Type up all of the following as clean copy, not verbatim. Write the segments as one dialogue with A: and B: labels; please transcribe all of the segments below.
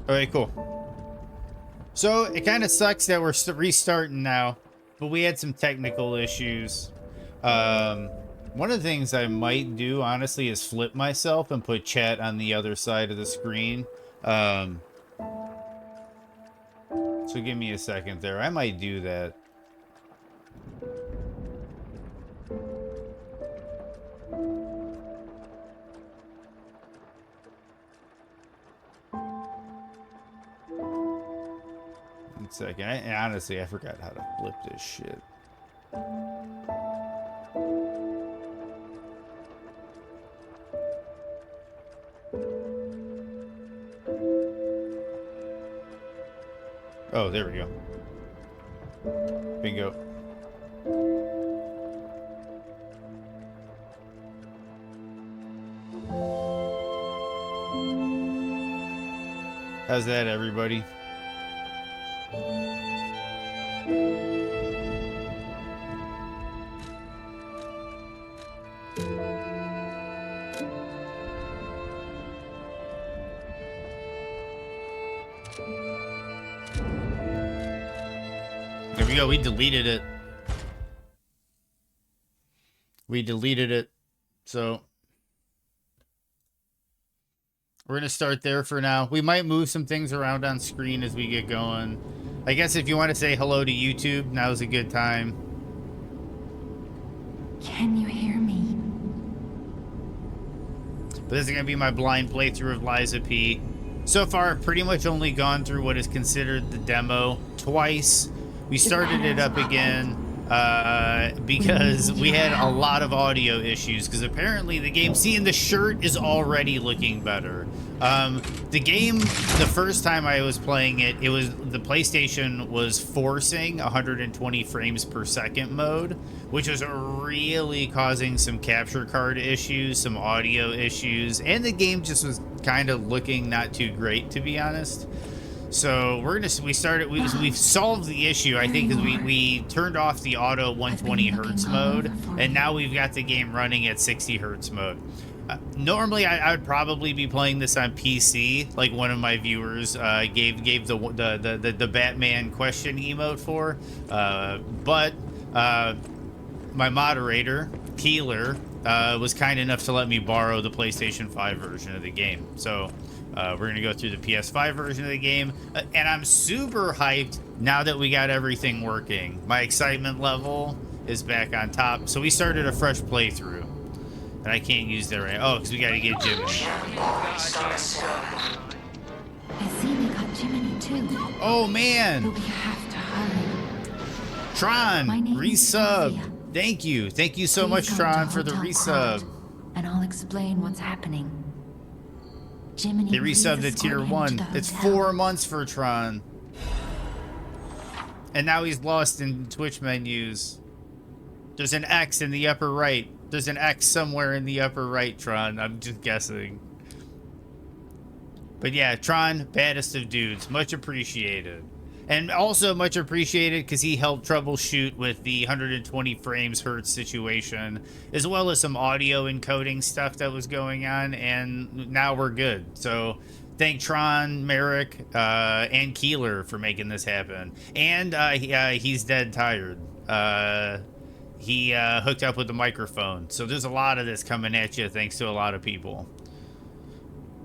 A: Alright, cool. So, it kind of sucks that we're restarting now, but we had some technical issues. One of the things I might do, honestly, is flip myself and put chat on the other side of the screen. So give me a second there. I might do that. One second. Honestly, I forgot how to flip this shit. Oh, there we go. Bingo. How's that, everybody? There we go. We deleted it. We deleted it. So we're going to start there for now. We might move some things around on screen as we get going. I guess if you want to say hello to YouTube, now's a good time.
B: Can you hear me?
A: But this is going to be my blind playthrough of Lies of P. So far, I've pretty much only gone through what is considered the demo twice. We started it up again because we had a lot of audio issues, because apparently the game, see, and the shirt is already looking better. The game, the first time I was playing it, the PlayStation was forcing 120 frames per second mode, which was really causing some capture card issues, some audio issues, and the game just was kind of looking not too great, to be honest. So we've solved the issue, I think, because we turned off the auto 120 hertz mode, and now we've got the game running at 60 hertz mode. Normally, I would probably be playing this on PC, like one of my viewers gave the Batman question emote for, but my moderator, Keeler, was kind enough to let me borrow the PlayStation 5 version of the game. So we're going to go through the PS5 version of the game, and I'm super hyped now that we got everything working. My excitement level is back on top. So we started a fresh playthrough, and I can't use that right. Oh, because we got to get Jiminy.
B: I see we got Jiminy too.
A: Oh, man.
B: But we have to hurry.
A: Tron,
B: My name is
A: resub.
B: Sylvia.
A: Thank you. Thank you so much,
B: Please come
A: Tron,
B: to
A: for the
B: Hotel
A: resub.
B: Cloud, and I'll explain what's happening. Jiminy,
A: They
B: please
A: resubbed to
B: escort
A: tier
B: him
A: 1.
B: to the
A: It's
B: hotel.
A: 4 months for Tron. And now he's lost in Twitch menus. There's an X in the upper right. There's an X somewhere in the upper right, Tron. I'm just guessing. But yeah, Tron, baddest of dudes. Much appreciated. And also much appreciated because he helped troubleshoot with the 120 frames hertz situation, as well as some audio encoding stuff that was going on, and now we're good. So thank Tron, Merrick, and Keeler for making this happen. And he's dead tired. He hooked up with the microphone. So there's a lot of this coming at you thanks to a lot of people.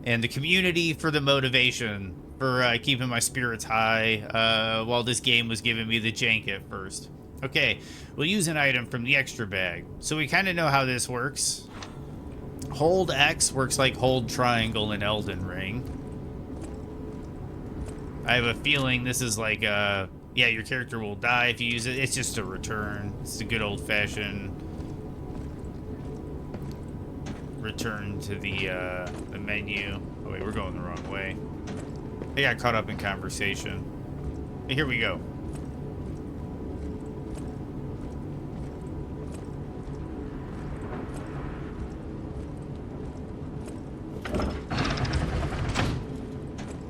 A: And the community for the motivation for keeping my spirits high while this game was giving me the jank at first. Okay, we'll use an item from the extra bag. So we kind of know how this works. Hold X works like hold triangle in Elden Ring. I have a feeling this is like, yeah, your character will die if you use it. It's just a return. It's a good old-fashioned return to the menu. Oh wait, we're going the wrong way. I got caught up in conversation. Here we go.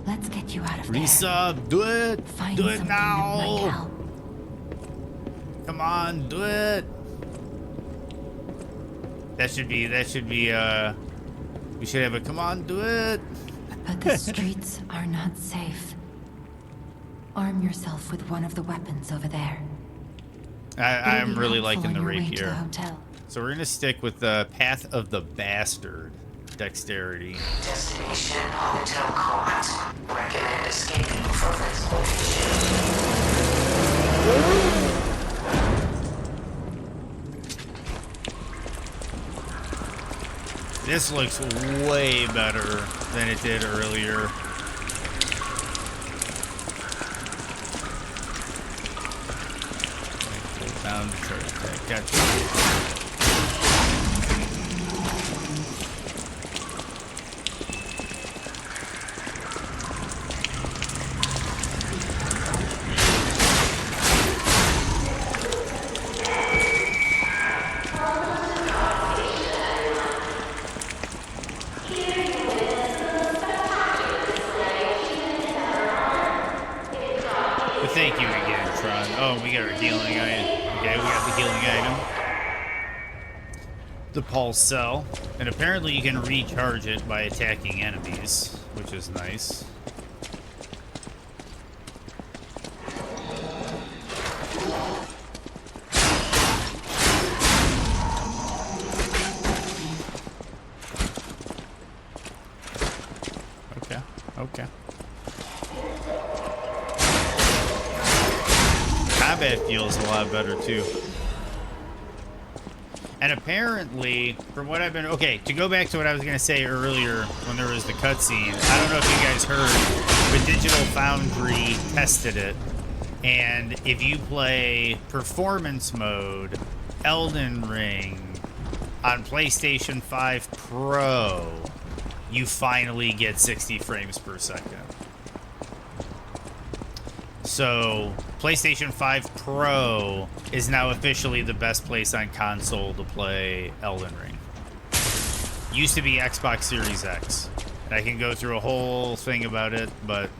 B: Let's get you out of there.
A: Resub, do it!
B: Find
A: Do it
B: something that might
A: now!
B: help.
A: Come on, do it! That should be, we should have a come on, do it!
B: But the streets are not safe. Arm yourself with one of the weapons over there.
A: I'm really
B: It'll be helpful
A: liking the
B: on your way to
A: rapier.
B: the hotel.
A: So we're gonna stick with the Path of the Bastard. Dexterity.
C: Destination Hotel Court. Recommend escaping from this location.
A: This looks way better than it did earlier. Down to charge attack. Gotcha. But thank you again, Tron. Oh, we got our healing item. Okay, we got the healing item. The pulse cell. And apparently you can recharge it by attacking enemies, which is nice. Okay, okay. Combat feels a lot better too. And apparently, from what I've been... Okay, to go back to what I was going to say earlier when there was the cutscene, I don't know if you guys heard, but Digital Foundry tested it. And if you play Performance Mode, Elden Ring, on PlayStation 5 Pro, you finally get 60 frames per second. So, PlayStation 5 Pro is now officially the best place on console to play Elden Ring. Used to be Xbox Series X. And I can go through a whole thing about it, but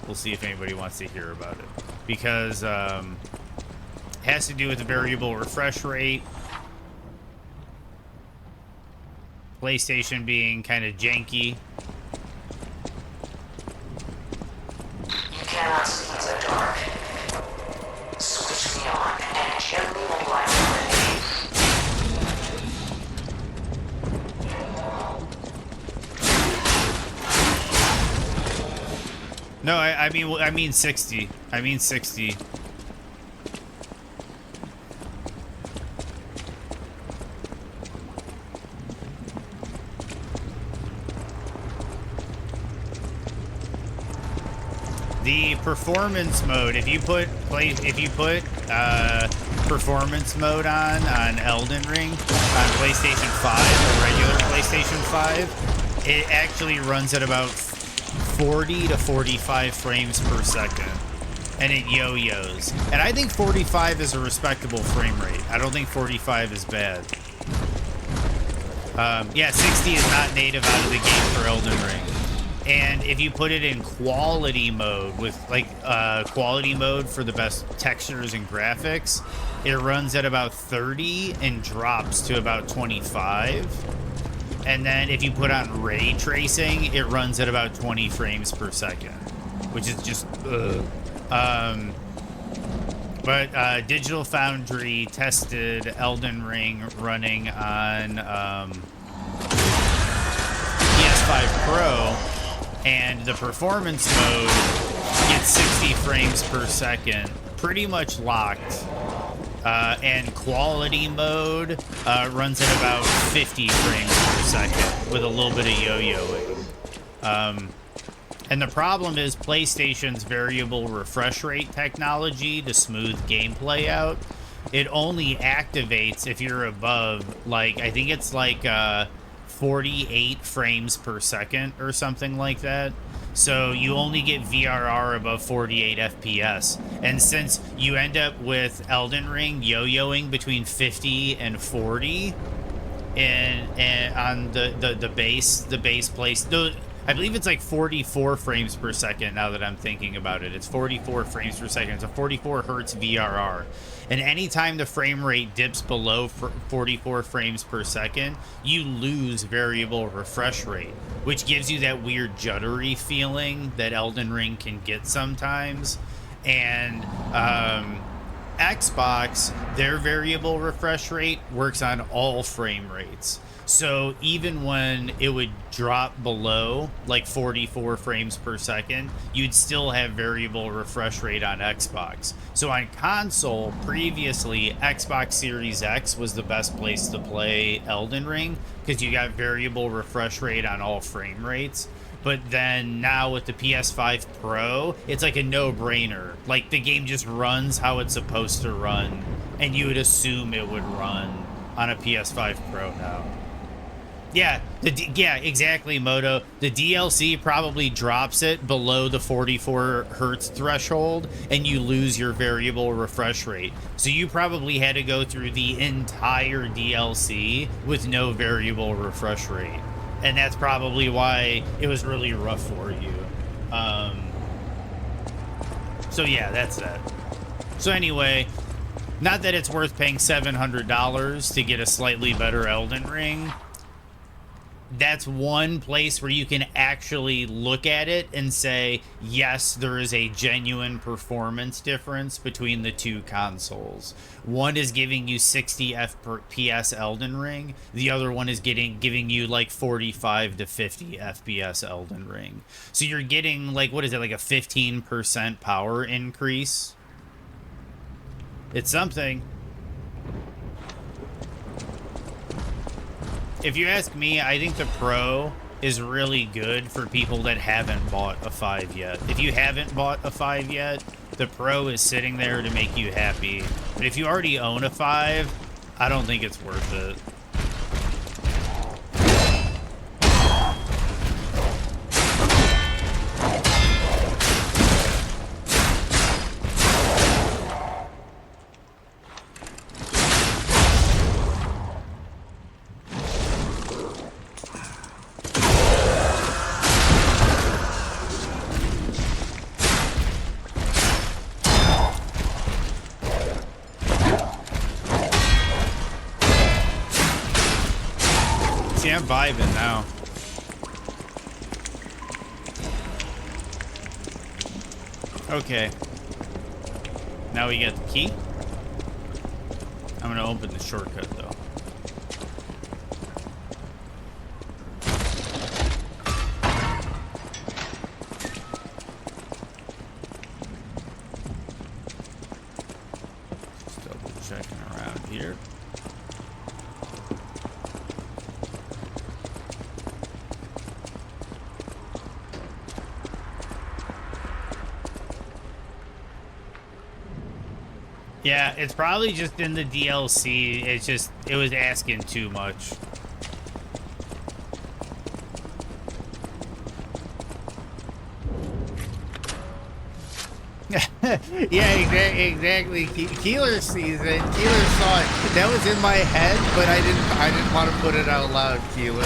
A: we'll see if anybody wants to hear about it. Because it has to do with the variable refresh rate. PlayStation being kind of janky.
C: You cannot see in the dark. Switch me on and gently will light the way.
A: No, I mean 60. I mean 60. The performance mode, if you put performance mode on Elden Ring on PlayStation 5 or regular PlayStation 5, it actually runs at about 40 to 45 frames per second, and it yo-yos. And I think 45 is a respectable frame rate. I don't think 45 is bad. Yeah, 60 is not native out of the gate for Elden Ring. And if you put it in quality mode with quality mode for the best textures and graphics, it runs at about 30 and drops to about 25. And then if you put on ray tracing, it runs at about 20 frames per second, which is just But Digital Foundry tested Elden Ring running on PS5 Pro, and the performance mode gets 60 frames per second, pretty much locked. And quality mode runs at about 50 frames per second with a little bit of yo-yoing. And the problem is PlayStation's variable refresh rate technology to smooth gameplay out. It only activates if you're above, like, I think it's like 48 frames per second or something like that. So you only get VRR above 48 FPS. And since you end up with Elden Ring yo-yoing between 50 and 40 and on the base place, I believe it's like 44 frames per second now that I'm thinking about it. It's 44 frames per second. It's a 44 hertz VRR. And anytime the frame rate dips below 44 frames per second, you lose variable refresh rate, which gives you that weird juddery feeling that Elden Ring can get sometimes. And Xbox, their variable refresh rate works on all frame rates. So even when it would drop below like 44 frames per second, you'd still have variable refresh rate on Xbox. So on console, previously, Xbox Series X was the best place to play Elden Ring because you got variable refresh rate on all frame rates. But then now with the PS5 Pro, it's like a no-brainer. Like the game just runs how it's supposed to run, and you would assume it would run on a PS5 Pro now. Yeah, yeah, exactly, Moto. The DLC probably drops it below the 44 hertz threshold, and you lose your variable refresh rate. So you probably had to go through the entire DLC with no variable refresh rate. And that's probably why it was really rough for you. So yeah, that's that. So anyway, not that it's worth paying $700 to get a slightly better Elden Ring. That's one place where you can actually look at it and say, yes, there is a genuine performance difference between the two consoles. One is giving you 60 FPS Elden Ring. The other one is giving you like 45 to 50 FPS Elden Ring. So you're getting like, what is it, like a 15% power increase? It's something. If you ask me, I think the Pro is really good for people that haven't bought a 5 yet. If you haven't bought a 5 yet, the Pro is sitting there to make you happy. But if you already own a 5, I don't think it's worth it. See, I'm vibing now. Okay. Now we get the key. I'm gonna open the shortcut though. Just double checking around here. Yeah, it's probably just in the DLC. It's just, it was asking too much. Yeah, exactly. Keeler sees it. Keeler saw it. That was in my head, but I didn't want to put it out loud, Keeler.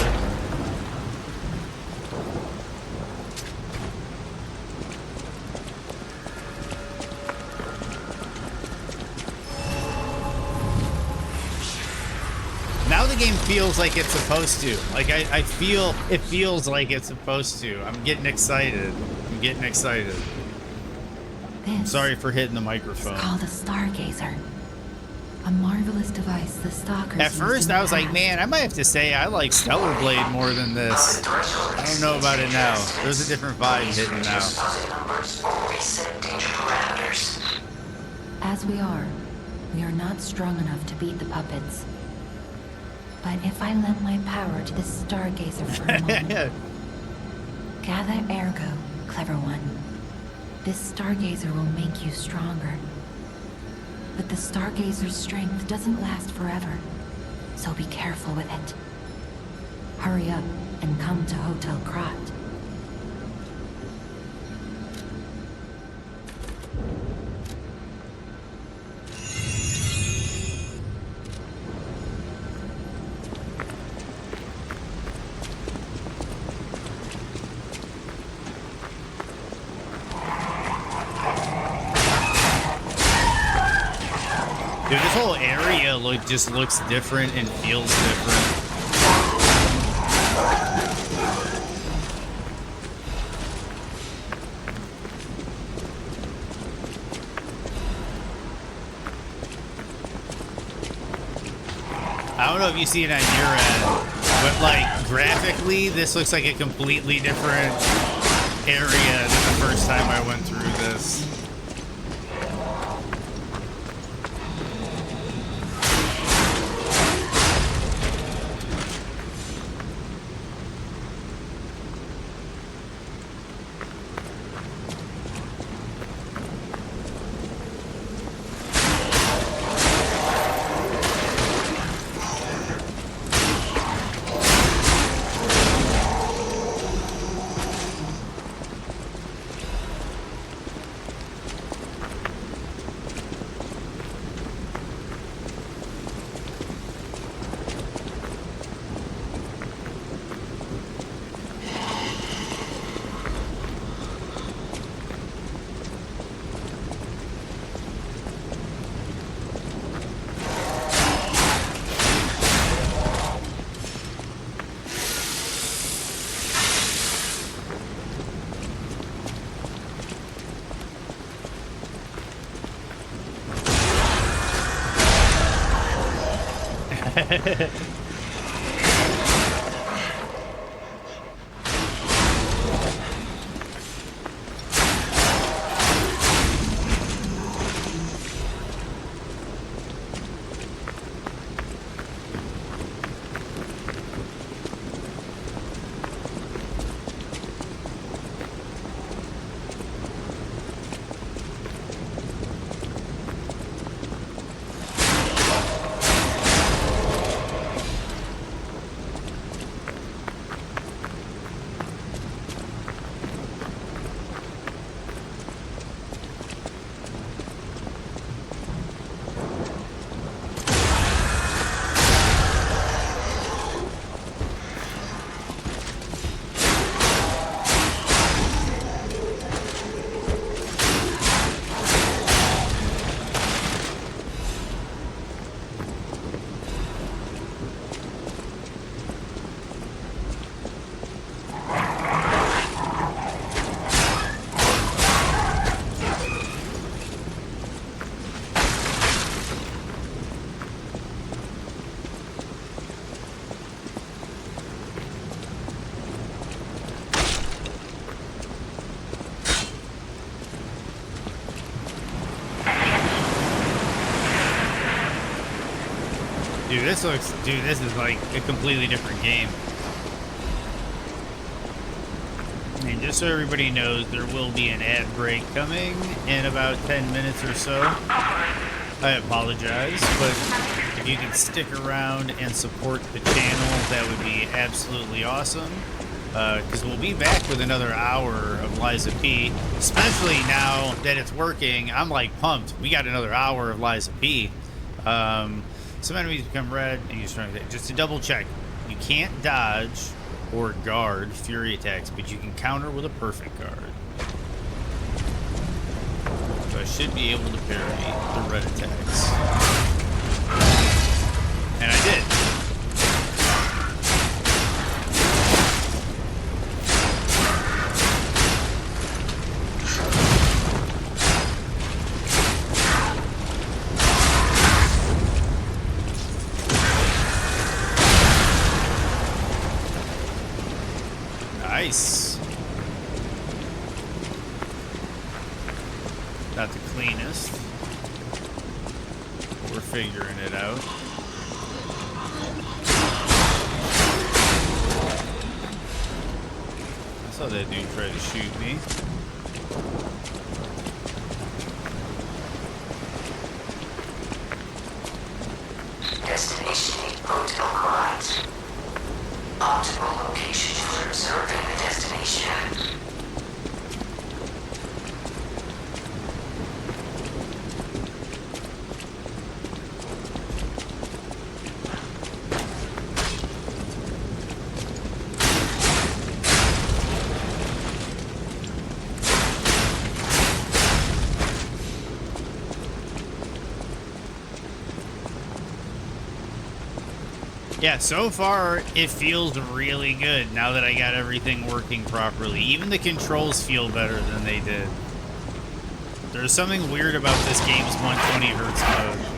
A: Now the game feels like it's supposed to. Like I feel, it feels like it's supposed to. I'm getting excited. I'm getting excited.
B: This
A: Sorry for hitting the microphone.
B: is called a Stargazer. A marvelous device the Stalkers
A: At
B: used
A: first
B: in the
A: I was like,
B: past.
A: man, I might have to say I like Stellar Blade more than this. I don't know about it now. There's a different vibe hitting now.
C: Positive numbers or reset danger parameters.
B: As we are not strong enough to beat the puppets. But if I lend my power to this Stargazer for a moment, gather ergo, clever one. This Stargazer will make you stronger. But the Stargazer's strength doesn't last forever, so be careful with it. Hurry up and come to Hotel Krat.
A: Dude, this whole area just looks different and feels different. I don't know if you see it on your end, but like graphically, this looks like a completely different area than the first time I went through this. Dude, this is like a completely different game. And just so everybody knows, there will be an ad break coming in about 10 minutes or so. I apologize, but if you can stick around and support the channel, that would be absolutely awesome. Because we'll be back with another hour of Lies of P. Especially now that it's working, I'm like pumped. We got another hour of Lies of P. Some enemies become red, and you just to double check, you can't dodge or guard fury attacks, but you can counter with a perfect guard. So I should be able to parry the red attacks. And I did. Nice. Not the cleanest. We're figuring it out. I saw that dude try to shoot me.
C: Destination Hotel Correct. Optimal location for observing the destination.
A: Yeah, so far it feels really good now that I got everything working properly. Even the controls feel better than they did. There's something weird about this game's 120 hertz mode.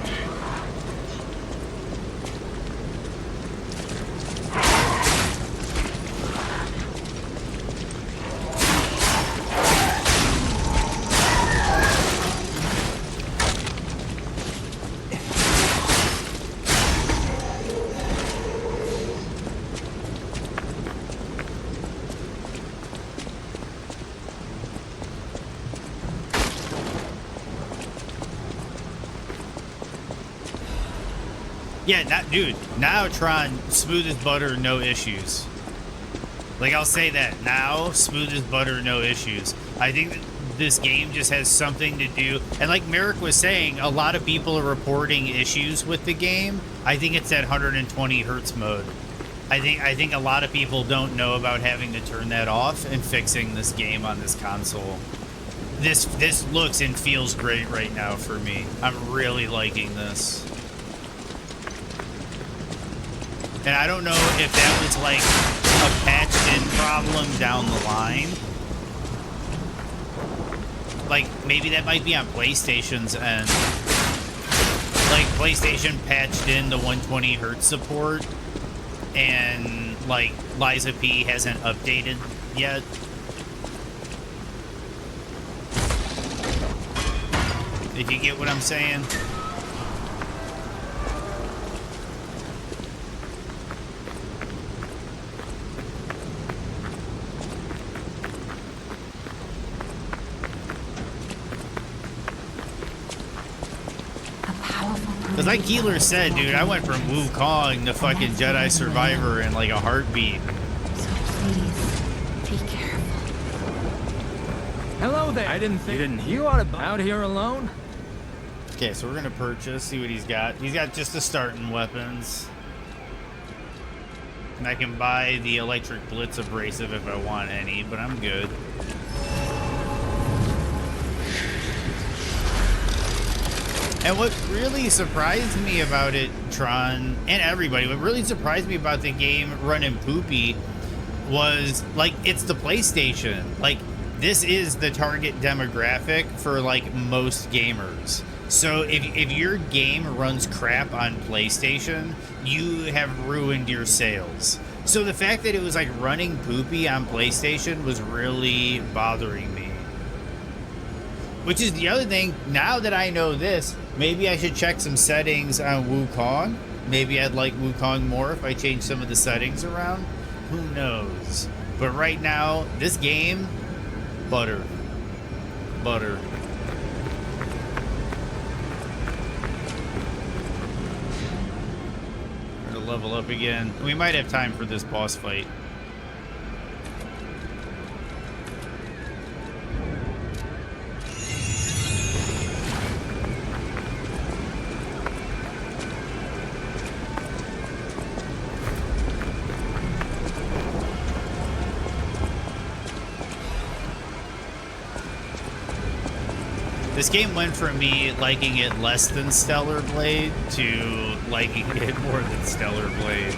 A: Yeah, dude, now Tron, smooth as butter, no issues. Like, I'll say that. Now, smooth as butter, no issues. I think that this game just has something to do. And like Merrick was saying, a lot of people are reporting issues with the game. I think it's that 120 hertz mode. I think a lot of people don't know about having to turn that off and fixing this game on this console. This looks and feels great right now for me. I'm really liking this. And I don't know if that was like a patched in problem down the line. Like, maybe that might be on PlayStation's end. Like, PlayStation patched in the 120 hertz support, and like Liza P hasn't updated yet. If you get what I'm saying. Because like Keeler said, dude, I went from Wukong to fucking Jedi Survivor in like a heartbeat.
B: So please, be careful.
D: Hello there. I didn't think you ought to out here alone.
A: Okay, so we're gonna purchase, see what he's got. He's got just the starting weapons. And I can buy the electric blitz abrasive if I want any, but I'm good. And what really surprised me about it, Tron, and everybody, what really surprised me about the game running poopy was, like, it's the PlayStation. Like, this is the target demographic for, like, most gamers. So if your game runs crap on PlayStation, you have ruined your sales. So the fact that it was, like, running poopy on PlayStation was really bothering me. Which is the other thing, now that I know this, maybe I should check some settings on Wukong. Maybe I'd like Wukong more if I change some of the settings around. Who knows? But right now, this game, butter. Butter. We're gonna level up again. We might have time for this boss fight. This game went from me liking it less than Stellar Blade to liking it more than Stellar Blade.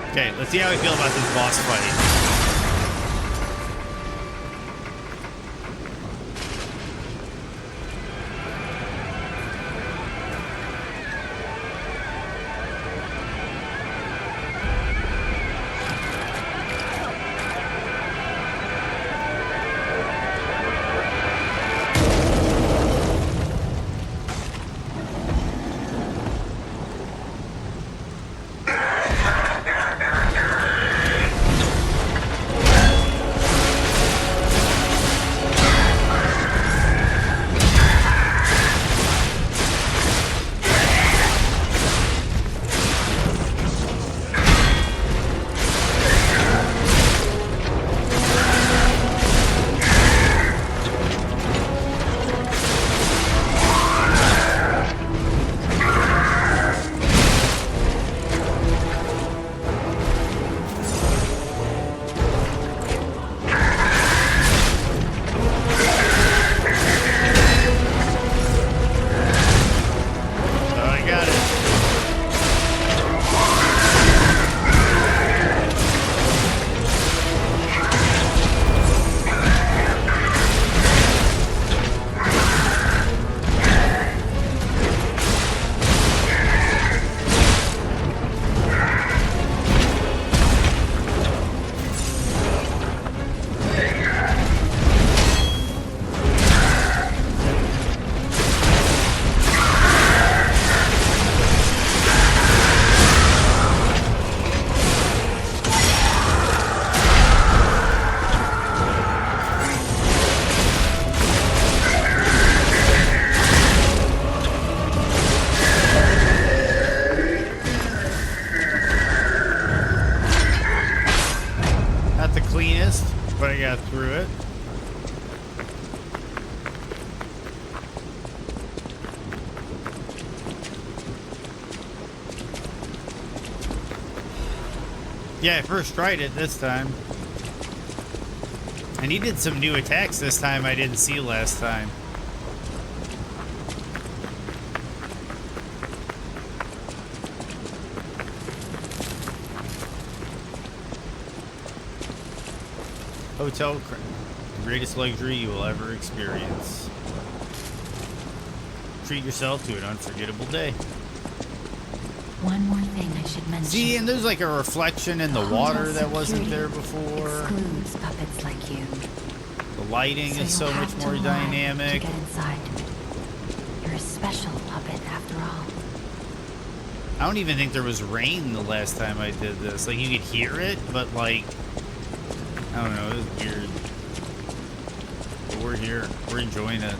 A: Okay, let's see how I feel about this boss fight. missed, but I got through it. Yeah, I first tried it this time. And he did some new attacks this time I didn't see last time. Hotel, the greatest luxury you will ever experience. Treat yourself to an unforgettable day.
B: One more thing I should mention.
A: See, and there's like a reflection in the water that wasn't there before.
B: Excludes puppets like you.
A: The lighting is so
B: you'll
A: much
B: have to
A: more
B: lie
A: dynamic.
B: To get inside. You're a special puppet after all.
A: I don't even think there was rain the last time I did this. Like, you could hear it, but like, I don't know, it was weird. But we're here. We're enjoying it.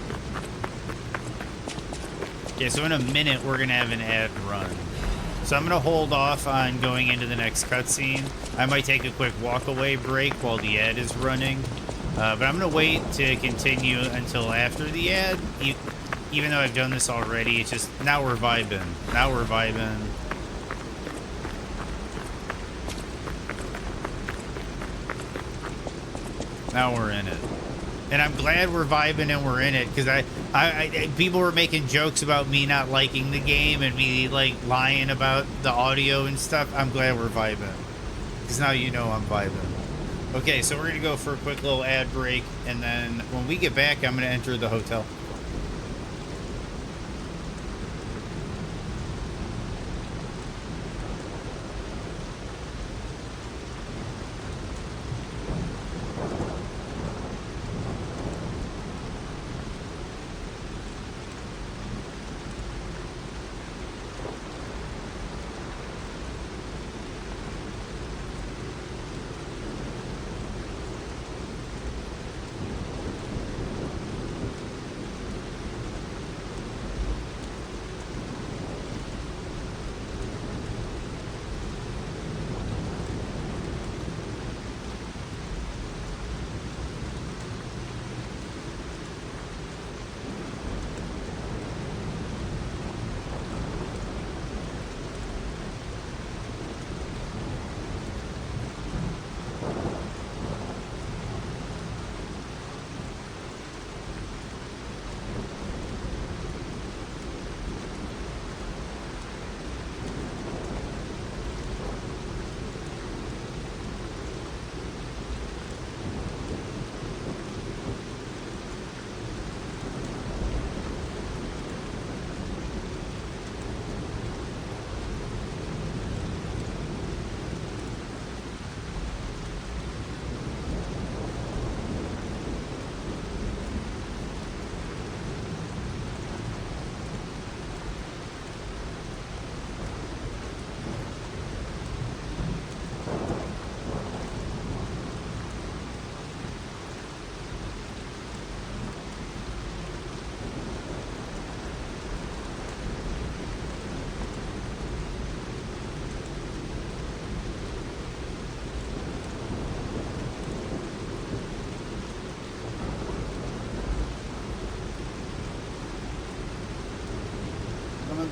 A: Okay, so in a minute, we're going to have an ad run. So I'm going to hold off on going into the next cutscene. I might take a quick walk-away break while the ad is running. But I'm going to wait to continue until after the ad. Even though I've done this already, it's just, now we're vibing. Now we're vibing. Now we're in it. And I'm glad we're vibing and we're in it, because people were making jokes about me not liking the game and me like lying about the audio and stuff. I'm glad we're vibing, because now you know I'm vibing. Okay, so we're gonna go for a quick little ad break, and then when we get back, I'm gonna enter the hotel.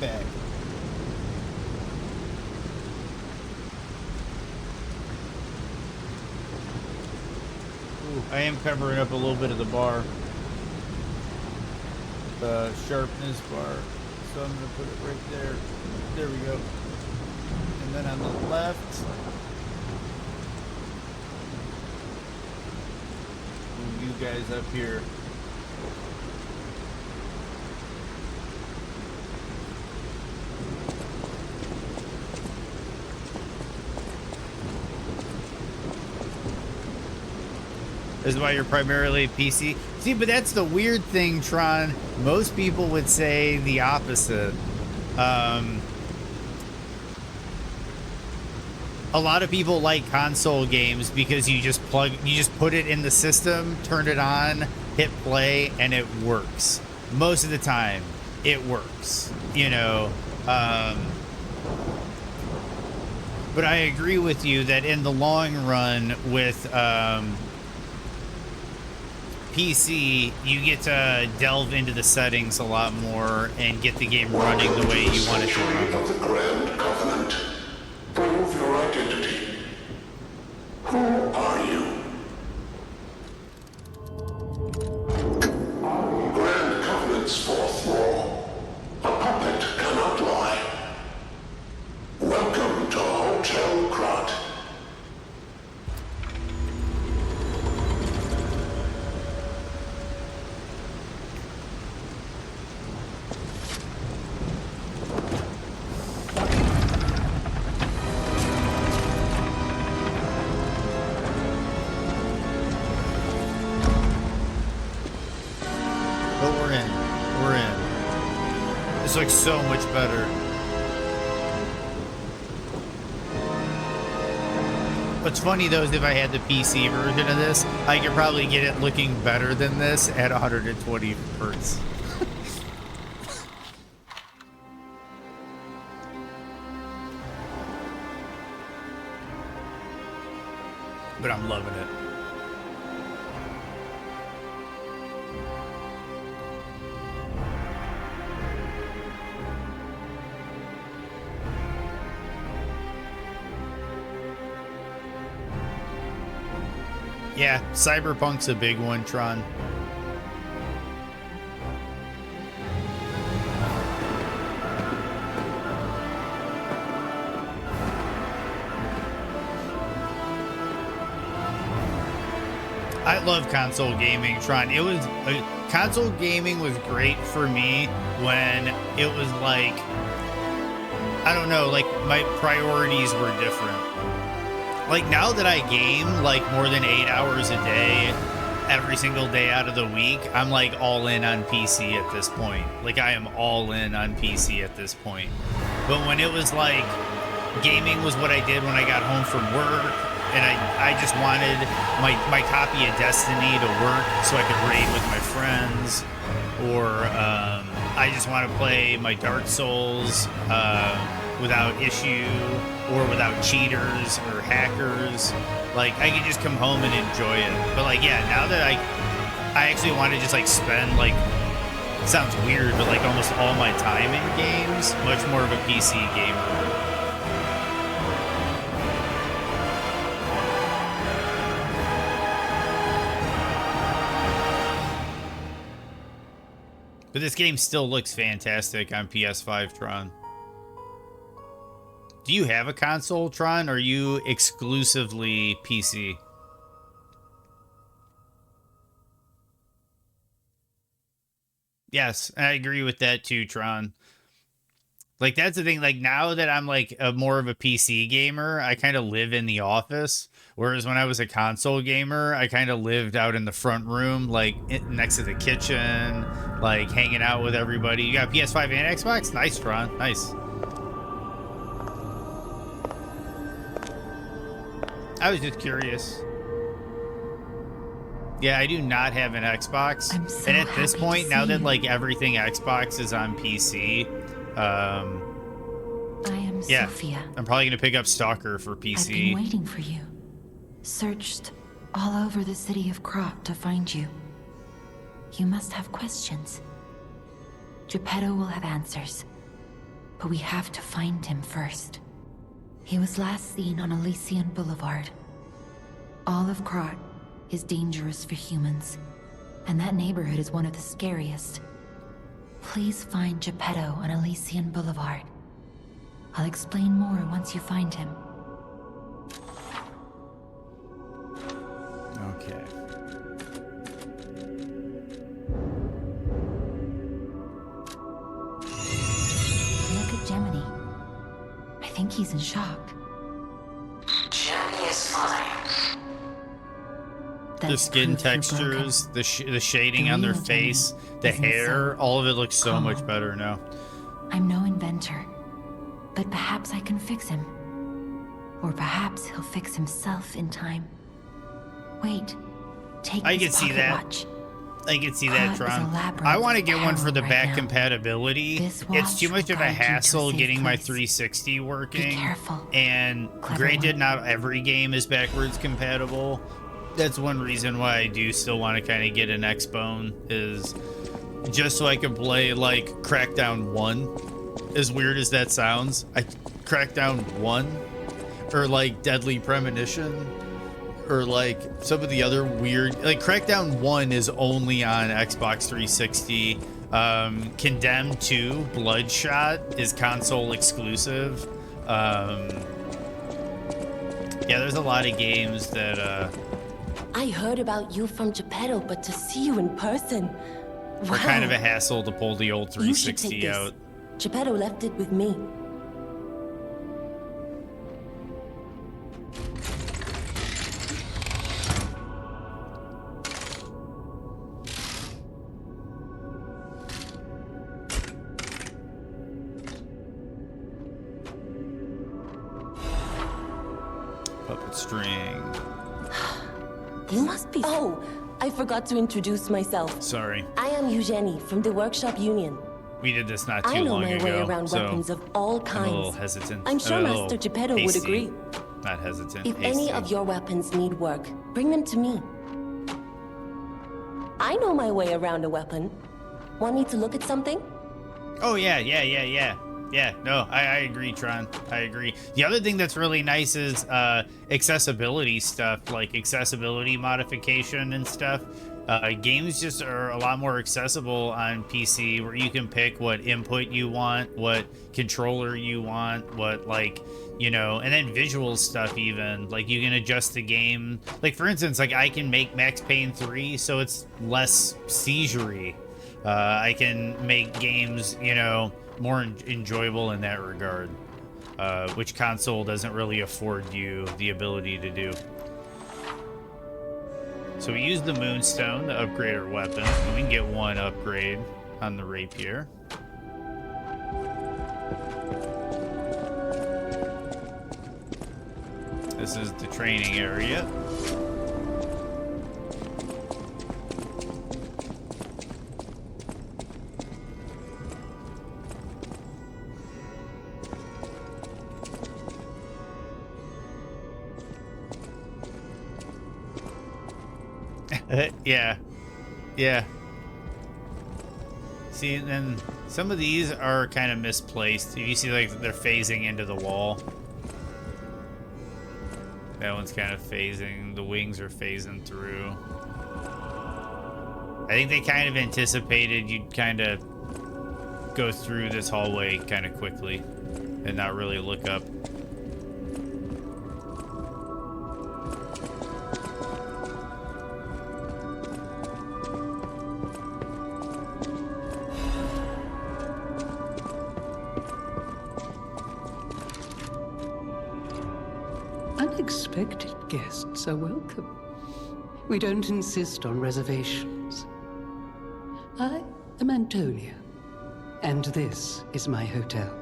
A: Back. Ooh, I am covering up a little bit of the bar, the sharpness bar, so I'm going to put it right there. There we go. And then on the left, move you guys up here. This is why you're primarily PC. See, but that's the weird thing, Tron. Most people would say the opposite. A lot of people like console games because you just put it in the system, turn it on, hit play, and it works. Most of the time, it works. You know, But I agree with you that in the long run with PC, you get to delve into the settings a lot more and get the game running the way you want it to run.
E: Of the Grand Covenant. Prove your identity. Who are you? Grand Covenant's fourth law. A puppet cannot lie. Welcome to Hotel Krat.
A: But we're in. We're in. This looks so much better. What's funny though is if I had the PC version of this, I could probably get it looking better than this at 120 hertz. But I'm loving it. Yeah, Cyberpunk's a big one, Tron. I love console gaming, Tron. It was console gaming was great for me when it was like, I don't know, like my priorities were different. Like now that I game like more than 8 hours a day, every single day out of the week, I'm like all in on PC at this point. Like I am all in on PC at this point. But when it was like gaming was what I did when I got home from work, and I just wanted my copy of Destiny to work so I could raid with my friends, or I just want to play my Dark Souls without issue or without cheaters or hackers. Like I could just come home and enjoy it. But like, yeah, now that I actually want to just like spend like, sounds weird, but like almost all my time in games, much more of a PC gamer. But this game still looks fantastic on PS5, Tron. Do you have a console, Tron, or are you exclusively PC? Yes, I agree with that too, Tron. Like, that's the thing. Like, now that I'm like more of a PC gamer, I kind of live in the office. Whereas when I was a console gamer, I kind of lived out in the front room, like next to the kitchen, like hanging out with everybody. You got PS5 and Xbox? Nice, Tron. Nice. I was just curious. Yeah, I do not have an Xbox.
B: So
A: and at this point, now that
B: you.
A: like everything Xbox is on PC,
B: I am
A: yeah,
B: Sophia.
A: I'm probably gonna pick up Stalker for
B: I've been
A: PC.
B: waiting for you. Searched all over the city of Krat to find you. You must have questions. Geppetto will have answers. But we have to find him first. He was last seen on Elysian Boulevard. All of Krat is dangerous for humans, and that neighborhood is one of the scariest. Please find Geppetto on Elysian Boulevard. I'll explain more once you find him.
A: Okay.
B: Look at Gemini. I think he's in shock.
C: Gemini is fine.
A: The
B: That's
A: skin
B: proof you're broken.
A: textures, the shading
B: The
A: on their
B: real
A: face,
B: Gemini
A: the
B: isn't
A: hair,
B: so
A: all of it looks so much
B: calm.
A: better now.
B: I'm no inventor, but perhaps I can fix him. Or perhaps he'll fix himself in time. Wait, take
A: I
B: this
A: can see
B: pocket
A: that.
B: watch.
A: I can see
B: Ah,
A: that,
B: it's a
A: Tron.
B: labyrinth
A: I want to get one for the
B: right
A: back
B: now.
A: compatibility.
B: This
A: It's too
B: watch
A: much of
B: will
A: a
B: guide you to a
A: hassle
B: safe
A: getting my
B: place.
A: 360 working.
B: careful.
A: And
B: Clever
A: granted,
B: one.
A: not every game is backwards compatible. That's one reason why I do still want to kind of get an Xbone, is just so I can play like Crackdown 1. As weird as that sounds, Crackdown 1 or like Deadly Premonition or like some of the other weird, like Crackdown 1 is only on Xbox 360. Condemned 2 Bloodshot is console exclusive. Yeah, there's a lot of games that
F: I heard about you from Geppetto, but to see you in person,
A: are kind of a hassle to pull the old
F: You should take
A: 360
F: this.
A: out.
F: Geppetto left it with me.
A: Puppet string.
F: You must be. Oh, I forgot to introduce myself.
A: Sorry,
F: I am Eugenie from the Workshop Union.
A: we did this not
F: I
A: too
F: know
A: long
F: my
A: ago,
F: way around
A: so
F: weapons of all
A: I'm a little
F: kinds.
A: hesitant.
F: I'm sure
A: a little
F: Master Geppetto would
A: hasty.
F: agree.
A: Not hesitant.
F: If any
A: hasty.
F: of your weapons need work, bring them to me. I know my way around a weapon. Want me to look at something?
A: Oh yeah. Yeah, no, I agree, Tron. I agree. The other thing that's really nice is accessibility stuff, like accessibility modification and stuff. Games just are a lot more accessible on PC, where you can pick what input you want, what controller you want, what, like, you know, and then visual stuff even. Like, you can adjust the game. Like, for instance, like, I can make Max Payne 3 so it's less seizure-y. I can make games, you know, more enjoyable in that regard, which console doesn't really afford you the ability to do. So we use the Moonstone to upgrade our weapon, and we can get one upgrade on the rapier. This is the training area. Yeah. See, and then some of these are kind of misplaced. If you see, like, they're phasing into the wall. That one's kind of phasing. The wings are phasing through. I think they kind of anticipated you'd kind of go through this hallway kind of quickly and not really look up.
G: Unexpected guests are welcome. We don't insist on reservations. I am Antonia, and this is my hotel.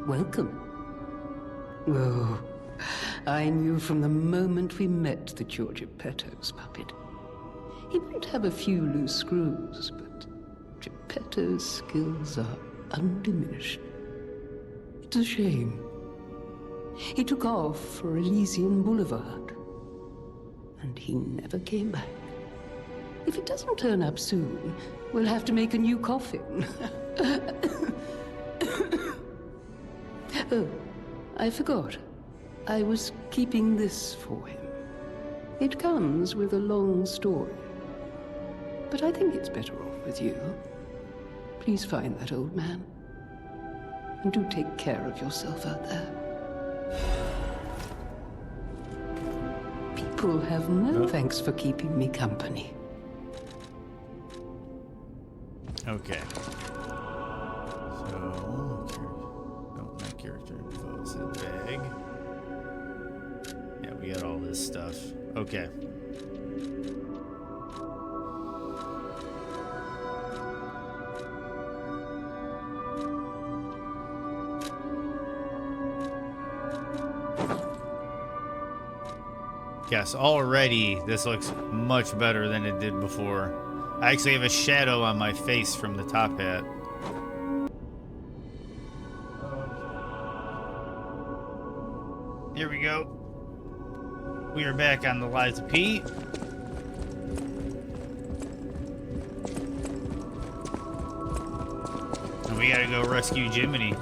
G: Welcome. Oh, I knew from the moment we met that you're Geppetto's puppet. He might have a few loose screws, but Geppetto's skills are undiminished. It's a shame. He took off for Elysian Boulevard, and he never came back. If it doesn't turn up soon, we'll have to make a new coffin. Oh, I forgot. I was keeping this for him. It comes with a long story, but I think it's better off with you. Please find that old man, and do take care of yourself out there. People have no thanks for keeping me company.
A: Okay. So, not character info. Set bag. Yeah, we got all this stuff. Okay. Yes, already this looks much better than it did before. I actually have a shadow on my face from the top hat. Here we go. We are back on the Liza P. And we gotta go rescue Jiminy.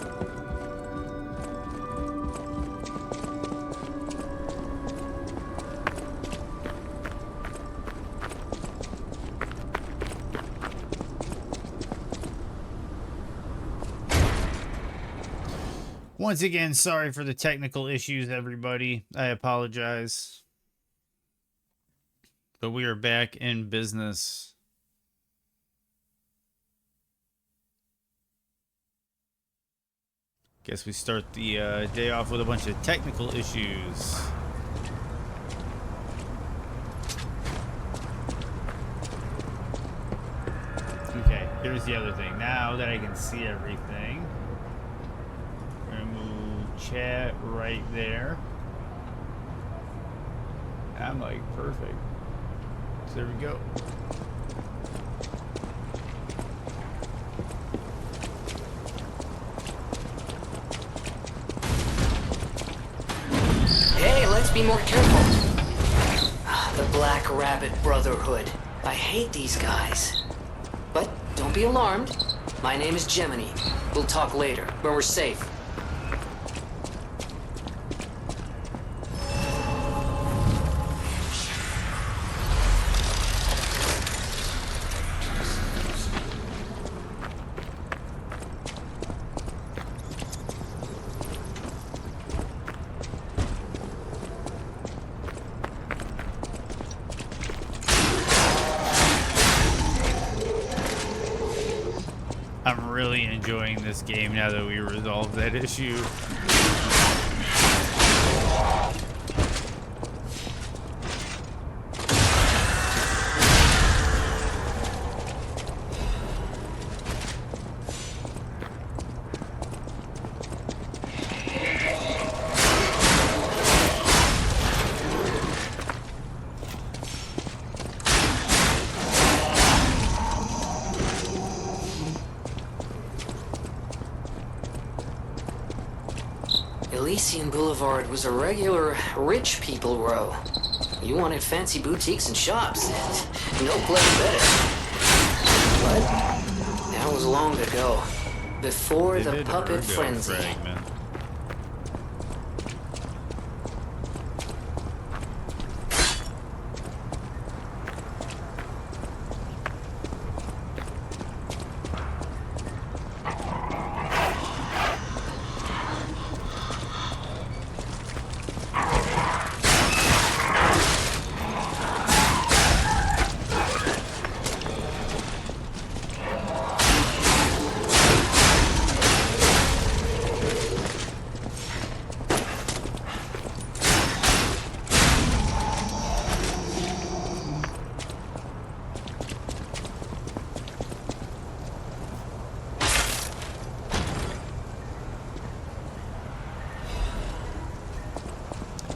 A: Once again, sorry for the technical issues, everybody. I apologize. But we are back in business. Guess we start the day off with a bunch of technical issues. Okay, here's the other thing. Now that I can see everything, we're gonna move chat right there. I'm like, perfect. So there we go.
C: Hey, let's be more careful. The Black Rabbit Brotherhood. I hate these guys. But don't be alarmed. My name is Gemini. We'll talk later, when we're safe.
A: I'm really enjoying this game now that we resolved that issue.
C: Elysian Boulevard was a regular rich people row. You wanted fancy boutiques and shops. No place better. But that was long ago. Before the puppet frenzy.
A: Fragment.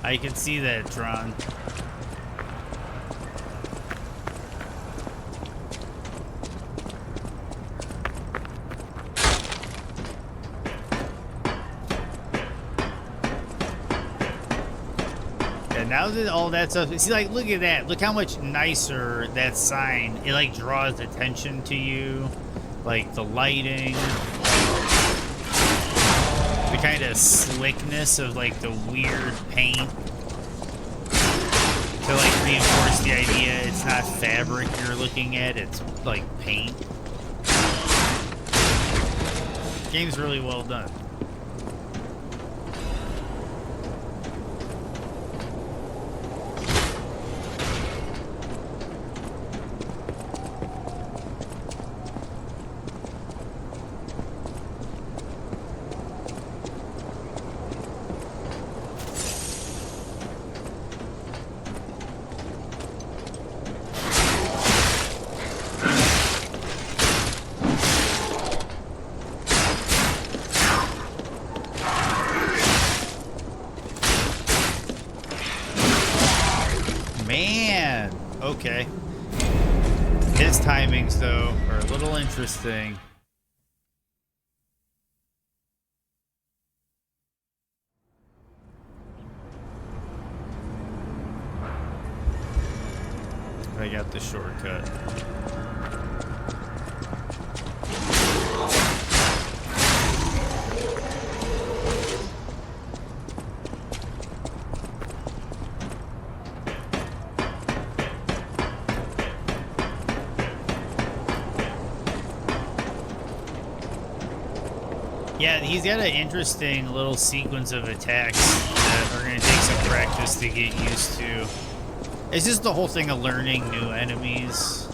A: I can see that, Tron. And now that all that stuff, see, like, look at that. Look how much nicer that sign, it like draws attention to you. Like the lighting, the kind of slickness of like the weird paint to like reinforce the idea it's not fabric you're looking at, it's like paint. Game's really well done. man. Okay. His timings, though, are a little interesting. I got the shortcut. Yeah, he's got an interesting little sequence of attacks that are going to take some practice to get used to. It's just the whole thing of learning new enemies.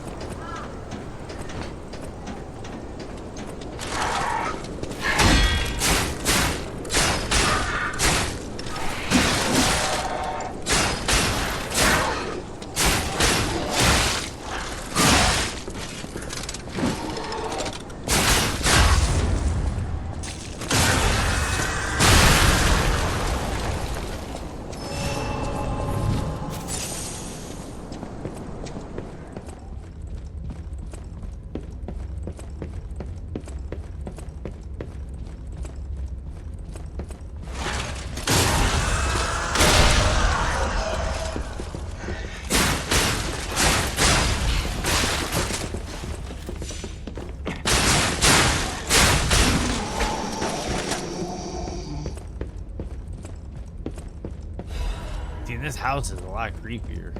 A: Dude, this house is a lot creepier.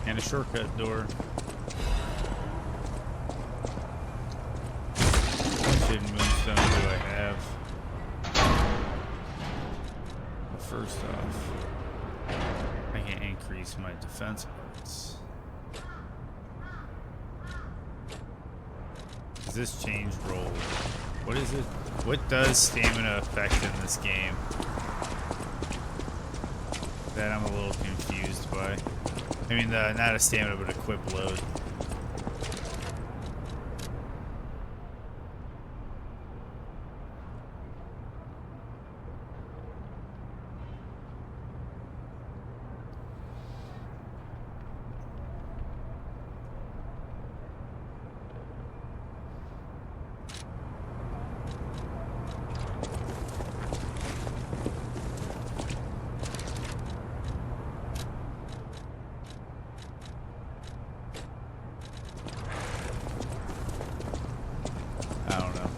A: And a shortcut door. What hidden moonstone do I have? Well, first off, I can increase my defense parts. Does this change roll? What is it? What does stamina affect in this game? That I'm a little confused by. I mean, not a stamina, but equip load. I don't know.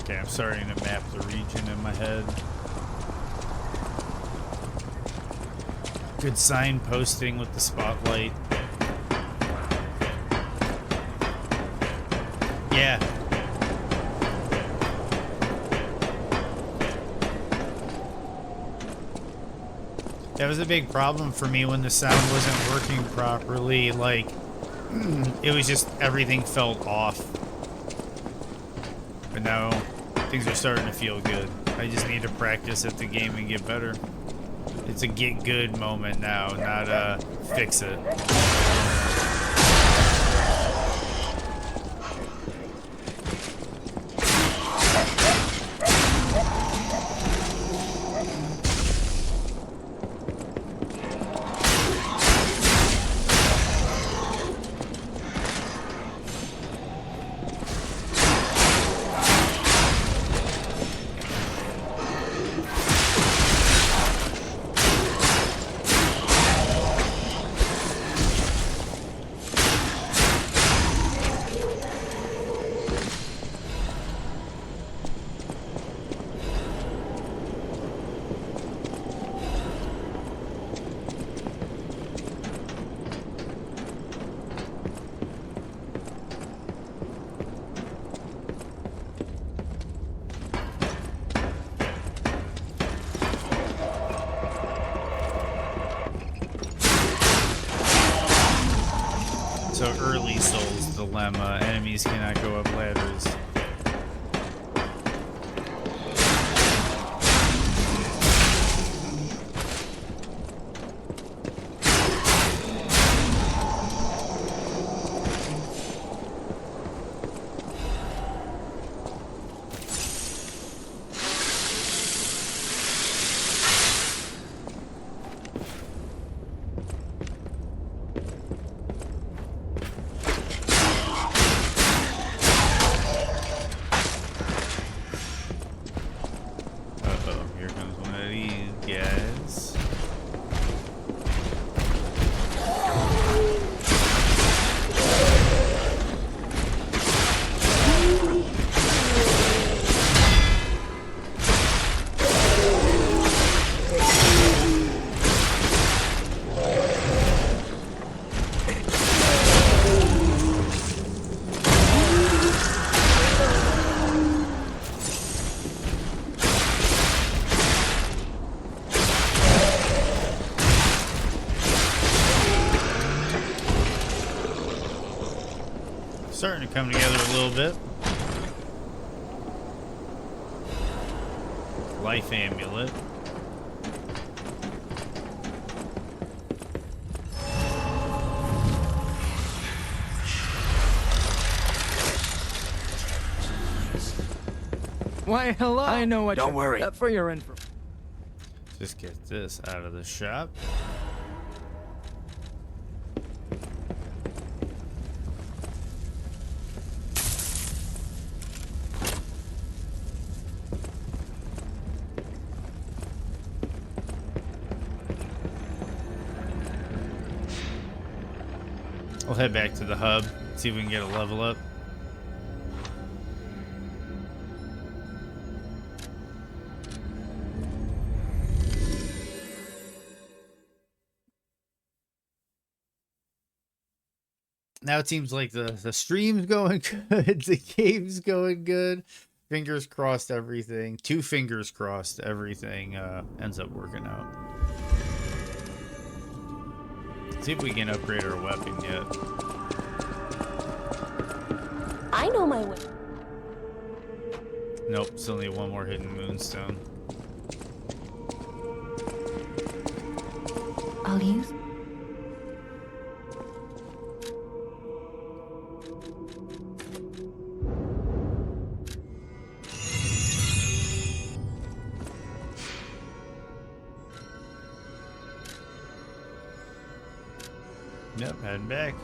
A: Okay, I'm starting to map the region in my head. Good sign posting with the spotlight. Yeah. That was a big problem for me when the sound wasn't working properly. Like, it was just, everything felt off. But now, things are starting to feel good. I just need to practice at the game and get better. It's a get good moment now, not a fix it. So early Souls dilemma. Enemies cannot go up ladders. Starting to come together a little bit. Life amulet.
D: Why, hello. I know what. Don't worry. For your info.
A: Just get this out of the shop. We'll head back to the hub, see if we can get a level up. Now it seems like the stream's going good, the game's going good. Fingers crossed everything. 2 fingers crossed everything ends up working out. See if we can upgrade our weapon yet.
F: I know my way.
A: Nope, still need 1 more hidden moonstone.
B: I'll use...
A: Yep, heading back.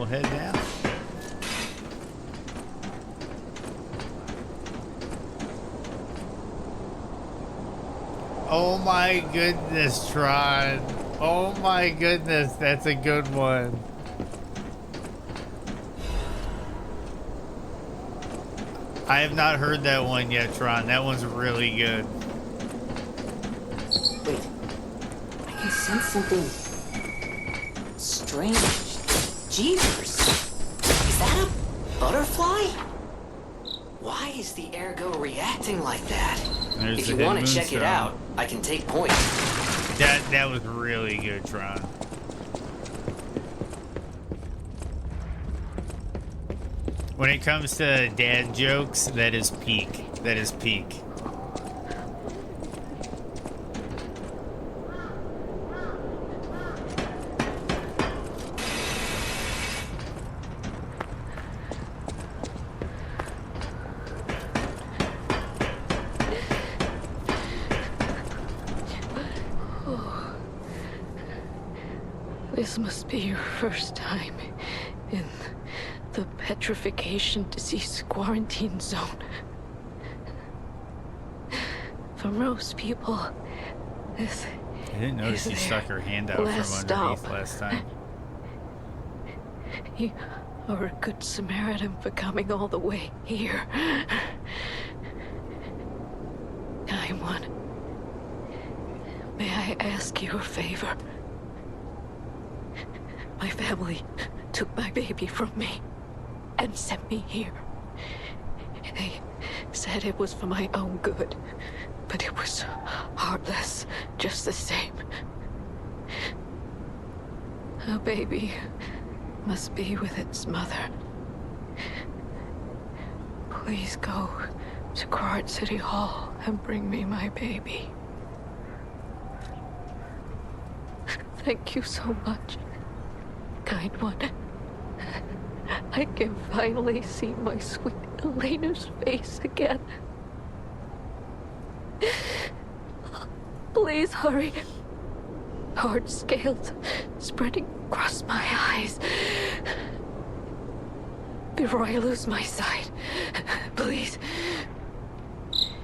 A: Head down. Oh my goodness, Tron. Oh my goodness, that's a good one. I have not heard that one yet, Tron. That one's really good.
C: Wait. I can sense something strange. Jeepers. butterfly? Why is the Ergo reacting like that?
A: There's
C: If
A: the
C: you want to
A: Hidden
C: check it
A: Moonstone.
C: out, I can take point.
A: That was really good, Tron. When it comes to dad jokes, that is peak. That is peak.
H: This must be your first time in the petrification disease quarantine zone. For most people, this
A: I didn't notice
H: is
A: you
H: their
A: stuck her hand out from
H: last
A: underneath
H: stop.
A: last time.
H: You are a good Samaritan for coming all the way here. Kind one. May I ask you a favor? My family took my baby from me and sent me here. They said it was for my own good, but it was heartless just the same. A baby must be with its mother. Please go to Krat City Hall and bring me my baby. Thank you so much, kind one. I can finally see my sweet Elena's face again. Please hurry. Hard scales spreading across my eyes. Before I lose my sight, please.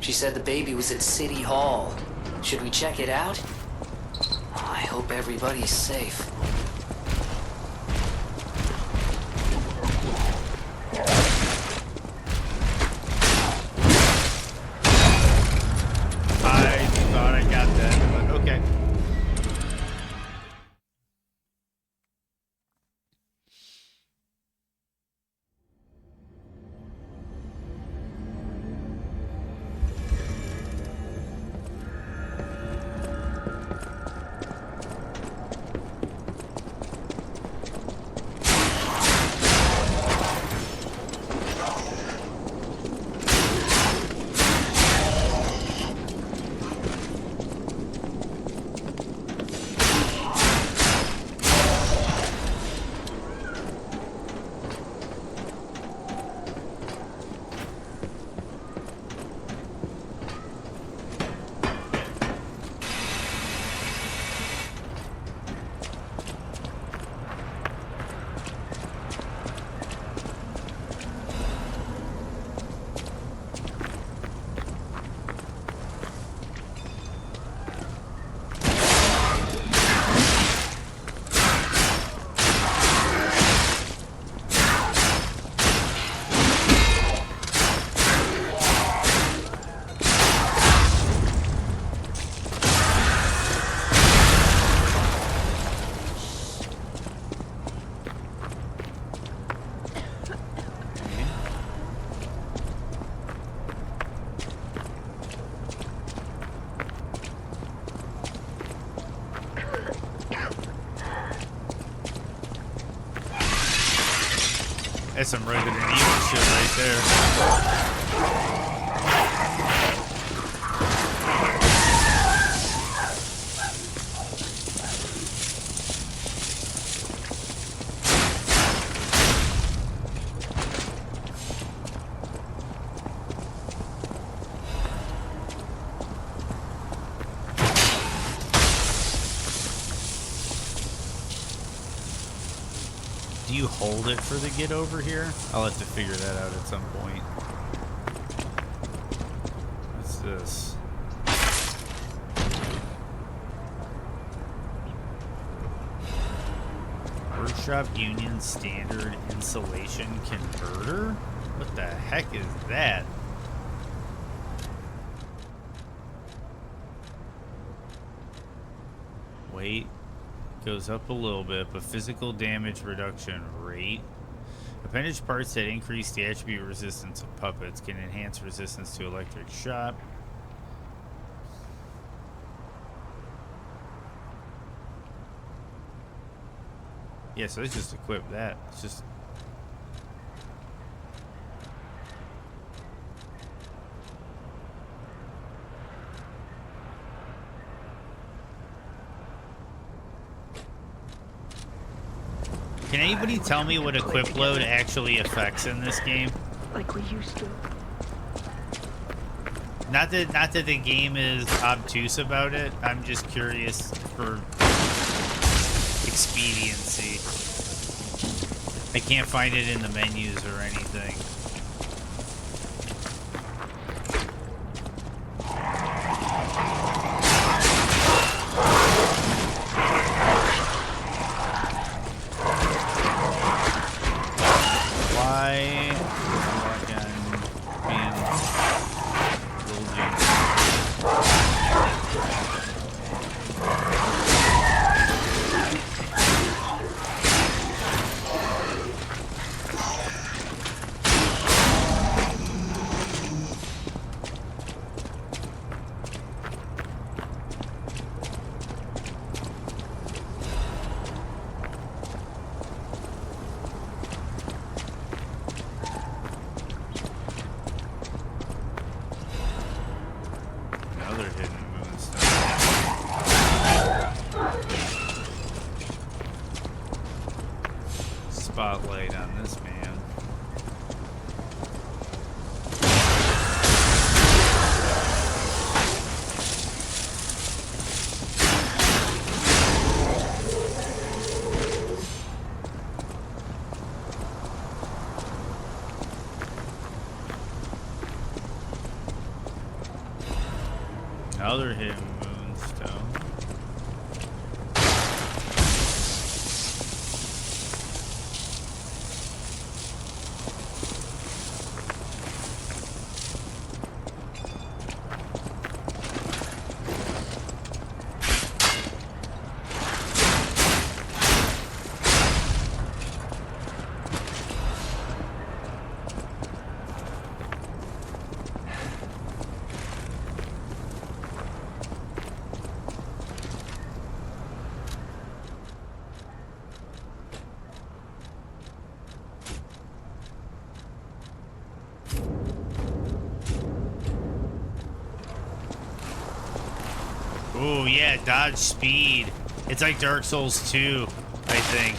C: She said the baby was at City Hall. Should we check it out? I hope everybody's safe.
A: I thought I got that, but okay. That's some Resident Evil shit right there. Do you hold it for the get over here? I'll have to figure that out at some point. What's this? Workshop Union Standard Insulation Converter? What the heck is that? Weight goes up a little bit, but physical damage reduction rate. Appendage parts that increase the attribute resistance of puppets can enhance resistance to electric shock. Yeah, so let's just equip that. It's just... Can anybody tell me what equip load actually affects in this game?
H: Like we used to.
A: Not that the game is obtuse about it. I'm just curious for expediency. I can't find it in the menus or anything. Spotlight on this man. Another hidden moonstone. Ooh, yeah, dodge speed. It's like Dark Souls 2, I think.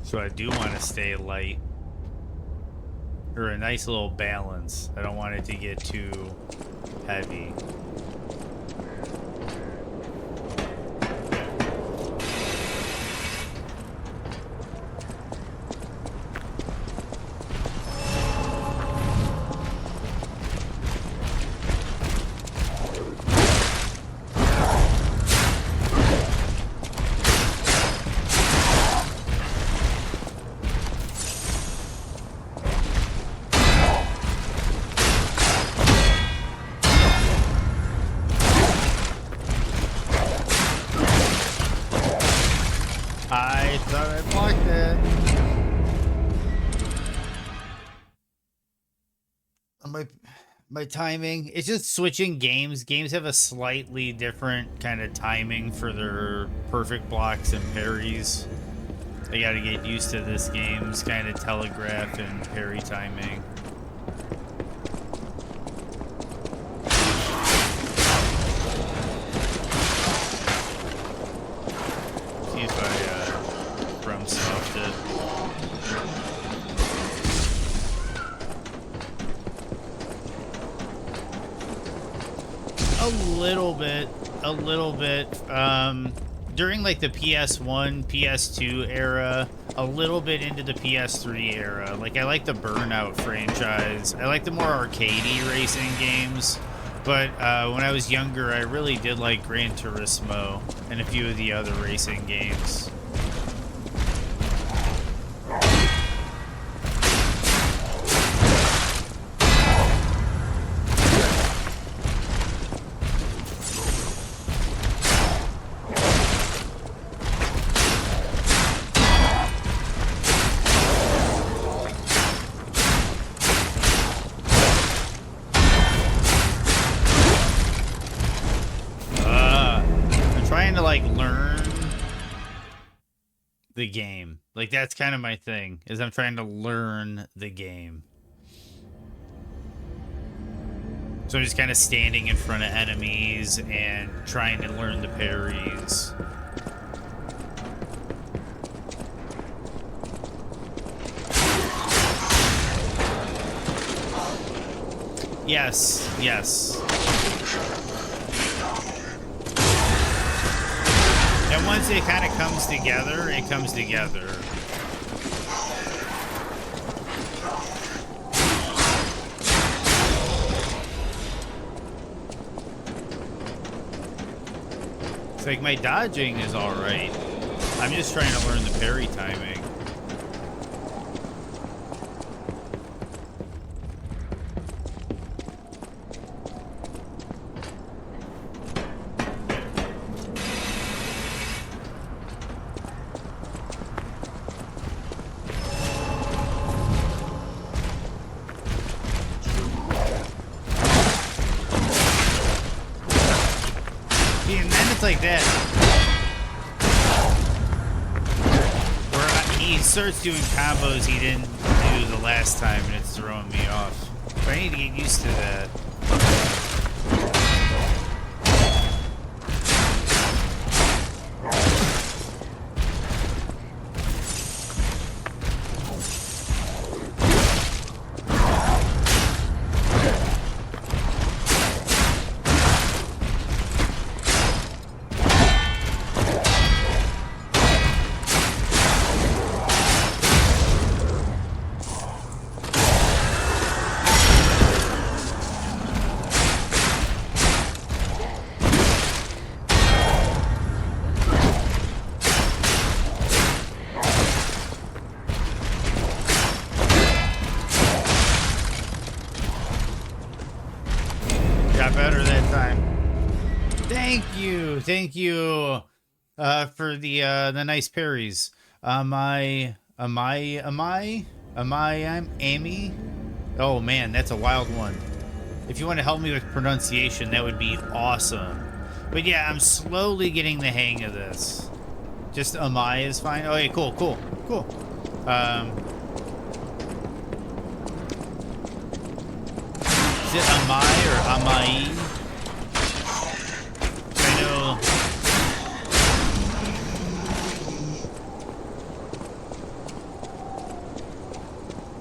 A: So I do want to stay light. Or a nice little balance. I don't want it to get too heavy. my timing. It's just switching games. Games have a slightly different kind of timing for their perfect blocks and parries. I gotta get used to this game's kind of telegraph and parry timing. See if I from soft it. A little bit. During like the PS1, PS2 era, a little bit into the PS3 era. Like I like the Burnout franchise. I like the more arcadey racing games. But when I was younger, I really did like Gran Turismo and a few of the other racing games. The game. Like that's kind of my thing, is I'm trying to learn the game. So I'm just kind of standing in front of enemies and trying to learn the parries. Yes. And once it kind of comes together, it comes together. It's like my dodging is all right. I'm just trying to learn the parry timing. Like that, where he starts doing combos he didn't do the last time, and it's throwing me off. But I need to get used to that. Thank you for the nice parries. I'm Amy. Oh man, that's a wild one. If you want to help me with pronunciation, that would be awesome. But yeah, I'm slowly getting the hang of this. Just Amai is fine. Oh yeah, cool. Is it Amai or Amai?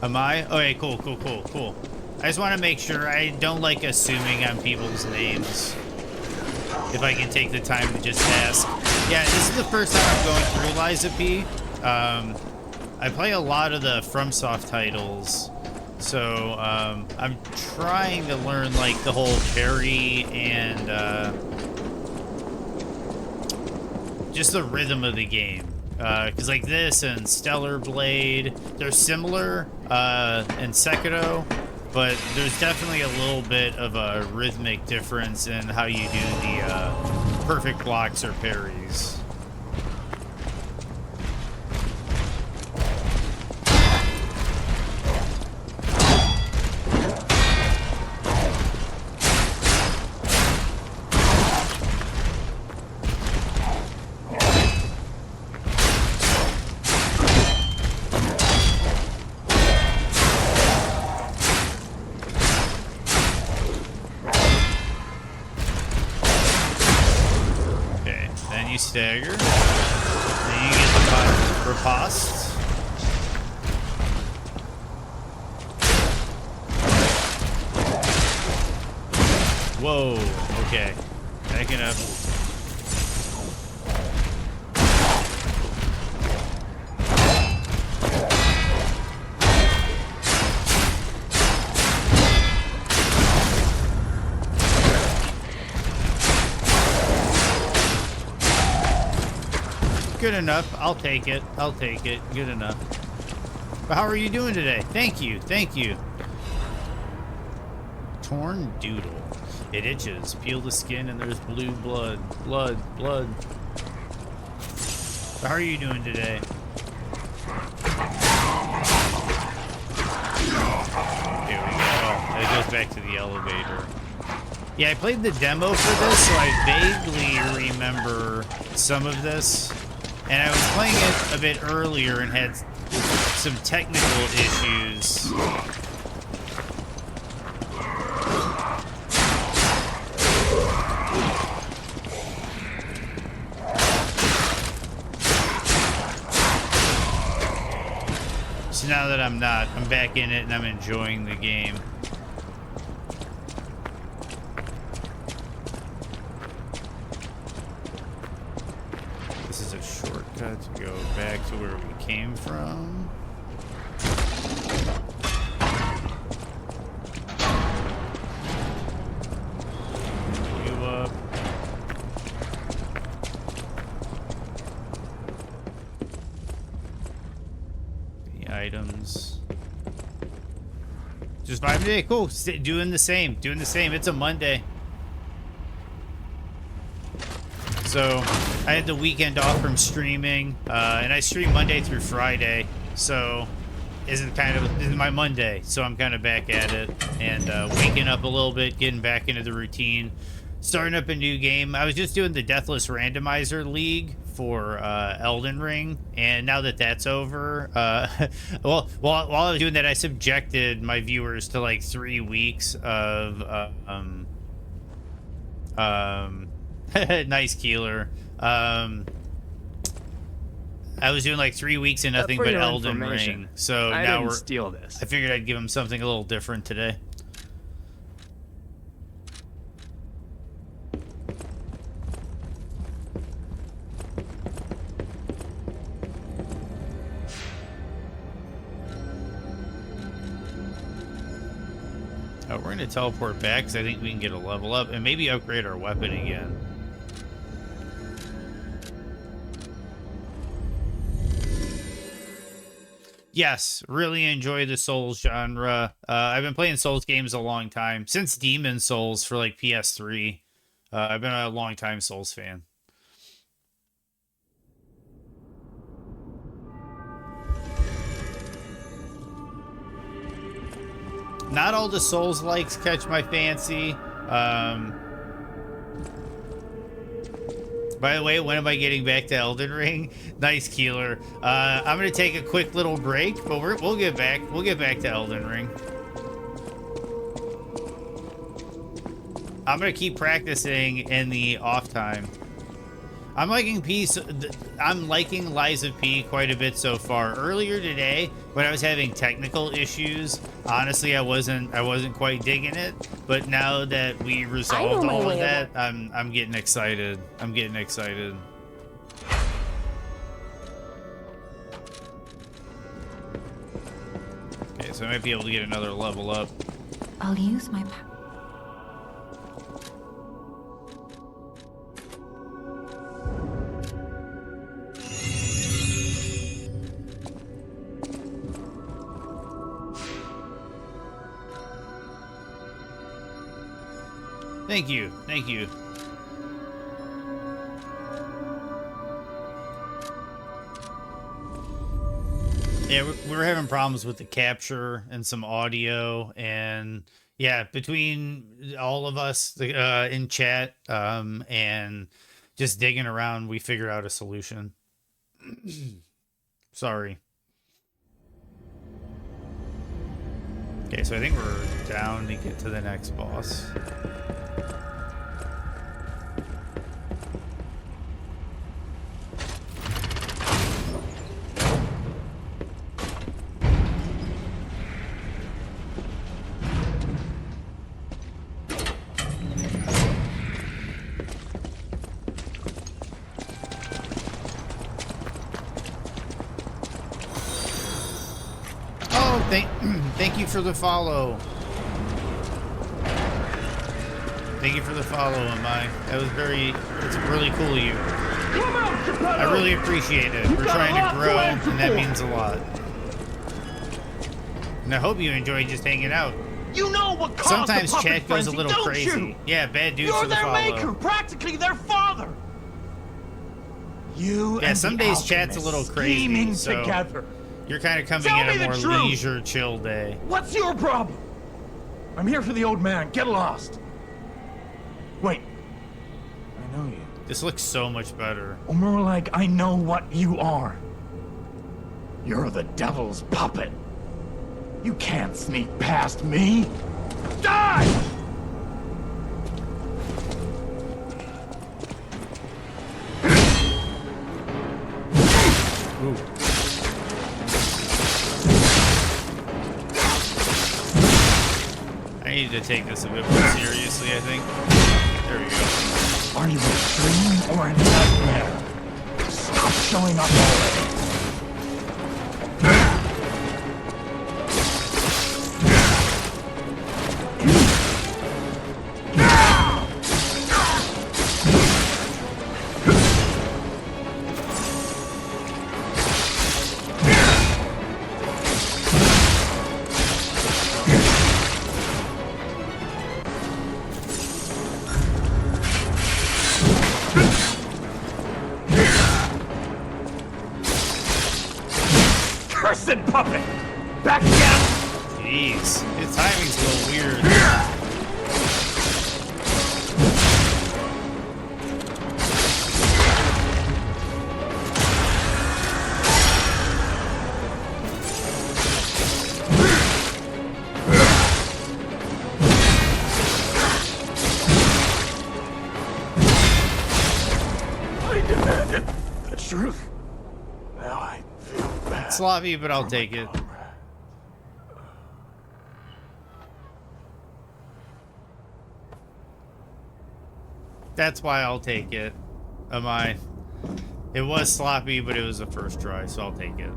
A: Am I? Okay, cool. I just want to make sure. I don't like assuming on people's names. If I can take the time to just ask. Yeah, this is the first time I'm going through Lies of P. I play a lot of the FromSoft titles. So, I'm trying to learn, like, the whole parry and, just the rhythm of the game. Because like this and Stellar Blade, they're similar in Sekiro, but there's definitely a little bit of a rhythmic difference in how you do the perfect blocks or parries. dagger. Then you get the riposte. Whoa, okay. Backing up. Good enough. I'll take it. I'll take it. Good enough. But how are you doing today? Thank you. Thank you. Torn doodle. It itches. Peel the skin and there's blue blood. Blood. Blood. But how are you doing today? Here we go. Oh, it goes back to the elevator. Yeah, I played the demo for this, so I vaguely remember some of this. And I was playing it a bit earlier and had some technical issues. So now that I'm back in it and I'm enjoying the game. To go back to where we came from. You up. The items. Just 5 today. Cool. Doing the same. Doing the same. It's a Monday. So I had the weekend off from streaming, and I stream Monday through Friday. So this is my Monday. So I'm kind of back at it and waking up a little bit, getting back into the routine, starting up a new game. I was just doing the Deathless Randomizer League for Elden Ring, and now that that's over, well, while I was doing that, I subjected my viewers to like 3 weeks of nice Keeler. I was doing like 3 weeks in nothing but Elden Ring. So now we're
D: steal this.
A: I figured I'd give him something a little different today. We're going to teleport back because I think we can get a level up and maybe upgrade our weapon again. Yes, really enjoy the Souls genre. I've been playing Souls games a long time, since Demon Souls for like PS3. I've been a long time Souls fan. Not all the Souls likes catch my fancy. By the way, when am I getting back to Elden Ring? Nice, Keeler. I'm gonna take a quick little break, but we'll get back. We'll get back to Elden Ring. I'm gonna keep practicing in the off time. I'm liking Lies of P quite a bit so far. Earlier today, when I was having technical issues, honestly, I wasn't quite digging it. But now that we resolved all of that, I'm getting excited. I'm getting excited. Okay, so I might be able to get another level up.
B: I'll use my power.
A: Thank you. Thank you. Yeah, we're having problems with the capture and some audio, and yeah, between all of us in chat and just digging around, we figured out a solution. Sorry. Okay, so I think we're down to get to the next boss. Oh, thank you for the follow. Thank you for the follow, Amai. It's really cool of you. I really appreciate it. We're trying to grow, and that means a lot. And I hope you enjoy just hanging out.
I: You know what caused
A: Sometimes
I: the puppet
A: chat goes a
I: frenzy,
A: little
I: don't
A: crazy.
I: you?
A: Yeah, bad dudes
I: You're
A: for the
I: their
A: follow.
I: maker, practically their father. You
A: Yeah,
I: and
A: some
I: the
A: days chat's a
I: alchemist
A: little crazy,
I: scheming
A: so
I: together.
A: you're kind of coming
I: Tell
A: at
I: me
A: a
I: the
A: more
I: truth.
A: leisure, chill day.
I: What's your problem? I'm here for the old man. Get lost. Wait. I know you.
A: This looks so much better.
I: Or more like, I know what you are. You're the devil's puppet. You can't sneak past me. Die!
A: Ooh. I need to take this a bit more seriously, I think. There we go.
I: Are you a dream or a nightmare? Stop showing up already. Cursed puppet! Back again!
A: Jeez, his timing's a little weird.
I: I demanded the truth. Now I feel bad.
A: Sloppy, but I'll take it. That's why I'll take it. It was sloppy, but it was the first try, so I'll take it.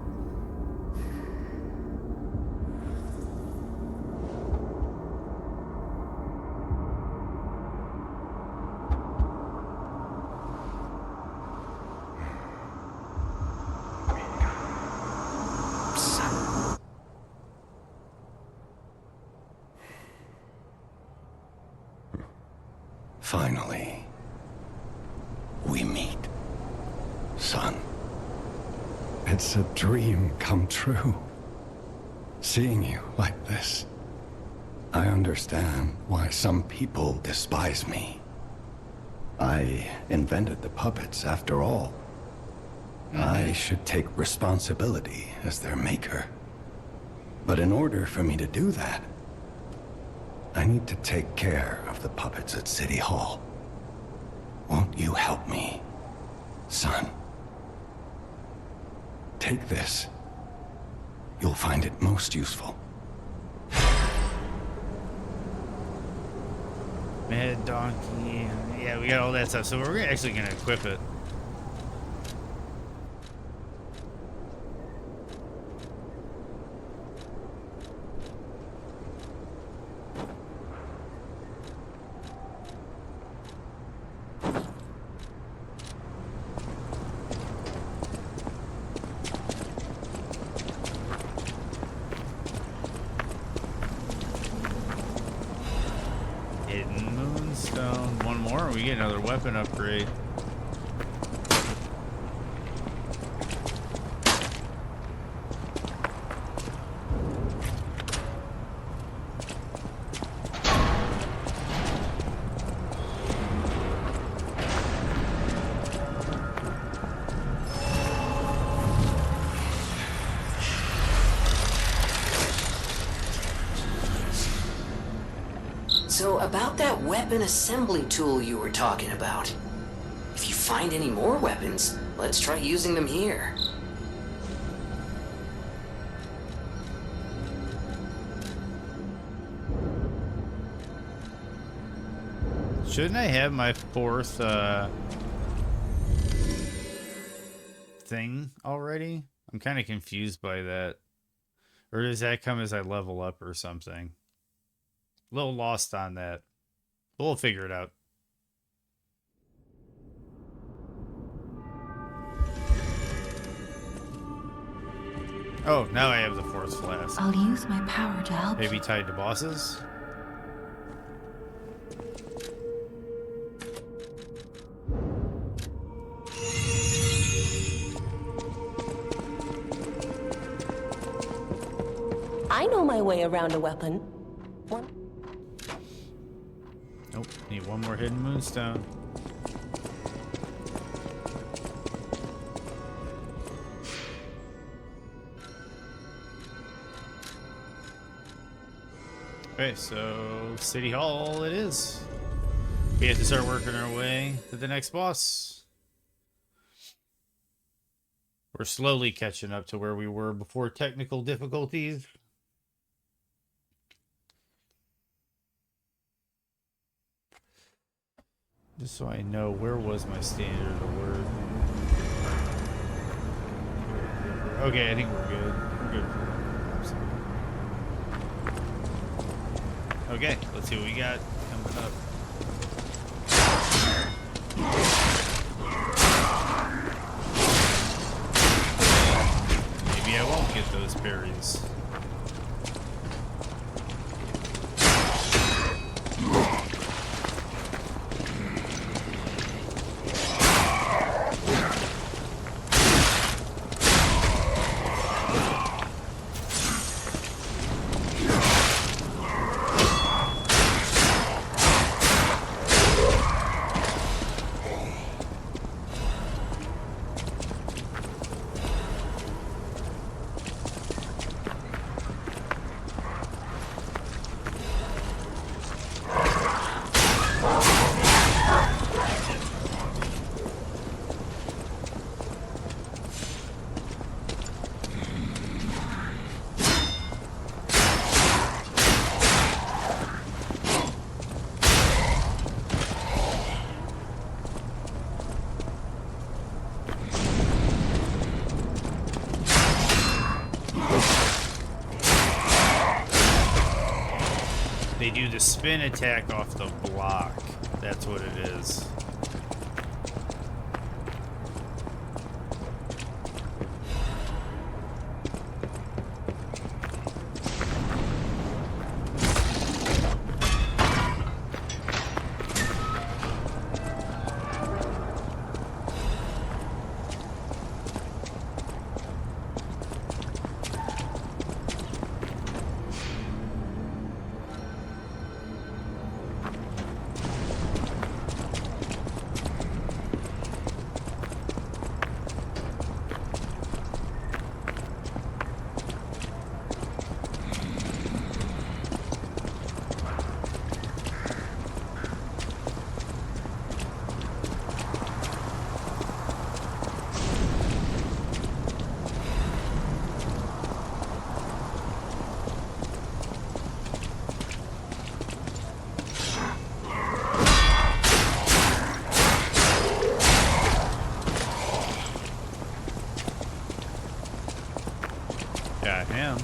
E: Finally, we meet, son. It's a dream come true. Seeing you like this. I understand why some people despise me. I invented the puppets after all. I should take responsibility as their maker. But in order for me to do that, I need to take care of the puppets at City Hall. Won't you help me, son? Take this. You'll find it most useful.
A: Mad Donkey. Yeah, we got all that stuff, so we're actually gonna equip it. Hidden Moonstone. One more, we get another weapon upgrade.
C: So, about that weapon assembly tool you were talking about. If you find any more weapons, let's try using them here.
A: Shouldn't I have my fourth thing already? I'm kind of confused by that. Or does that come as I level up or something? A little lost on that. We'll figure it out. Oh, now I have the Force Flask.
B: I'll use my power to help
A: Maybe
B: you.
A: tied to bosses?
F: I know my way around a weapon.
A: Nope. Need one more hidden moonstone. Okay, so City Hall it is. We have to start working our way to the next boss. We're slowly catching up to where we were before technical difficulties. Just so I know, where was my standard alert? Okay, I think we're good. We're good. Okay, let's see what we got coming up. Maybe I won't get those berries. They do the spin attack off the block. That's what it is. Got him.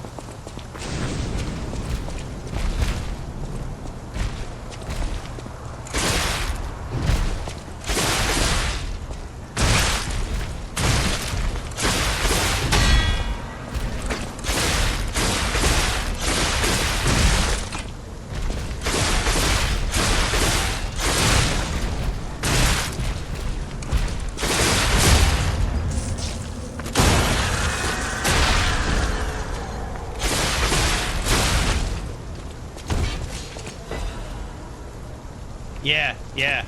A: Yeah.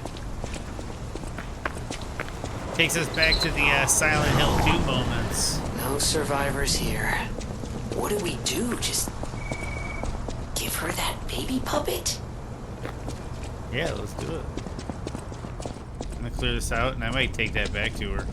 A: Takes us back to the Silent Hill 2 moments.
C: No survivors here. What do we do? Just give her that baby puppet?
A: Yeah, let's do it. I'm gonna clear this out, and I might take that back to her.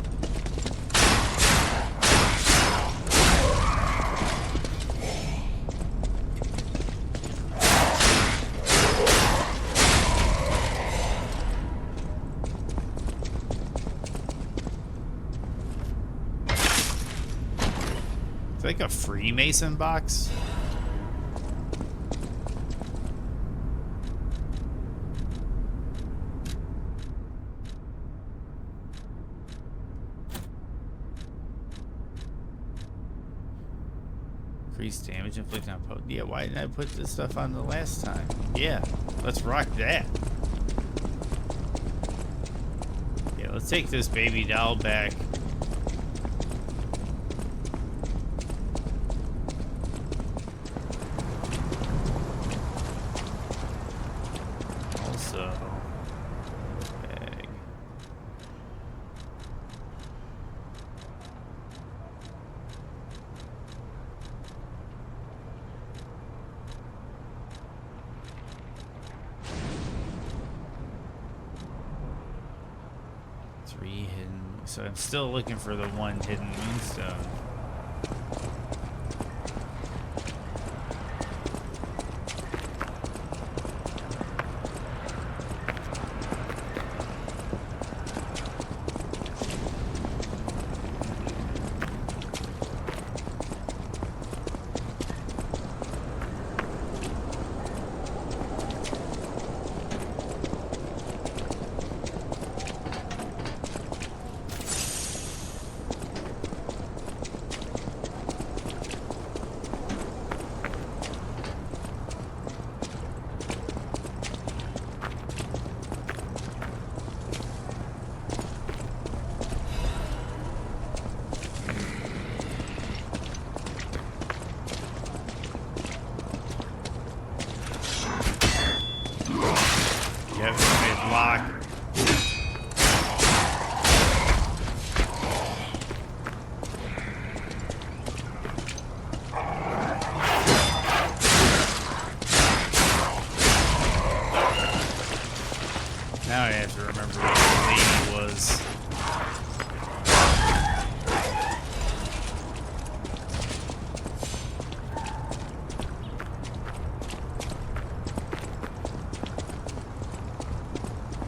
A: like a Freemason box? Increased damage inflicted on potent. Yeah, why didn't I put this stuff on the last time? Yeah, let's rock that. Yeah, let's take this baby doll back. Also, bag. Three hidden. So I'm still looking for the one hidden moonstone. Yep, it's locked. Now I have to remember what the lady was.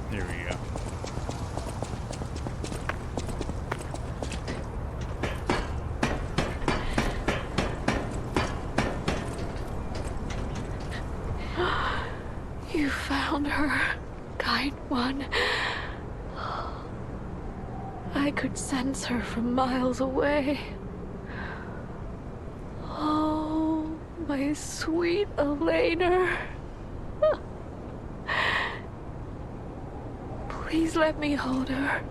A: There we go.
H: You found her, kind one. I could sense her from miles away. Oh, my sweet Elena. Please let me hold her.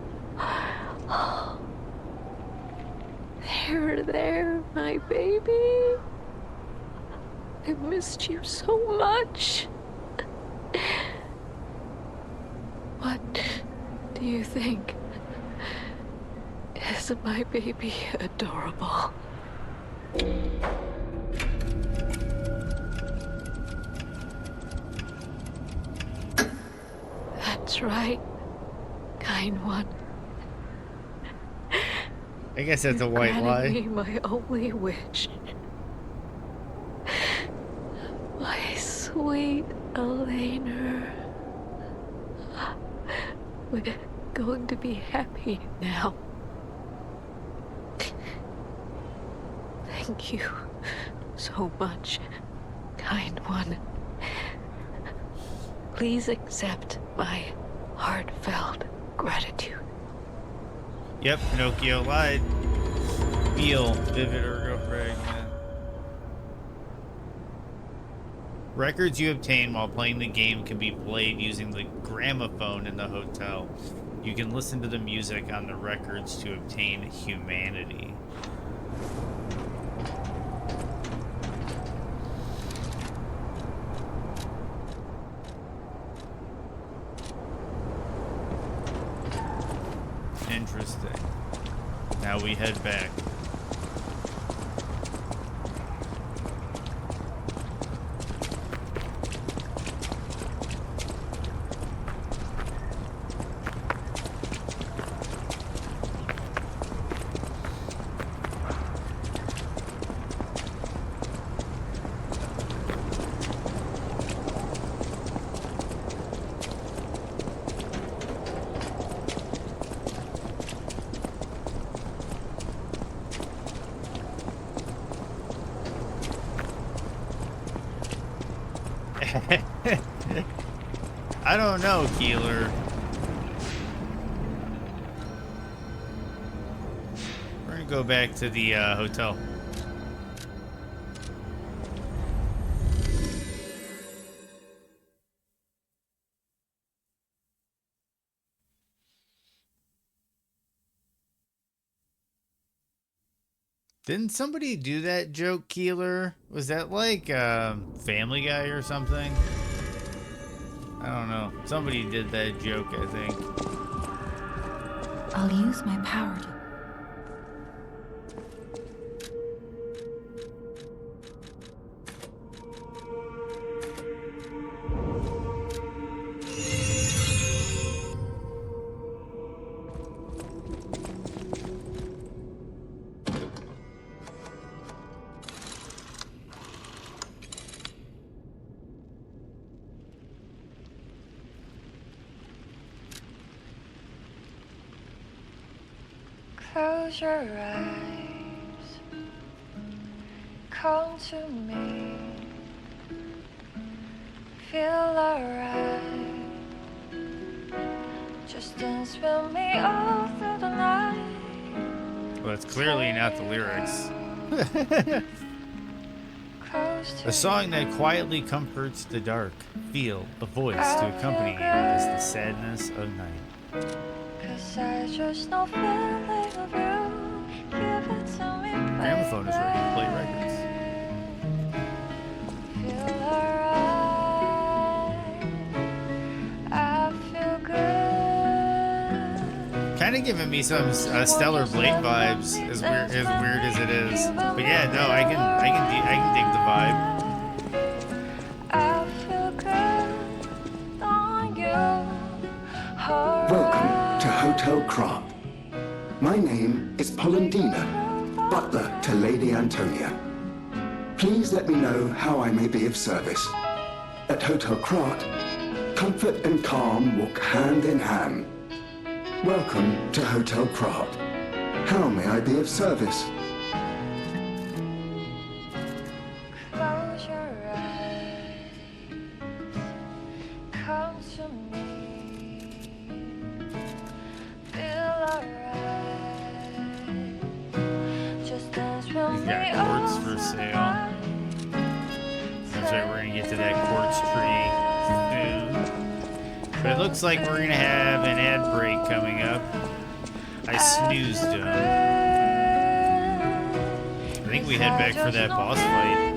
H: There, my baby. I missed you so much. What do you think? Isn't my baby adorable? That's right, kind one.
A: I guess that's a white
H: Granted
A: lie.
H: me my only wish. My sweet Elena. We're going to be happy now. Thank you so much, kind one. Please accept my heartfelt gratitude.
A: Yep, Pinocchio lied. Feel vivid or go pregnant. Records you obtain while playing the game can be played using the gramophone in the hotel. You can listen to the music on the records to obtain humanity. Interesting. Now we head back. I don't know, Keeler. We're gonna go back to the hotel. Didn't somebody do that joke, Keeler? Was that like Family Guy or something? I don't know. Somebody did that joke, I think.
B: I'll use my power to...
J: Close your eyes, come to me, feel alright, just dance with me all through the night.
A: Well, that's clearly not the lyrics. A song that quietly comforts the dark. Feel a voice to accompany you as the sadness of night.
J: Cause I just know feeling of you. Give it to me,
A: Gramophone is ready to play records.
J: feel alright. I feel good.
A: Kind of giving me some Stellar Blade vibes, as weird as it is. But yeah, no, I can dig the vibe.
J: I feel good on you.
K: Welcome to Hotel Krat. My name is Polendina, butler to Lady Antonia. Please let me know how I may be of service. At Hotel Krat, comfort and calm walk hand in hand. Welcome to Hotel Krat. How may I be of service?
J: Close your eyes, come to me, feel alright, just dance with
A: We've
J: me
A: got quartz
J: all
A: for
J: through
A: sale.
J: the night.
A: That's right, we're gonna get to that quartz tree soon. But it looks like we're gonna have an ad break coming up. I snoozed him. I think we head back for that boss fight.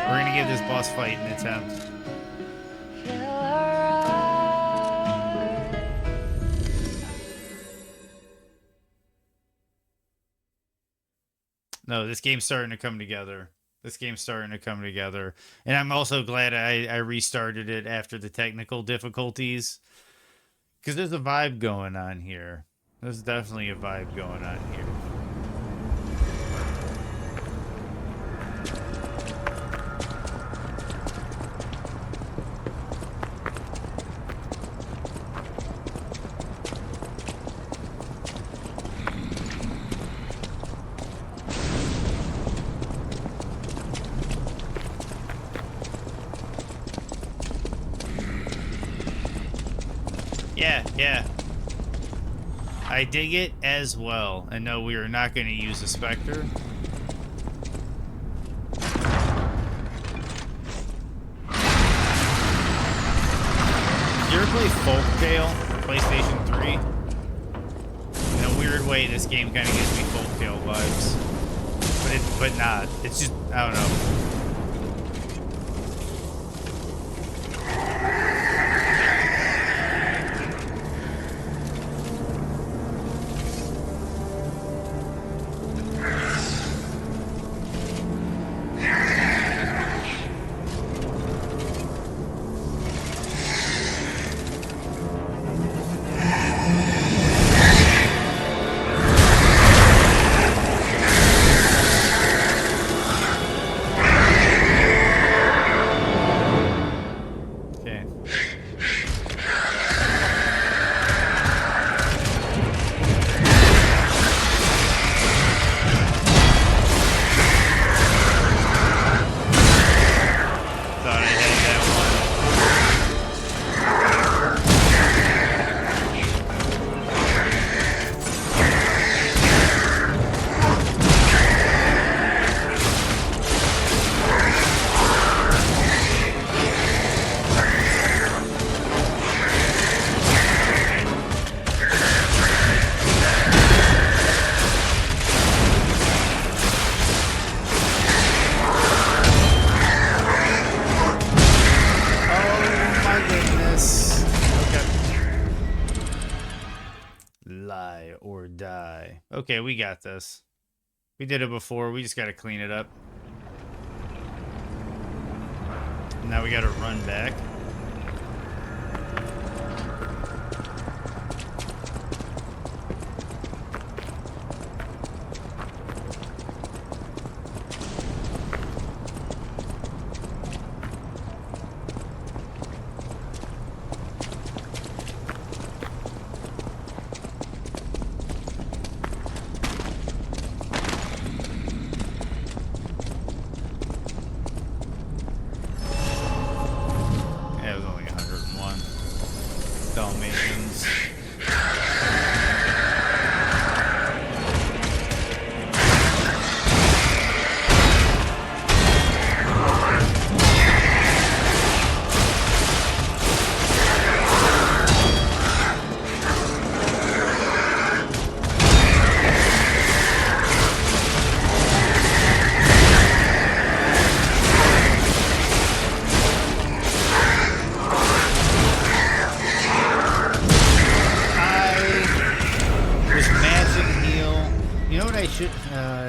A: We're gonna give this boss fight an attempt. No, this game's starting to come together. And I'm also glad I restarted it after the technical difficulties. Because there's a vibe going on here. There's definitely a vibe going on here. Yeah. I dig it as well. And no, we are not going to use a Spectre. Did you ever play Folktale for PlayStation 3? In a weird way, this game kind of gives me Folktale vibes. But not. It's just, I don't know. Y. Okay, we got this. We did it before. We just got to clean it up. Now we got to run back.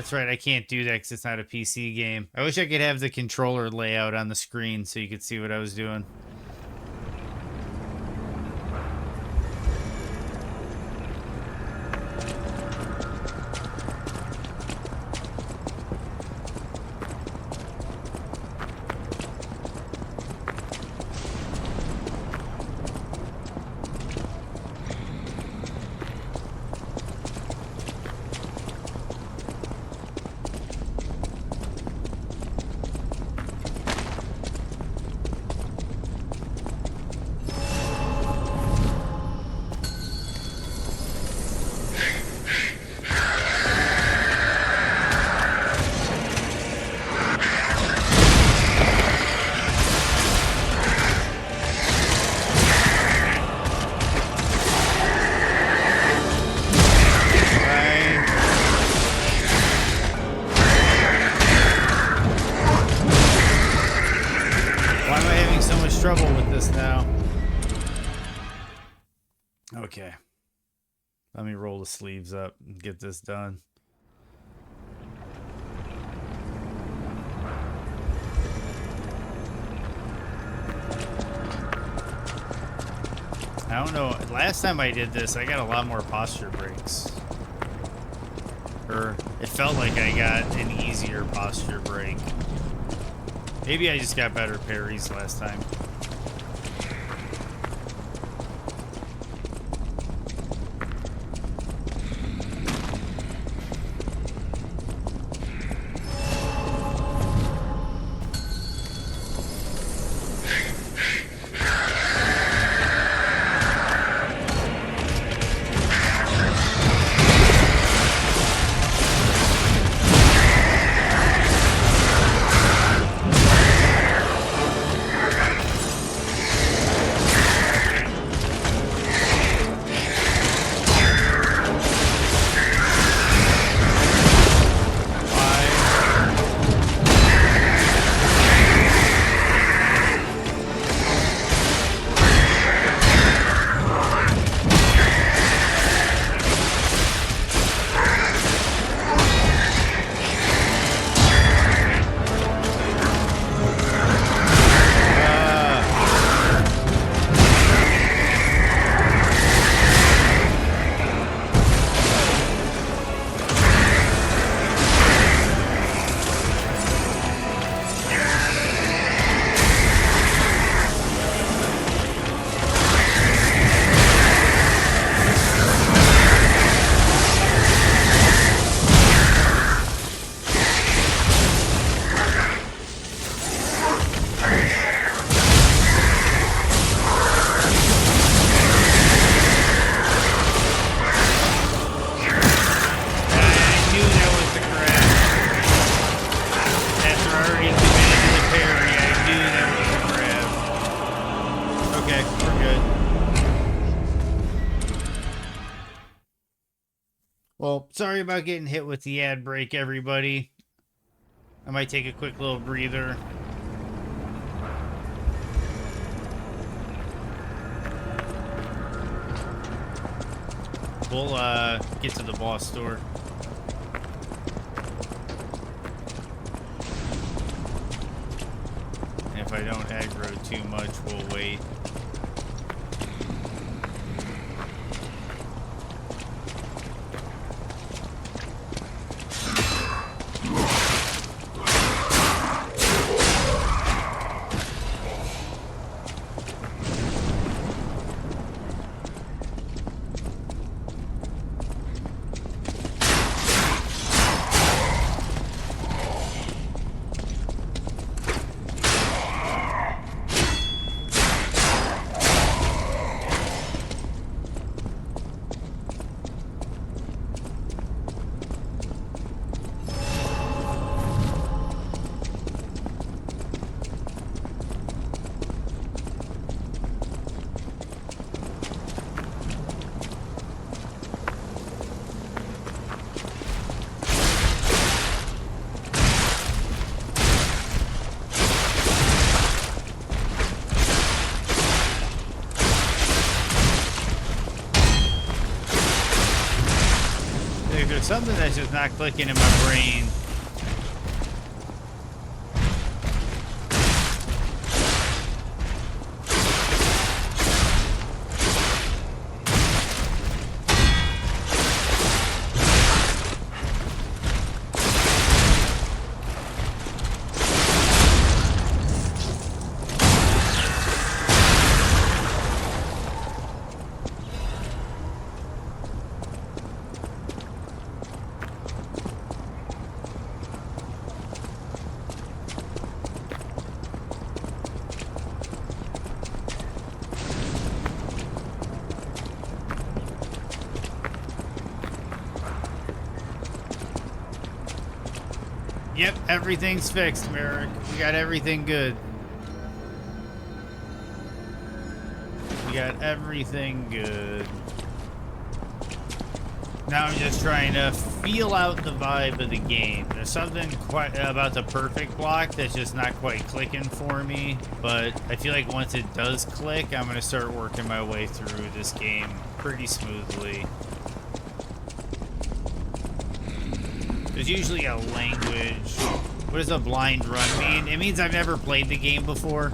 A: That's right, I can't do that because it's not a PC game. I wish I could have the controller layout on the screen so you could see what I was doing. Trouble with this now. Okay. Let me roll the sleeves up and get this done. I don't know. Last time I did this, I got a lot more posture breaks. Or it felt like I got an easier posture break. Maybe I just got better parries last time. Well, sorry about getting hit with the ad break, everybody. I might take a quick little breather. We'll get to the boss store. And if I don't aggro too much, we'll wait. There's something that's just not clicking in my brain. Yep, everything's fixed, Merrick. We got everything good. We got everything good. Now I'm just trying to feel out the vibe of the game. There's something quite about the perfect block that's just not quite clicking for me, but I feel like once it does click, I'm gonna start working my way through this game pretty smoothly. There's usually a language. What does a blind run mean? It means I've never played the game before.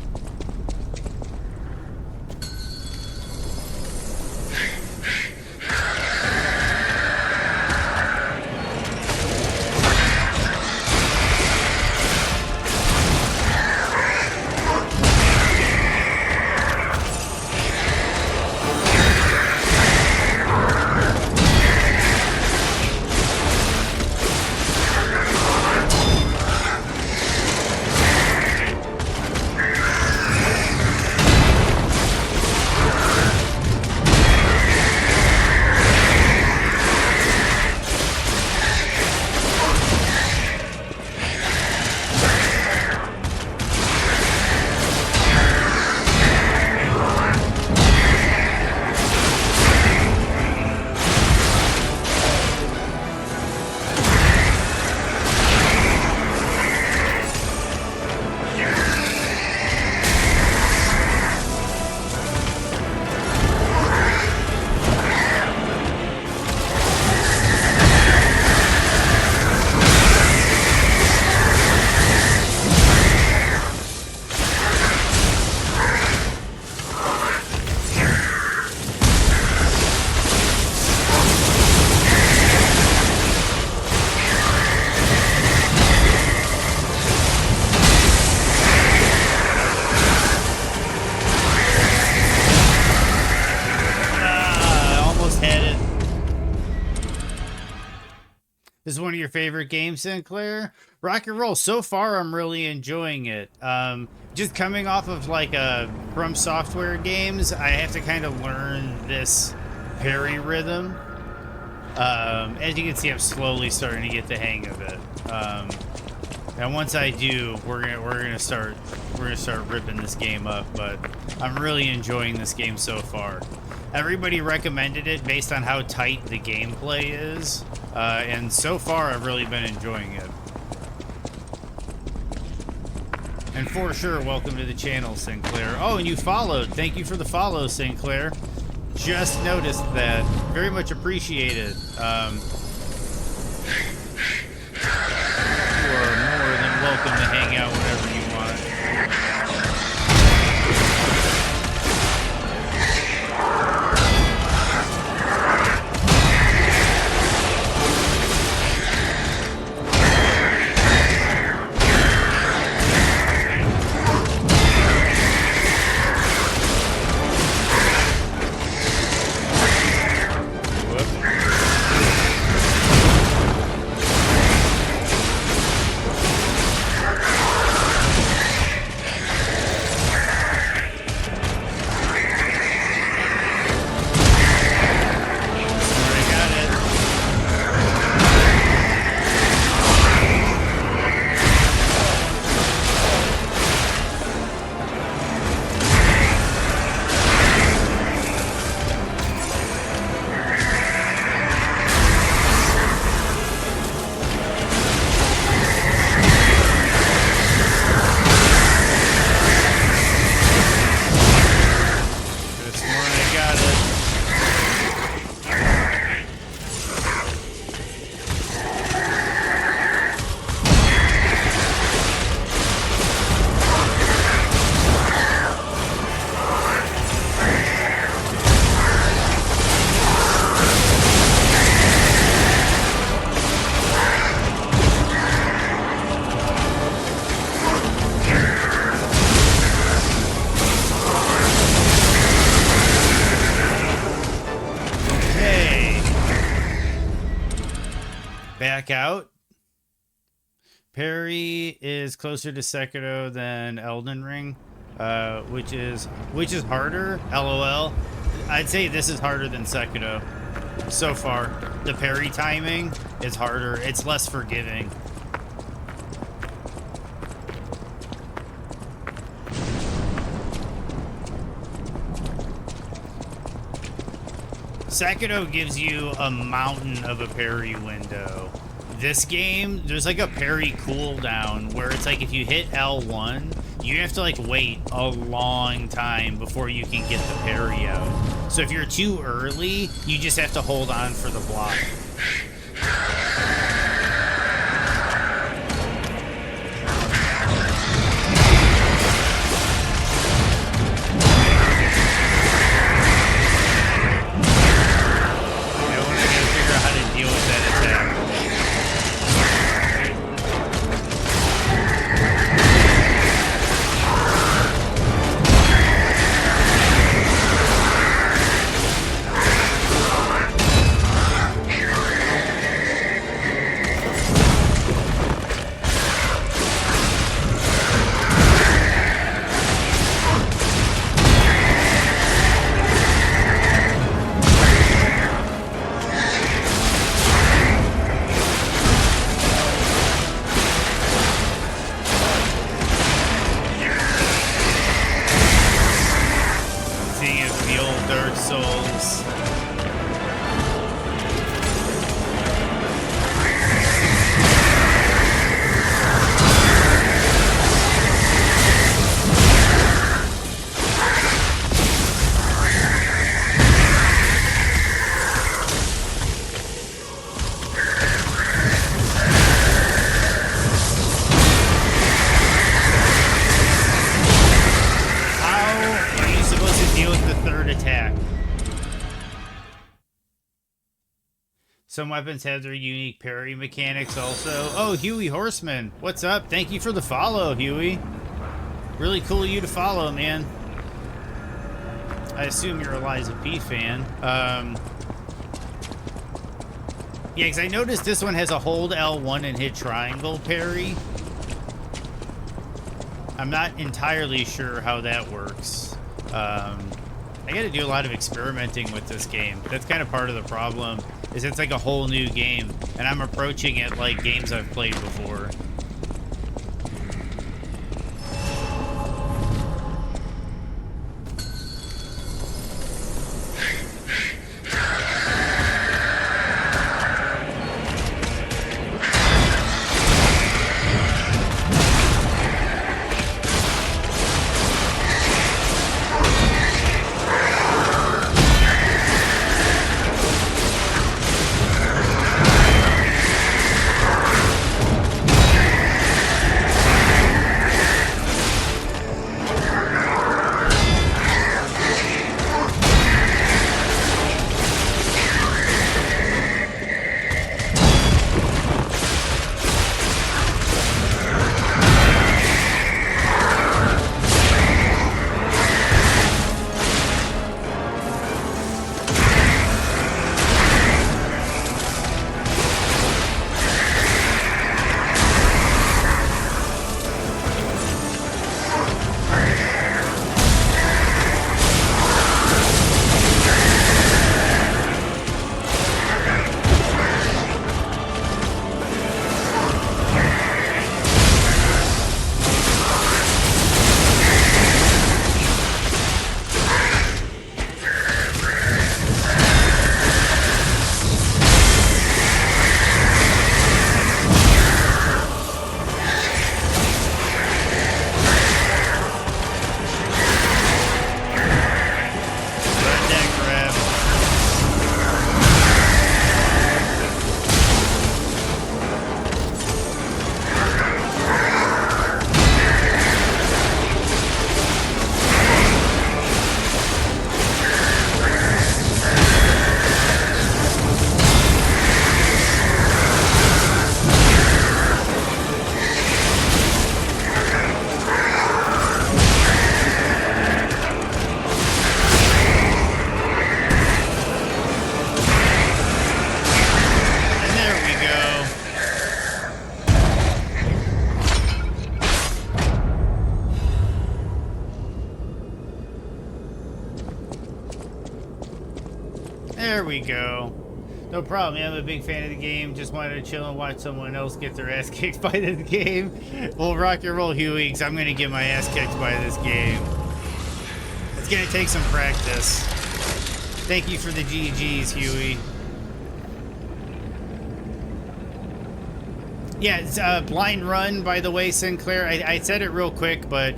A: This is one of your favorite games, Sinclair? Rock and roll. So far, I'm really enjoying it. Just coming off of like From Software games, I have to kind of learn this parry rhythm. As you can see, I'm slowly starting to get the hang of it. And once I do, we're gonna start ripping this game up. But I'm really enjoying this game so far. Everybody recommended it based on how tight the gameplay is, and so far I've really been enjoying it. And for sure, welcome to the channel, Sinclair. Oh, and you followed. Thank you for the follow, Sinclair. just noticed that. Very much appreciated. You are more than welcome to hang out whenever you want. Back out. Parry is closer to Sekiro than Elden Ring, which is harder. LOL. I'd say this is harder than Sekiro so far. The parry timing is harder. It's less forgiving. Sekiro gives you a mountain of a parry window. This game, there's like a parry cooldown where it's like if you hit L1, you have to like wait a long time before you can get the parry out. So if you're too early, you just have to hold on for the block. Some weapons have their unique parry mechanics also. Oh, Huey Horseman, what's up? Thank you for the follow, Huey. Really cool of you to follow, man. I assume you're a Lies of P fan. Yeah, because I noticed this one has a hold L1 and hit triangle parry. I'm not entirely sure how that works. I gotta do a lot of experimenting with this game. That's kind of part of the problem, is it's like a whole new game, and I'm approaching it like games I've played before. There we go. No problem. I'm a big fan of the game. Just wanted to chill and watch someone else get their ass kicked by the game. Well, rock and roll, Huey, because I'm going to get my ass kicked by this game. It's going to take some practice. Thank you for the GGs, Huey. Yeah, it's Blind Run, by the way, Sinclair. I said it real quick, but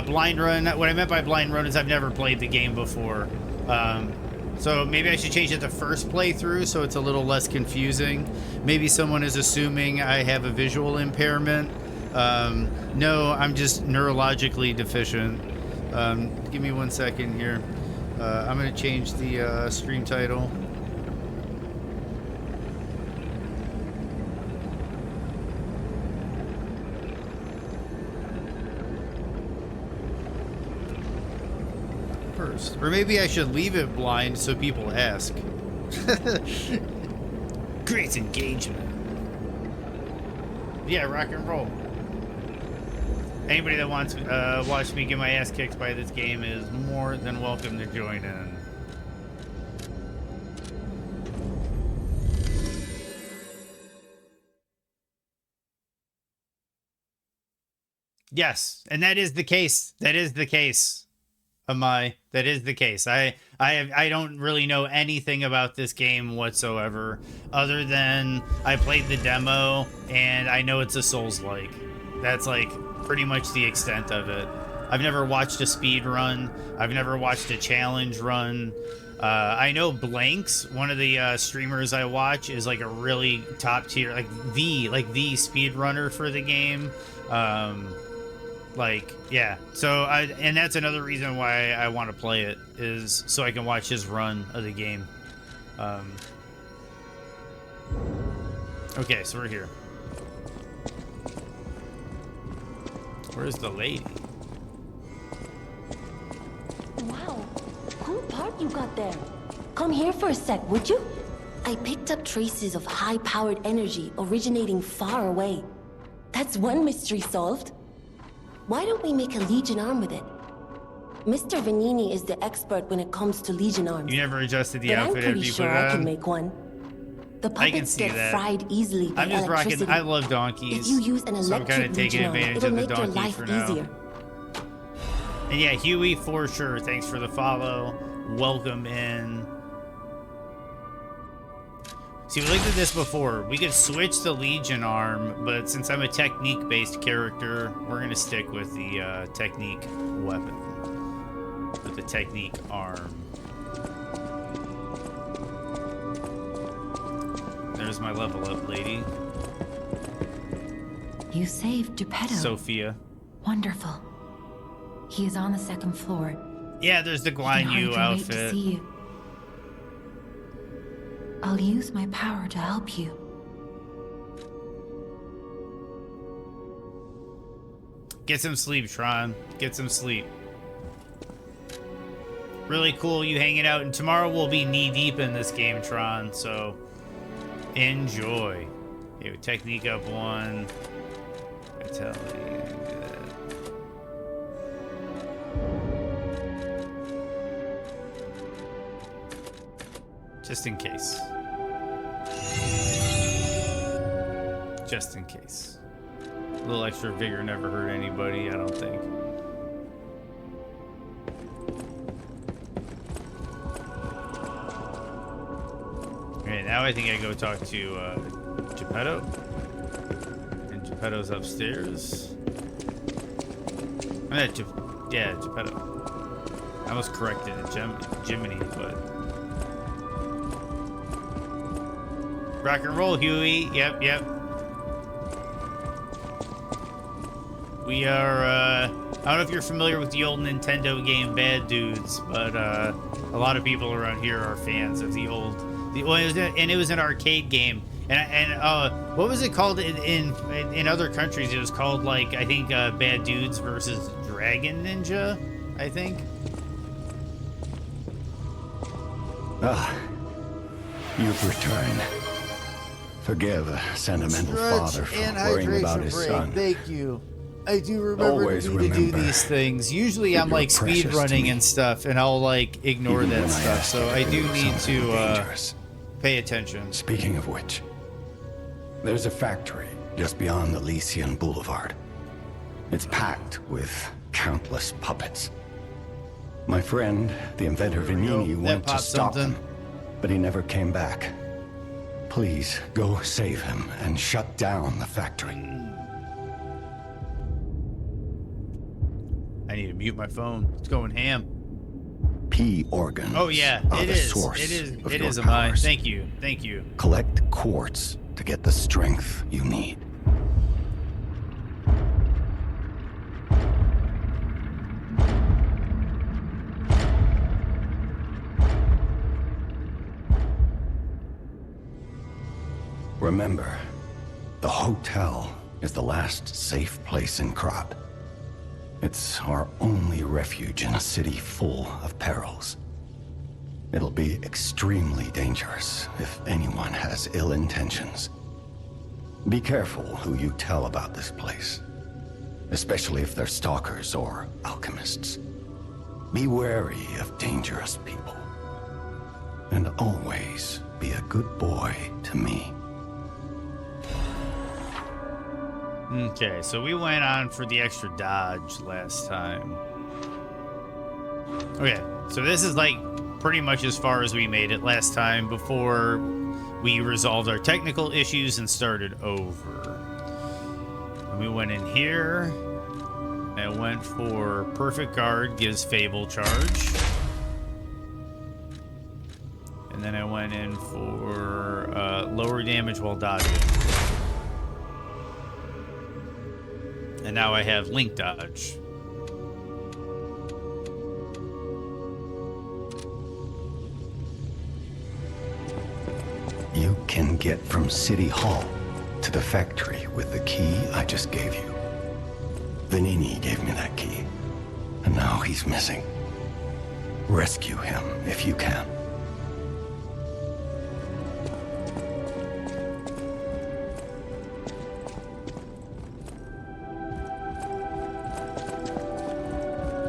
A: Blind Run, what I meant by Blind Run is I've never played the game before. So maybe I should change it to first playthrough so it's a little less confusing. Maybe someone is assuming I have a visual impairment. No, I'm just neurologically deficient. Give me 1 second here. I'm going to change the stream title. Or maybe I should leave it blind so people ask. Great engagement. Yeah, rock and roll. Anybody that wants to watch me get my ass kicked by this game is more than welcome to join in. Yes, and that is the case. That is the case. Amai, that is the case. I don't really know anything about this game whatsoever, other than I played the demo and I know it's a Souls-like. That's like pretty much the extent of it. I've never watched a speed run. I've never watched a challenge run. I know Blanks, one of the streamers I watch, is like a really top tier, like the speed runner for the game. Like, yeah, so and that's another reason why I want to play it, is so I can watch his run of the game. Okay, so we're here. Where's the lady?
F: Wow, cool part you got there. Come here for a sec, would you? I picked up traces of high-powered energy originating far away. That's one mystery solved. Why don't we make a Legion arm with it? Mr. Vanini is the expert when it comes to Legion arms.
A: You never adjusted the
F: but
A: outfit
F: I'm pretty
A: after you
F: sure
A: put it on?
F: I can make one. The puppets get fried easily by
A: I'm just
F: electricity.
A: rocking. I love donkeys.
F: If you use an
A: so I'm kind
F: electric
A: of taking
F: Legion arm,
A: advantage
F: it'll
A: of the
F: make your
A: donkey
F: life
A: for now.
F: easier.
A: And yeah, Huey, for sure. Thanks for the follow. Welcome in. See, we looked at this before. We could switch the Legion arm, but since I'm a technique-based character, we're going to stick with the technique weapon. With the technique arm. There's my level up lady.
B: You saved Geppetto.
A: Sophia.
B: Wonderful. He is on the second floor.
A: Yeah, there's the Guan Yu
B: Wait to
A: outfit.
B: see you. I'll use my power to help you.
A: Get some sleep, Tron. Get some sleep. Really cool you hanging out, and tomorrow we'll be knee-deep in this game, Tron, so enjoy. Okay, technique up 1. Vitality. Just in case. Just in case. A little extra vigor never hurt anybody, I don't think. Okay, now I think I go talk to Geppetto. And Geppetto's upstairs. Yeah, Geppetto. I almost corrected it, Jiminy, but... Rock and roll, Huey. Yep. We are, I don't know if you're familiar with the old Nintendo game Bad Dudes, but a lot of people around here are fans of the old, and it was an arcade game. And what was it called in other countries? It was called, like, I think Bad Dudes versus Dragon Ninja, I think.
E: Ah, you've returned. Forgive a sentimental father for worrying about his son.
A: Thank you. I do remember
E: Always
A: to do
E: remember
A: these things. Usually
E: that
A: I'm
E: you're
A: like speed
E: precious to
A: running
E: me.
A: and stuff, and I'll like ignore
E: Even
A: that
E: when I
A: stuff.
E: ask
A: So
E: you
A: I
E: to
A: do
E: do
A: need
E: something
A: to
E: dangerous.
A: pay attention.
E: Speaking of which, there's a factory just beyond Elysian Boulevard. It's packed with countless puppets. My friend, the inventor
A: There we go.
E: Venini,
A: That
E: went to
A: popped
E: stop
A: something.
E: them, but he never came back. Please go save him and shut down the factory.
A: I need to mute my phone. It's going ham.
E: P organs.
A: Oh yeah,
E: are
A: it
E: the
A: is.
E: source
A: It is.
E: of
A: It
E: your
A: is a mine.
E: powers.
A: Thank you. Thank you.
E: Collect quartz to get the strength you need. Remember, the hotel is the last safe place in Krat. It's our only refuge in a city full of perils. It'll be extremely dangerous if anyone has ill intentions. Be careful who you tell about this place, especially if they're stalkers or alchemists. Be wary of dangerous people. And always be a good boy to me.
A: Okay, so we went on for the extra dodge last time. Okay, so this is like pretty much as far as we made it last time before we resolved our technical issues and started over. And we went in here. I went for Perfect Guard gives Fable charge. And then I went in for lower damage while dodging. And now I have Link Dodge.
E: You can get from City Hall to the factory with the key I just gave you. Venini gave me that key, and now he's missing. Rescue him if you can.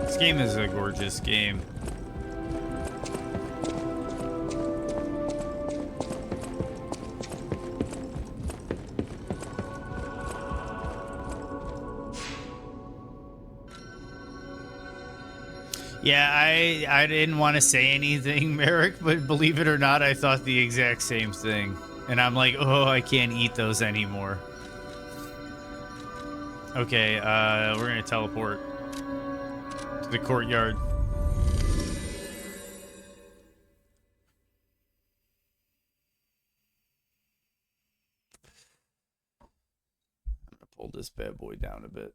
A: This game is a gorgeous game. Yeah, I didn't want to say anything, Merrick, but believe it or not, I thought the exact same thing. And I'm like, oh, I can't eat those anymore. Okay, we're gonna teleport to the courtyard. I'm gonna pull this bad boy down a bit.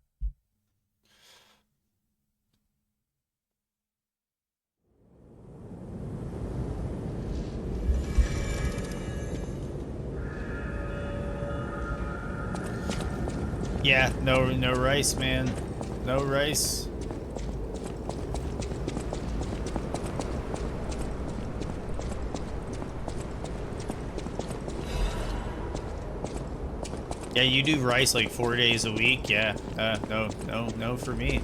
A: Yeah, no rice, man. No rice. Yeah, you do rice like 4 days a week. Yeah, no for me.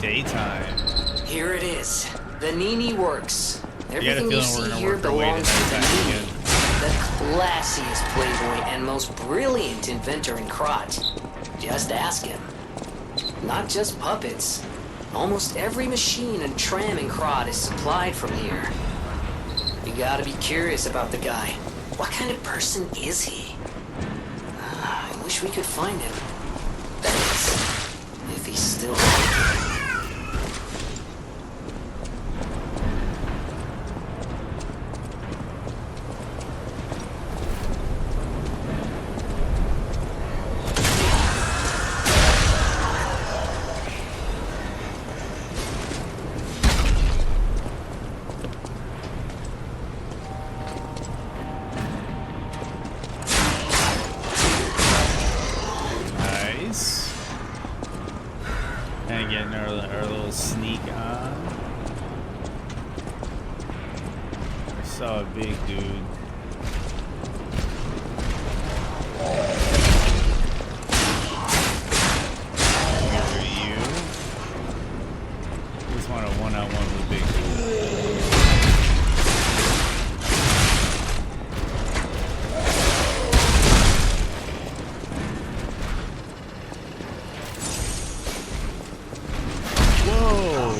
A: Daytime.
C: Here it is. The Venini Works. Everything
A: You
C: you
A: got a feeling
C: see
A: we're gonna
C: here
A: work our way to
C: belongs to
A: nighttime
C: Venini,
A: again.
C: the classiest playboy and most brilliant inventor in Krat. Just ask him. Not just puppets. Almost every machine and tram in Krat is supplied from here. You gotta be curious about the guy. What kind of person is he? I wish we could find him. That is, if he's still alive.
A: And getting our little sneak on. I saw a big dude. On a one-on-one with big dude. Whoa!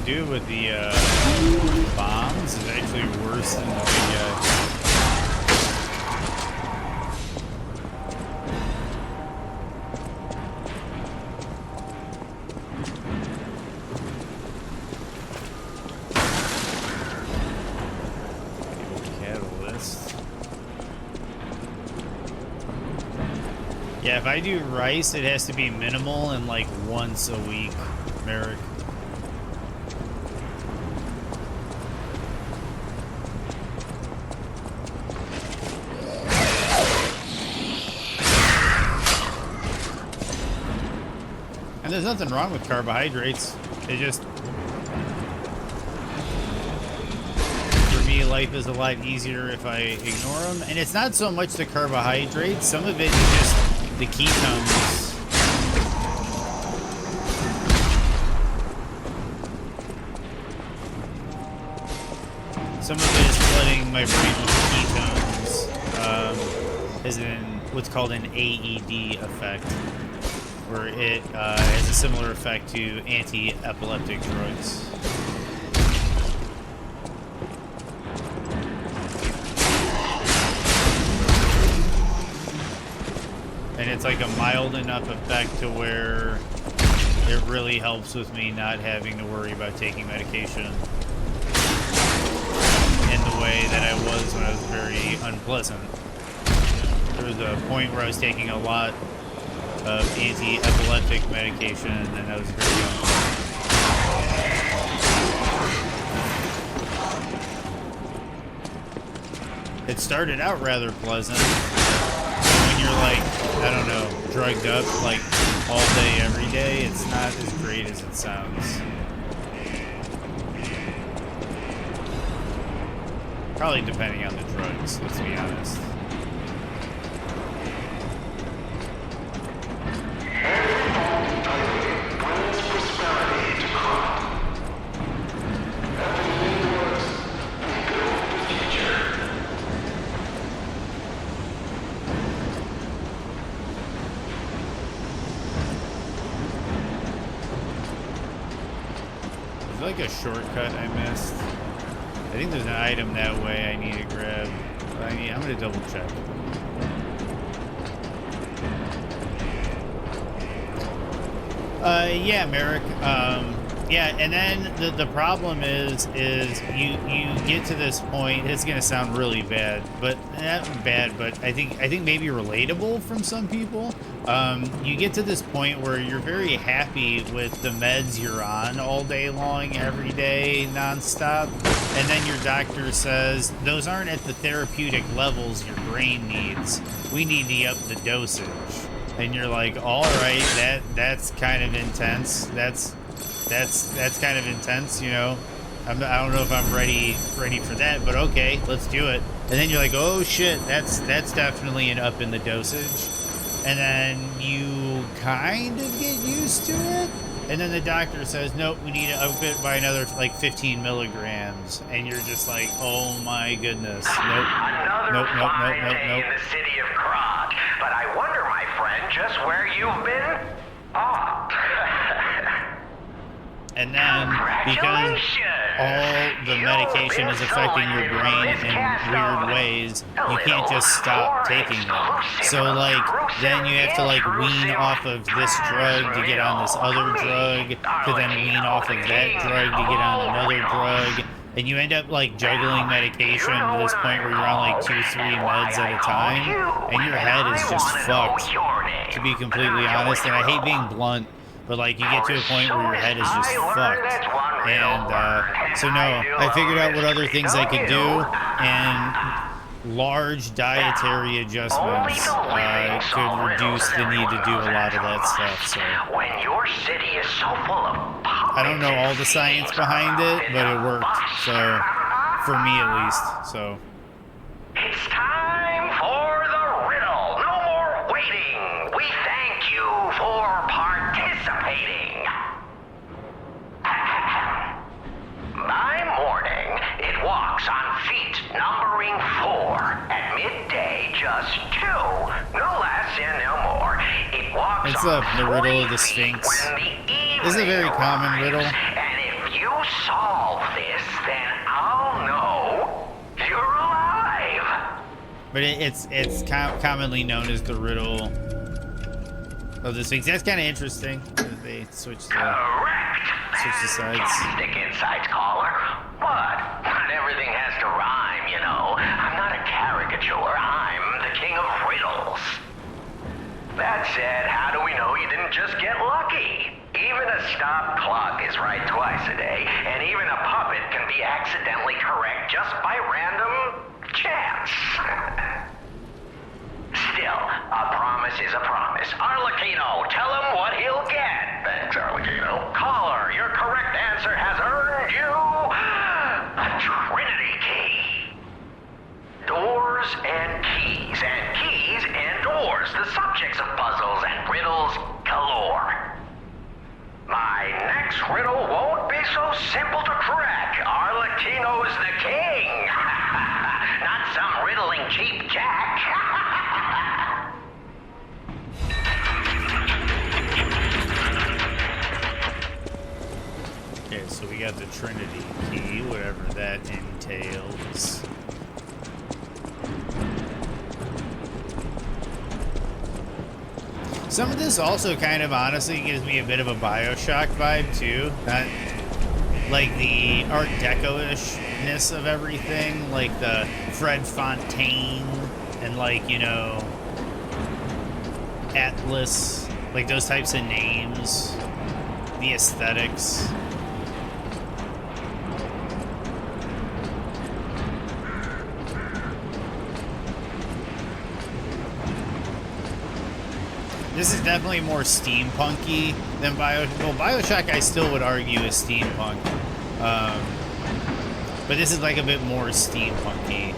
A: Dude with the bombs is actually worse than the big guy. Catalyst. Yeah, if I do rice, it has to be minimal and like once a week, Merrick. And there's nothing wrong with carbohydrates. It just, for me, life is a lot easier if I ignore them. And it's not so much the carbohydrates. Some of it is just the ketones. Some of it is flooding my brain with ketones, as in what's called an AED effect, where it has a similar effect to anti-epileptic drugs. And it's like a mild enough effect to where it really helps with me not having to worry about taking medication in the way that I was when I was very unpleasant. There was a point where I was taking a lot of anti-epileptic medication, and I was very unpleasant. It started out rather pleasant when you're like, I don't know, drugged up like all day, every day. It's not as great as it sounds. Probably depending on the drugs, let's be honest. Like a shortcut I missed. I think there's an item that way I need to grab. I'm gonna double check. Yeah, Merrick. Yeah, and then the problem is you get to this point. It's gonna sound really bad, but not bad, but I think maybe relatable from some people. You get to this point where you're very happy with the meds you're on all day long, every day, nonstop, and then your doctor says those aren't at the therapeutic levels your brain needs. We need to up the dosage, and you're like, all right, that's kind of intense. That's kind of intense, you know. I don't know if I'm ready for that, but okay, let's do it. And then you're like, oh shit, that's definitely an up in the dosage. And then you kind of get used to it. And then the doctor says, nope, we need to up it by another like 15 milligrams. And you're just like, oh my goodness. Nope. Nope.
L: In the city of Krog. But I wonder, my friend, just where you've been? Oh,
A: And then, because all the medication is affecting your brain in weird ways, you can't just stop taking it. So, like, then you have to, like, wean off of this drug to get on this other drug, to then wean off of that drug to get on another drug. And you end up, like, juggling medication to this point where you're on, like, 2-3 meds at a time, and your head is just fucked, to be completely honest. And I hate being blunt, but, like, you get to a point where your head is just fucked. And, so no, I figured out what other things I could do, and large dietary adjustments could reduce the need to do a lot of that stuff, so.
L: When your city is so full of
A: I don't know all the science behind it, but it worked, so, for me at least, so.
L: It's time for the riddle. No more waiting. We thank you for participating. By morning, it walks on feet numbering 4. At midday, just 2. No less and no more. It walks
A: It's
L: on
A: the riddle of the Sphinx. This is a very common riddle.
L: And if you solve this, then I'll know you're alive.
A: But it's commonly known as the riddle of the Sphinx. That's kind of interesting that they switched the sides.
L: Stick insides, caller. What? Not everything has to rhyme, you know. I'm not a caricature. I'm the king of riddles. That said, how do we know you didn't just get lucky? Even a stopped clock is right twice a day, and even a puppet can be accidentally correct just by random chance. Still, a promise is a promise. Arlecchino, tell him what he'll get. Thanks, Arlecchino. Caller, your correct answer has earned you a Trinity key. Doors and keys and doors, the subjects of puzzles and riddles galore. My next riddle won't be so simple to crack. Arlecchino's the king. Not some riddling cheap jack.
A: Okay, so we got the Trinity key, whatever that entails. Some of this also kind of honestly gives me a bit of a BioShock vibe too. Not like the Art Deco-ishness of everything, like the Fred Fontaine and like, you know, Atlas, like those types of names, the aesthetics. This is definitely more steampunky than BioShock I still would argue is steampunk. But this is like a bit more steampunky.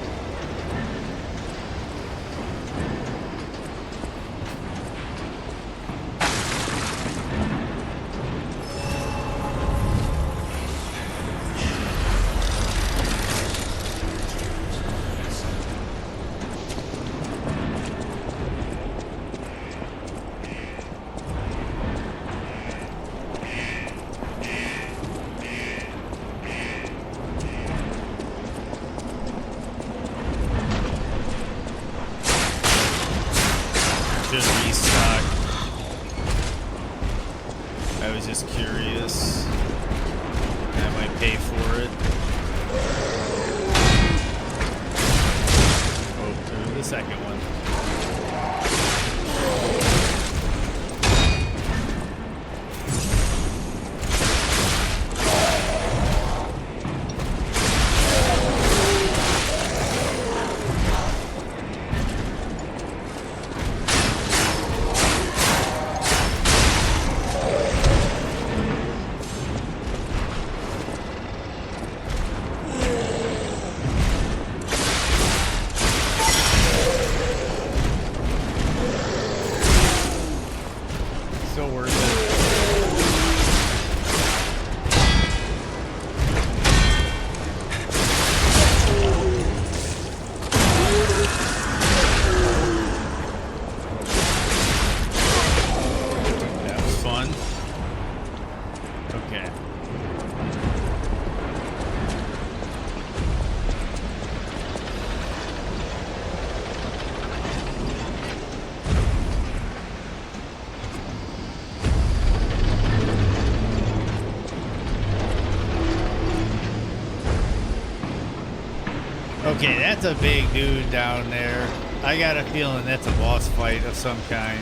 A: Okay, that's a big dude down there. I got a feeling that's a boss fight of some kind.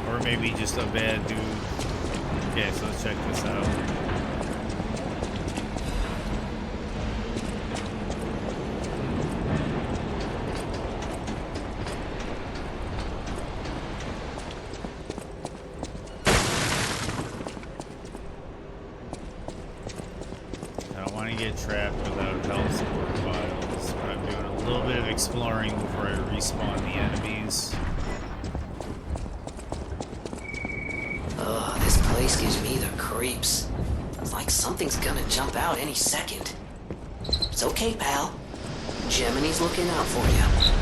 A: Or maybe just a bad dude. Okay, so let's check this out. Trapped without health support files, but I'm doing a little bit of exploring before I respawn the enemies.
C: Ugh, this place gives me the creeps. It's like something's gonna jump out any second. It's okay, pal. Gemini's looking out for you.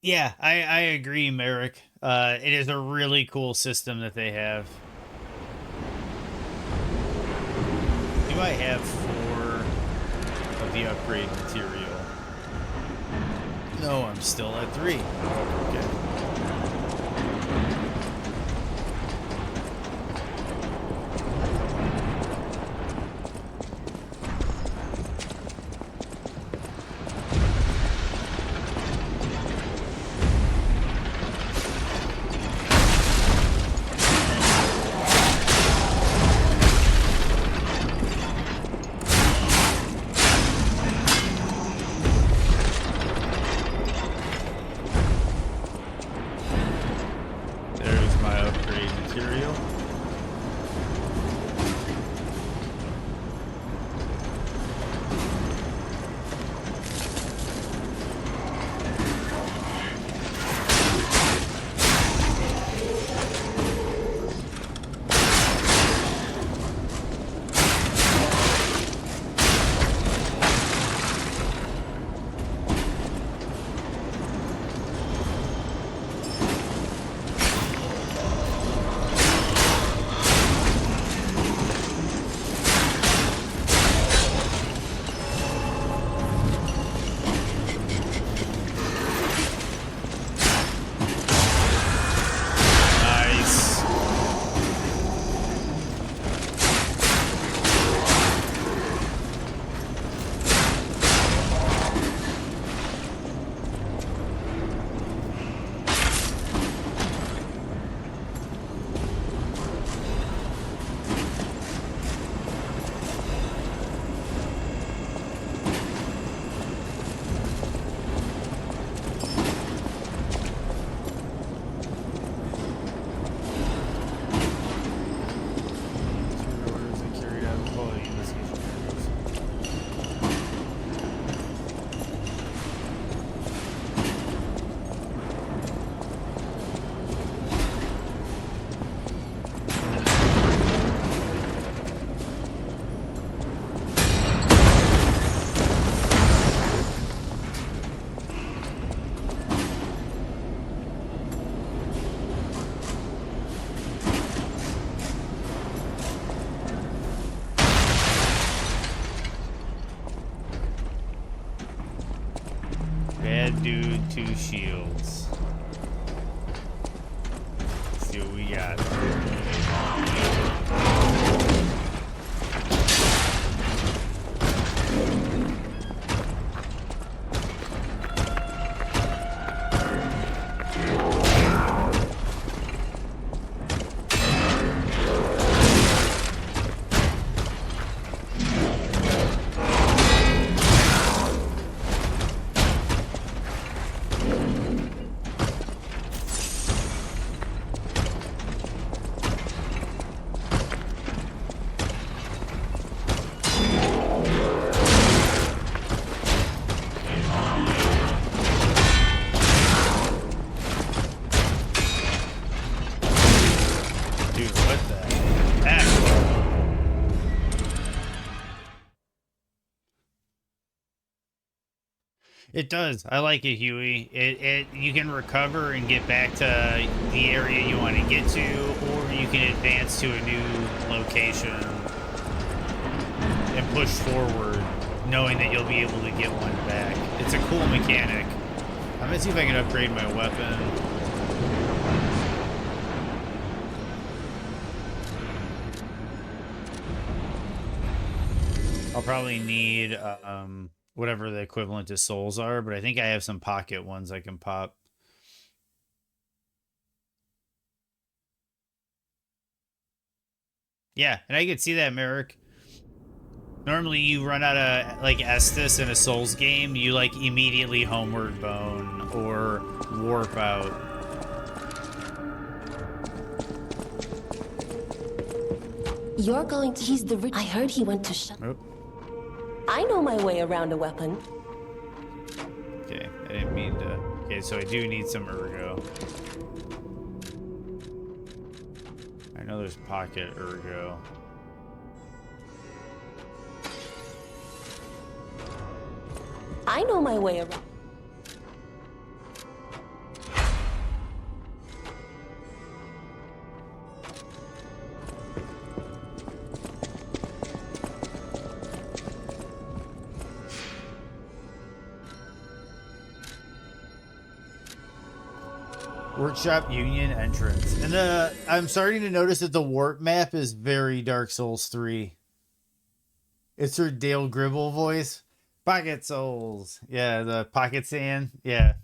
A: Yeah, I agree, Merrick. It is a really cool system that they have. Do I have 4 of the upgrade material? No, I'm still at 3. Okay. Bad dude, 2 shields. Let's see what we got. Dude, what the heck? It does. I like it, Huey. You can recover and get back to the area you want to get to, or you can advance to a new location and push forward, knowing that you'll be able to get one back. It's a cool mechanic. I'm gonna see if I can upgrade my weapon. I'll probably need whatever the equivalent to souls are, but I think I have some pocket ones I can pop. Yeah, and I could see that, Merrick. Normally you run out of like Estus in a Souls game, you like immediately homeward bone or warp out.
F: You're going to... He's the rich... I heard he went to shut...
A: Oop.
F: I know my way around a weapon.
A: Okay, I didn't mean to... Okay, so I do need some ergo. I know there's pocket ergo.
F: I know my way around...
A: Workshop Union entrance. And I'm starting to notice that the warp map is very Dark Souls 3. It's her Dale Gribble voice. Pocket Souls. Yeah, the pocket sand. Yeah.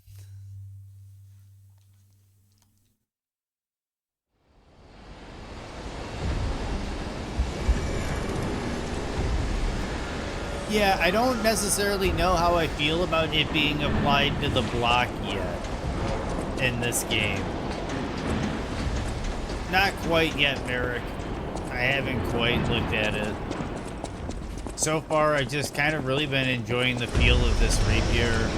A: Yeah, I don't necessarily know how I feel about it being applied to the block yet in this game. Not quite yet, Merrick. I haven't quite looked at it. So far, I've just kind of really been enjoying the feel of this rapier.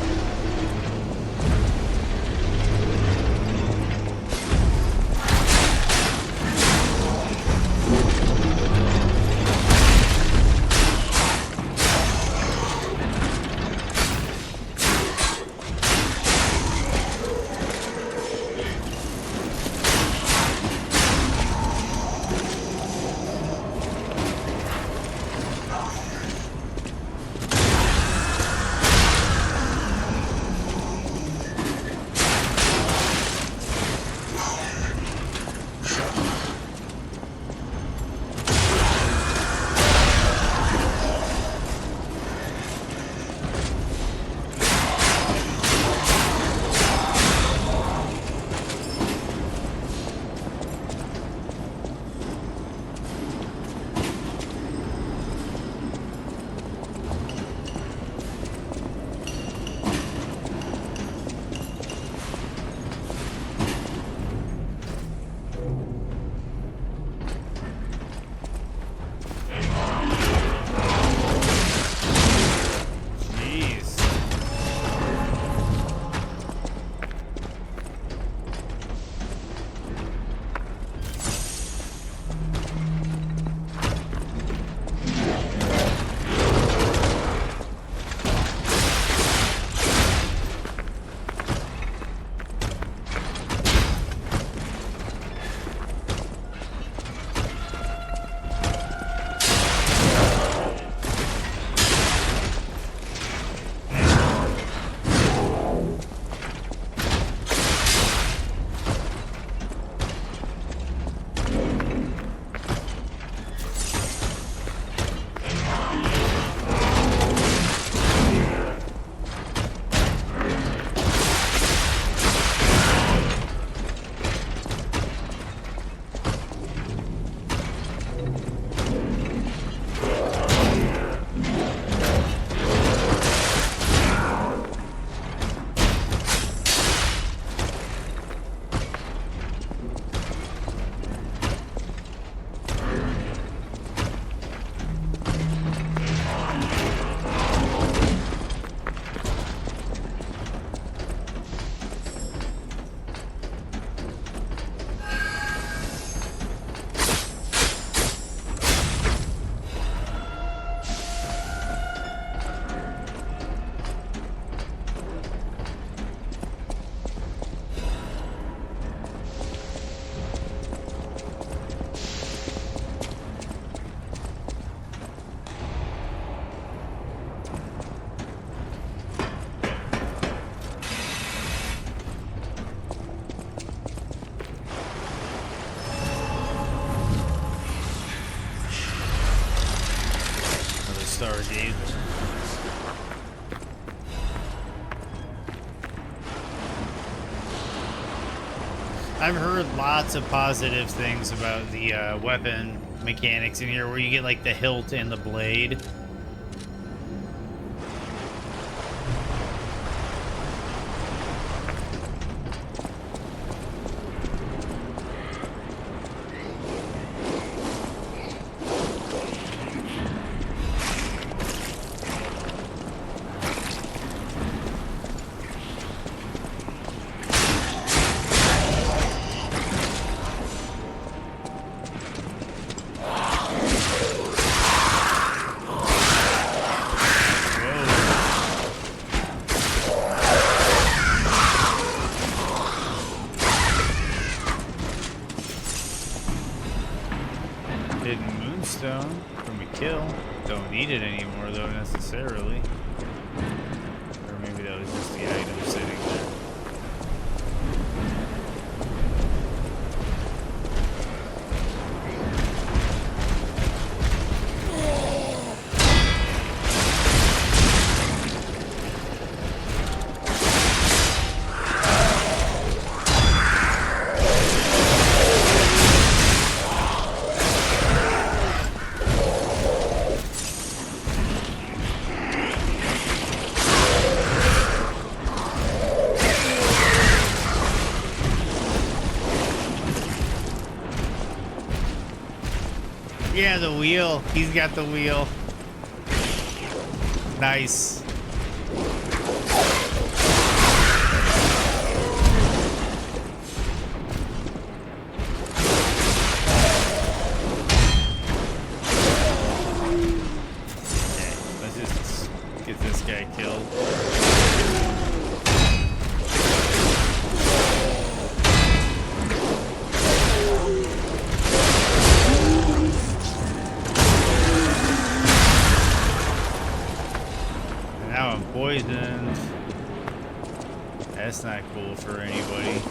A: dude. I've heard lots of positive things about the weapon mechanics in here, where you get like the hilt and the blade. From a kill. Don't need it anymore though necessarily. Or maybe that was just the item sitting there. Yeah, the wheel. He's got the wheel. Nice. Okay, let's just get this guy killed. Poisoned. That's not cool for anybody.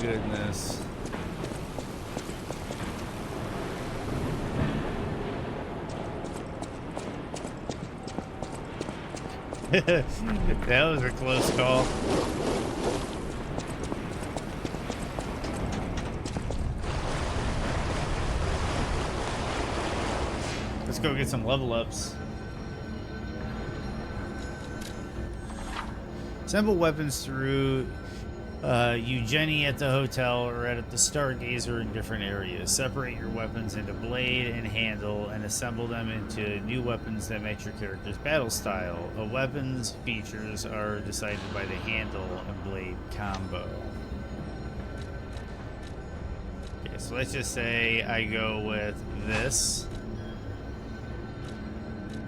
A: Goodness. That was a close call. Let's go get some level ups. Assemble weapons through Eugenie at the hotel or at the Stargazer in different areas. Separate your weapons into blade and handle and assemble them into new weapons that match your character's battle style. A weapon's features are decided by the handle and blade combo. Okay, so let's just say I go with this.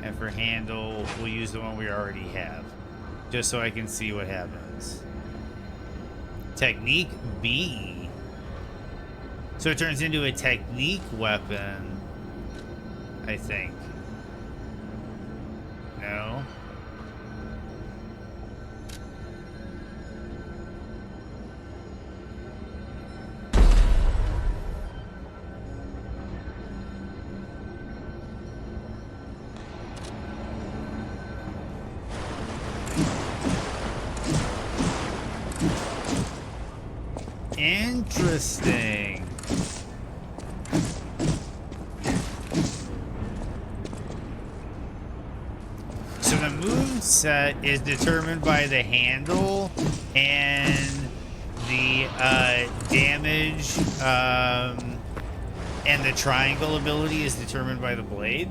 A: And for handle, we'll use the one we already have. Just so I can see what happens. Technique B. So it turns into a technique weapon, I think. No? Interesting. So the moveset is determined by the handle, and the damage and the triangle ability is determined by the blade.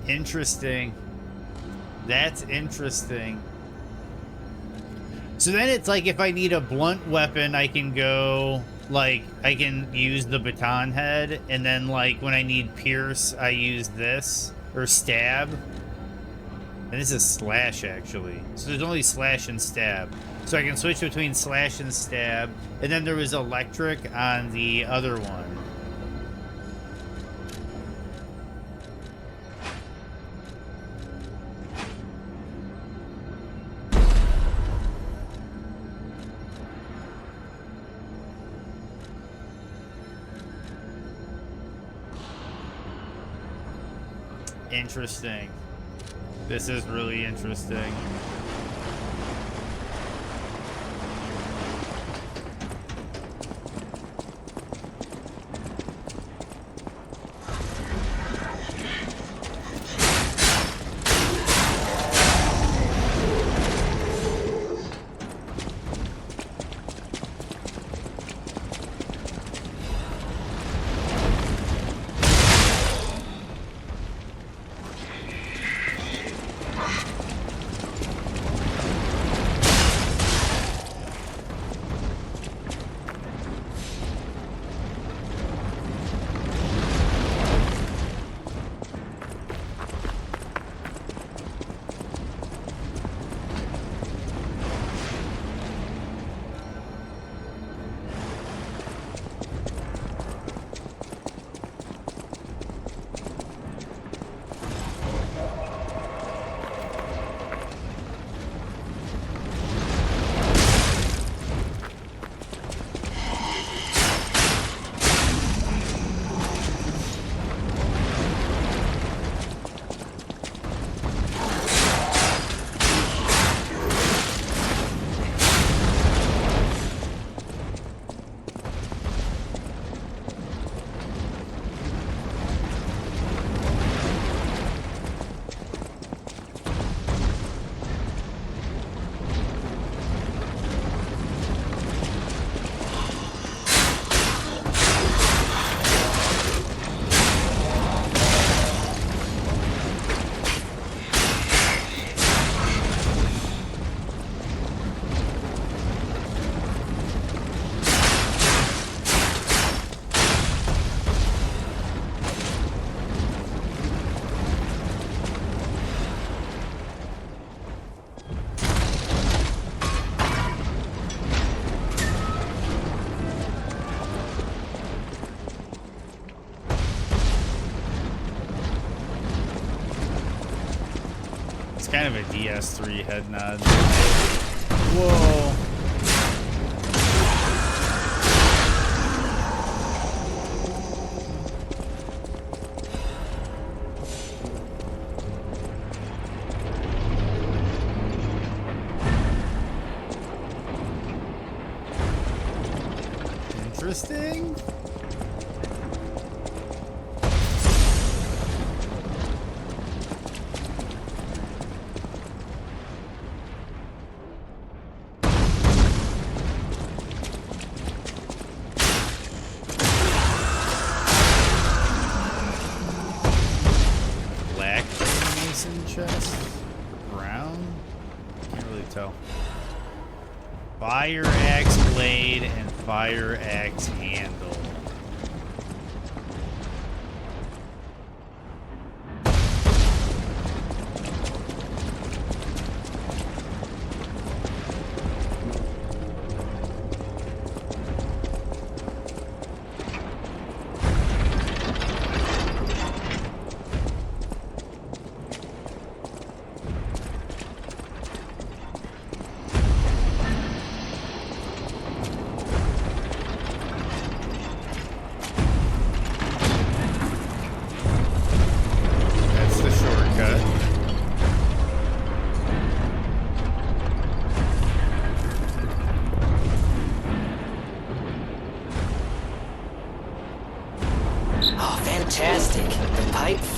A: Interesting. That's interesting. So then it's like if I need a blunt weapon, I can go, like, I can use the baton head, and then, like, when I need pierce, I use this, or stab. And this is slash, actually. So there's only slash and stab. So I can switch between slash and stab, and then there was electric on the other one. Interesting. This is really interesting. Kind of a DS3 head nod. Whoa. Interesting. Fire axe blade and fire axe handle.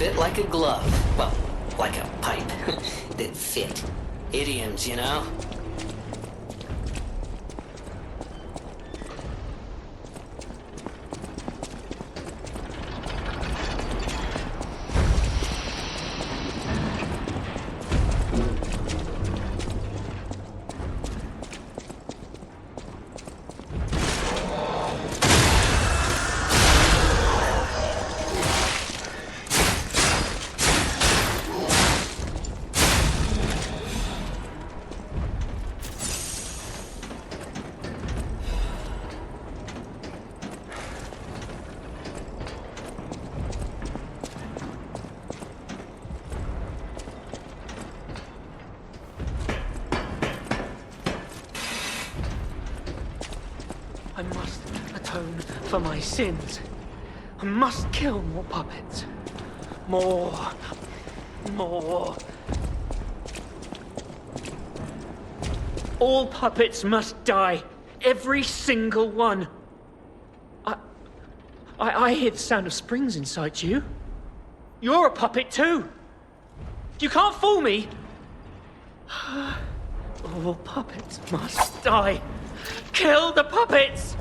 C: fit like a glove. Well, like a pipe that fit. Idioms, you know?
M: I must atone for my sins. I must kill more puppets. More. All puppets must die. Every single one. I hear the sound of springs inside you. You're a puppet too. You can't fool me. All puppets must die. Kill the puppets!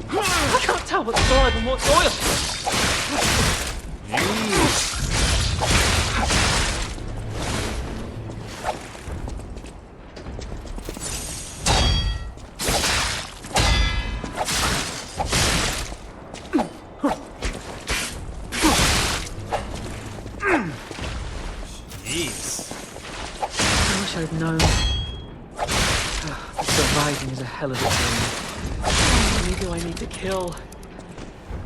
M: I can't tell what's alive and what's oil. I've known. Surviving is a hell of a thing. How many do I need to kill?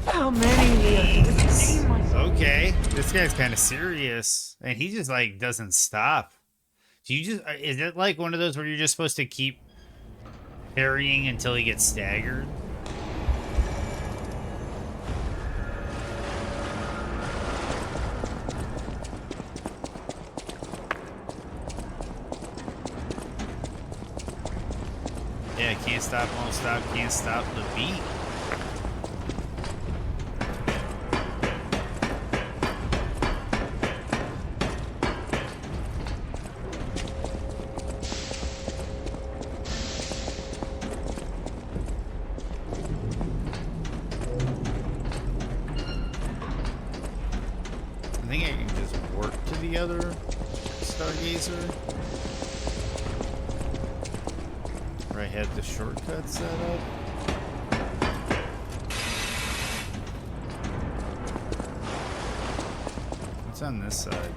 M: How many?
A: Okay, this guy's kind of serious, and he just like doesn't stop. Do you just? Is it like one of those where you're just supposed to keep parrying until he gets staggered? Yeah, can't stop, won't stop, can't stop the beat. I think I can just warp to the other Stargazer. I had the shortcut set up. What's on this side?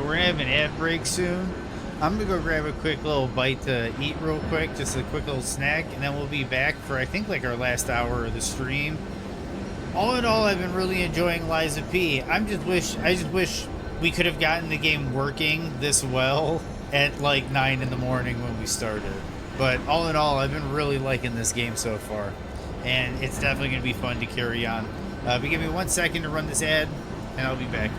A: we're gonna have an ad break soon. I'm gonna go grab a quick little bite to eat real quick, just a quick little snack, and then we'll be back for I think like our last hour of the stream. All in all, I've been really enjoying Lies of P. I just wish we could have gotten the game working this well at like 9 in the morning when we started. But all in all, I've been really liking this game so far, and it's definitely gonna be fun to carry on. But give me 1 second to run this ad, and I'll be back.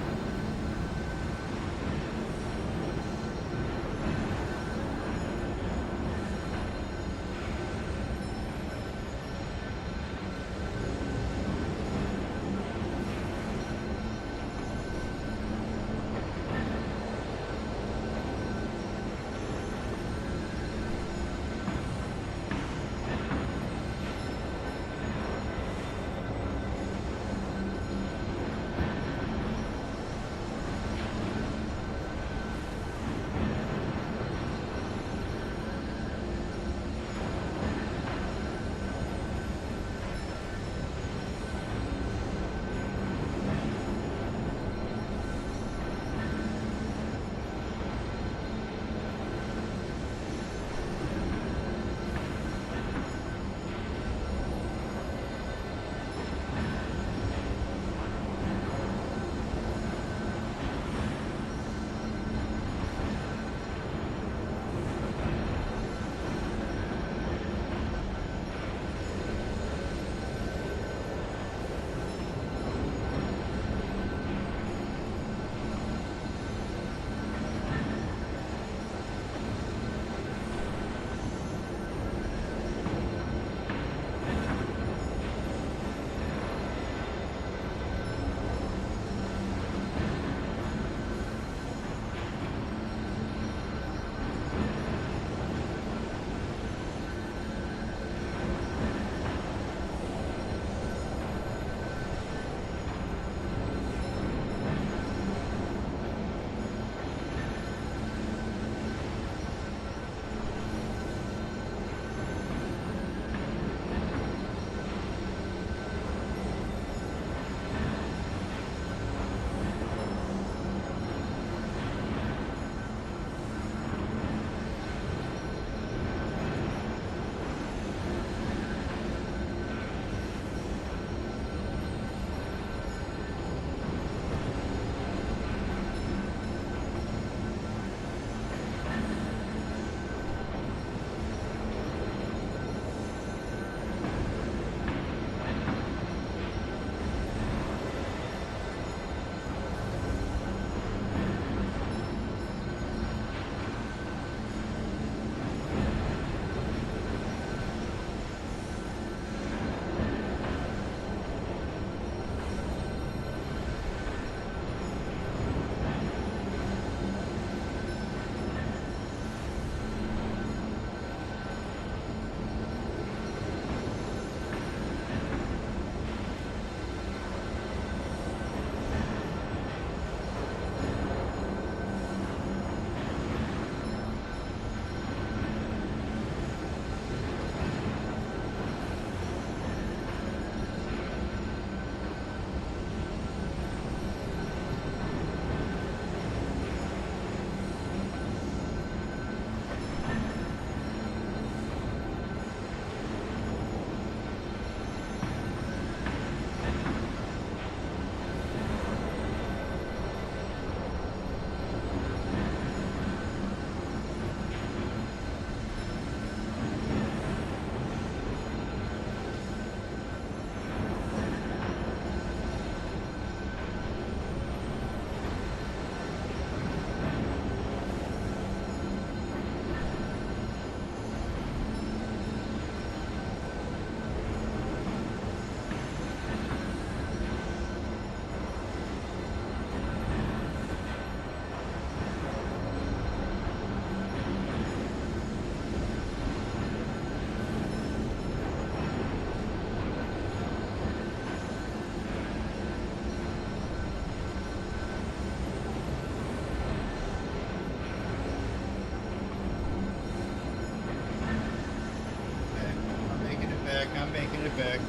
A: I'm making it back.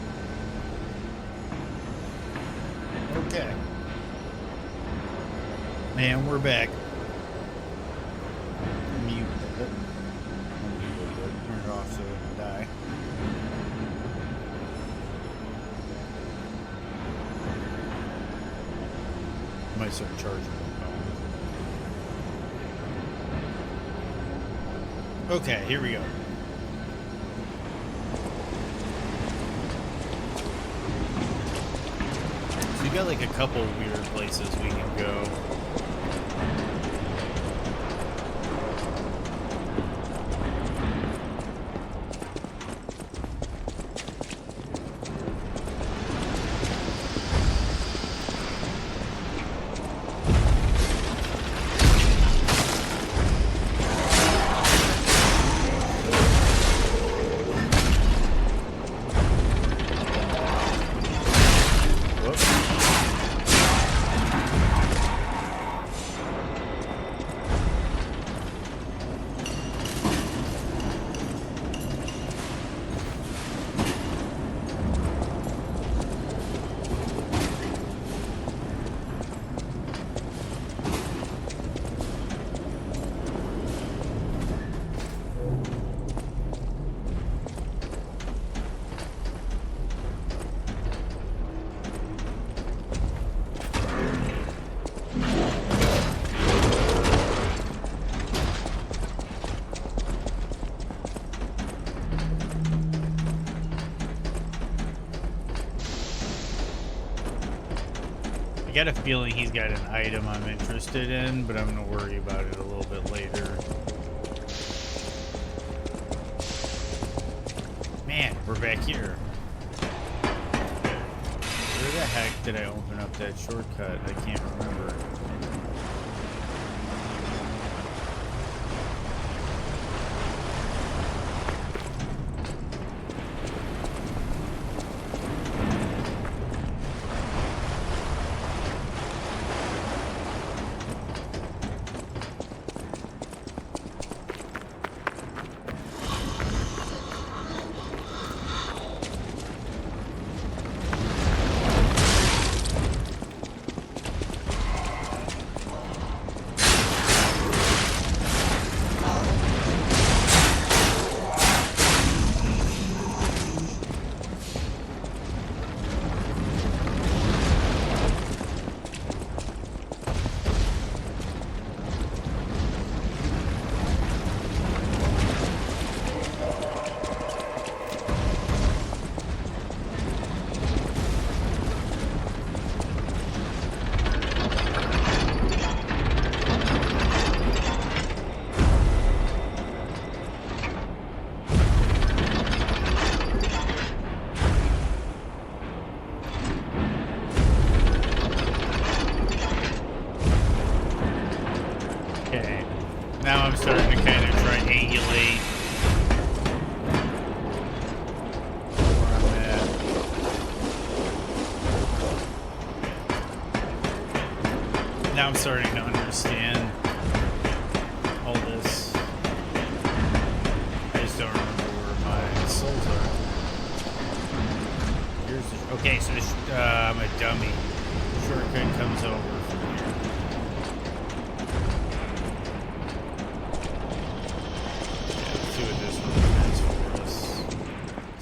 A: Okay. And we're back. Might start charging them. Okay, here we go. So we got like a couple weird places we can go. I got a feeling he's got an item I'm interested in, but I'm gonna worry about it a little bit later. Man, we're back here. Where the heck did I open up that shortcut? I can't remember. Now I'm starting to kind of triangulate where I'm at. Now I'm starting to understand all this. I just don't remember where my souls are. Here's the, okay, so this, I'm a dummy. Shortcut comes over from here.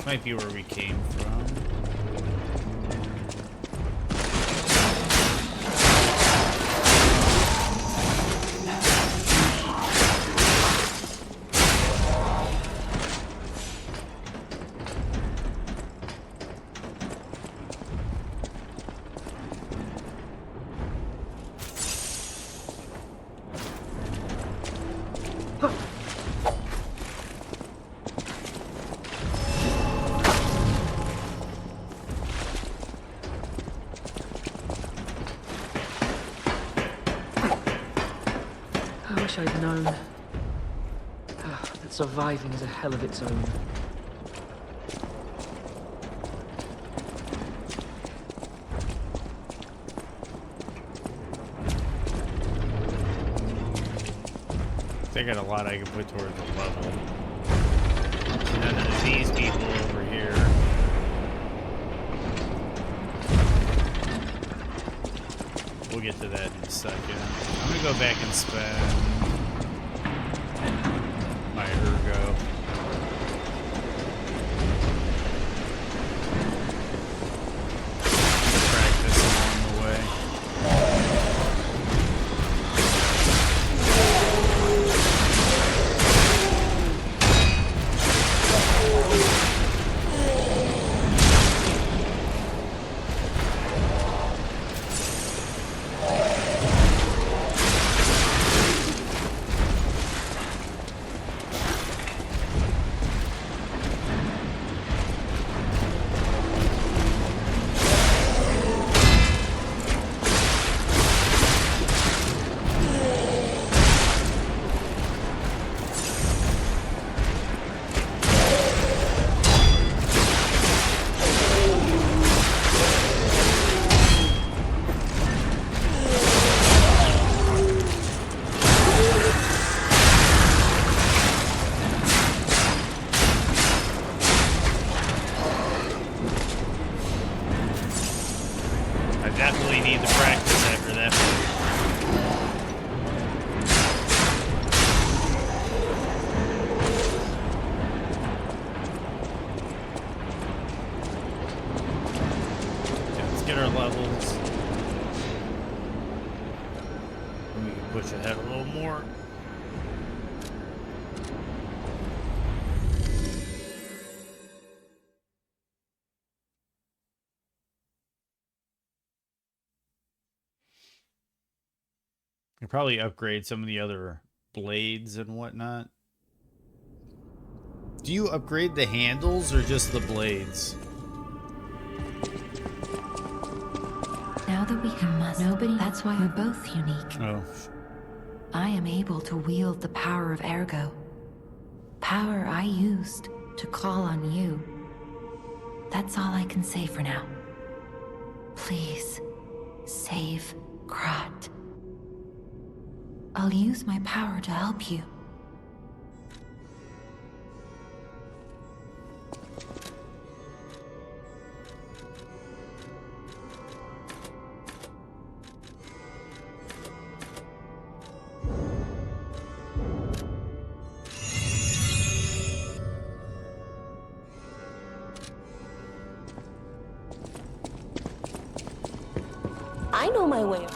A: Might be where we came from.
M: I'd known that surviving is a hell of its own.
A: I got a lot I can put towards the level. And then there's these people over here. We'll get to that in a second. I'm gonna go back and spend my ergo. Practice along the way. get our levels. We can push ahead a little more. Could probably upgrade some of the other blades and whatnot. Do you upgrade the handles or just the blades?
B: Now that we can nobody, that's why we're both unique.
A: Oh.
B: I am able to wield the power of Ergo. Power I used to call on you. That's all I can say for now. Please, save Krat. I'll use my power to help you.
F: I know my way.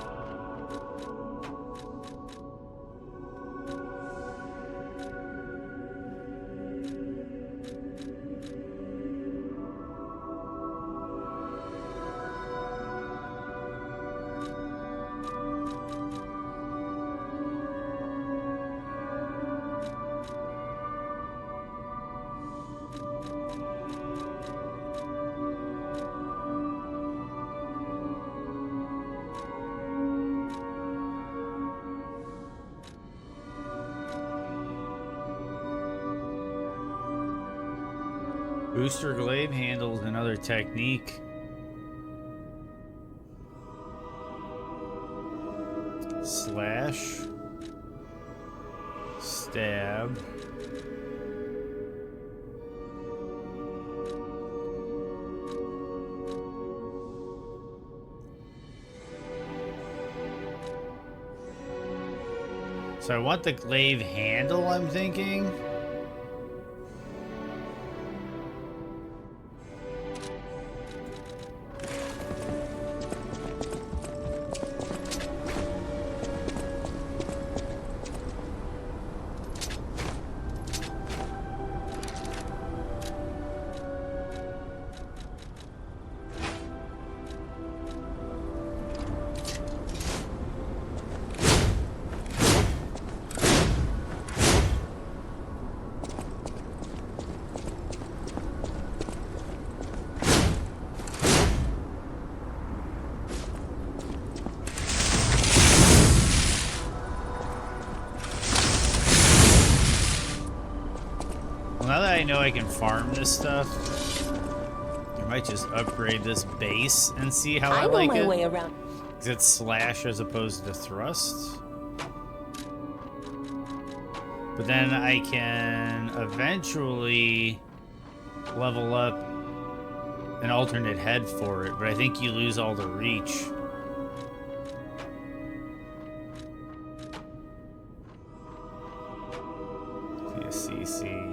A: Booster glaive handles another technique. Slash. Stab. So I want the glaive handle, I'm thinking. Now that I know I can farm this stuff, I might just upgrade this base and see how I like it.
F: I know my way around.
A: Because it's slash as opposed to thrust. But then I can eventually level up an alternate head for it, but I think you lose all the reach. CC.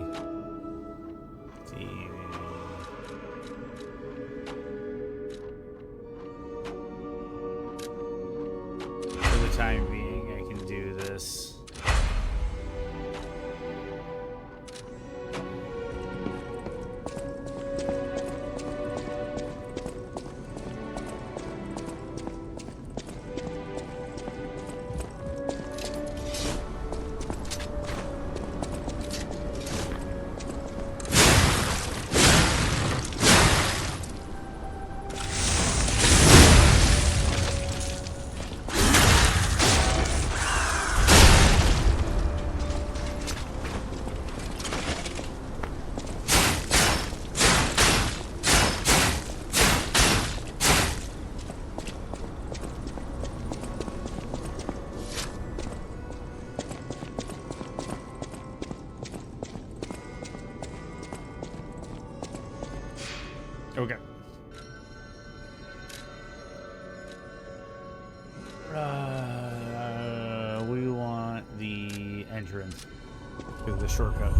A: For the time being, I can do this. Okay. We want the entrance to the shortcut,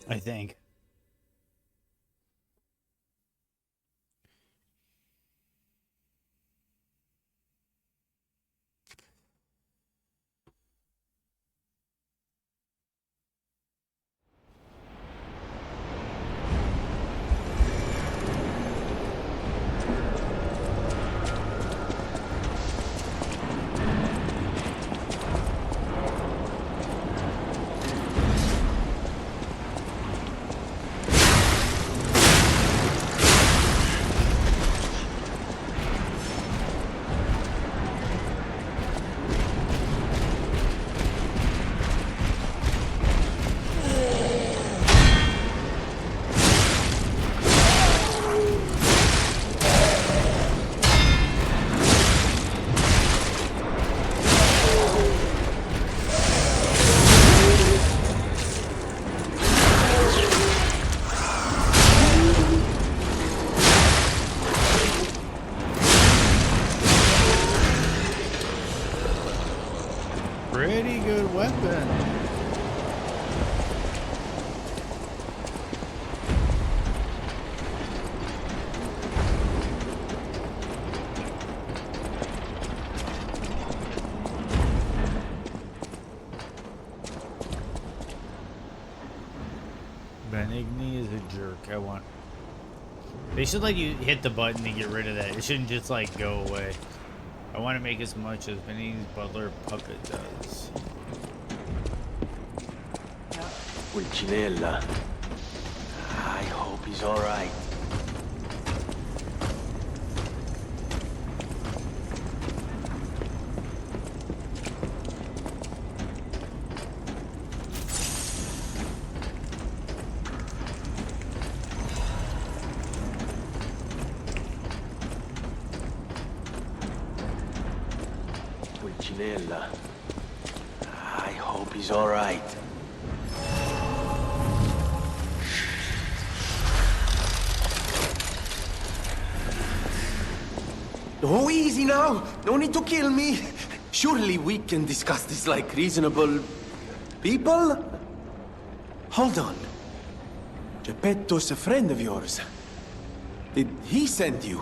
A: I think. Benigni is a jerk. I want... They should let you hit the button to get rid of that. It shouldn't just, like, go away. I want to make as much as Benigni's butler puppet does.
N: Pulcinella. I hope he's alright. Pulcinella. I hope he's alright.
O: Oh, easy now. No need to kill me. Surely we can discuss this like reasonable people? Hold on. Geppetto's a friend of yours. Did he send you?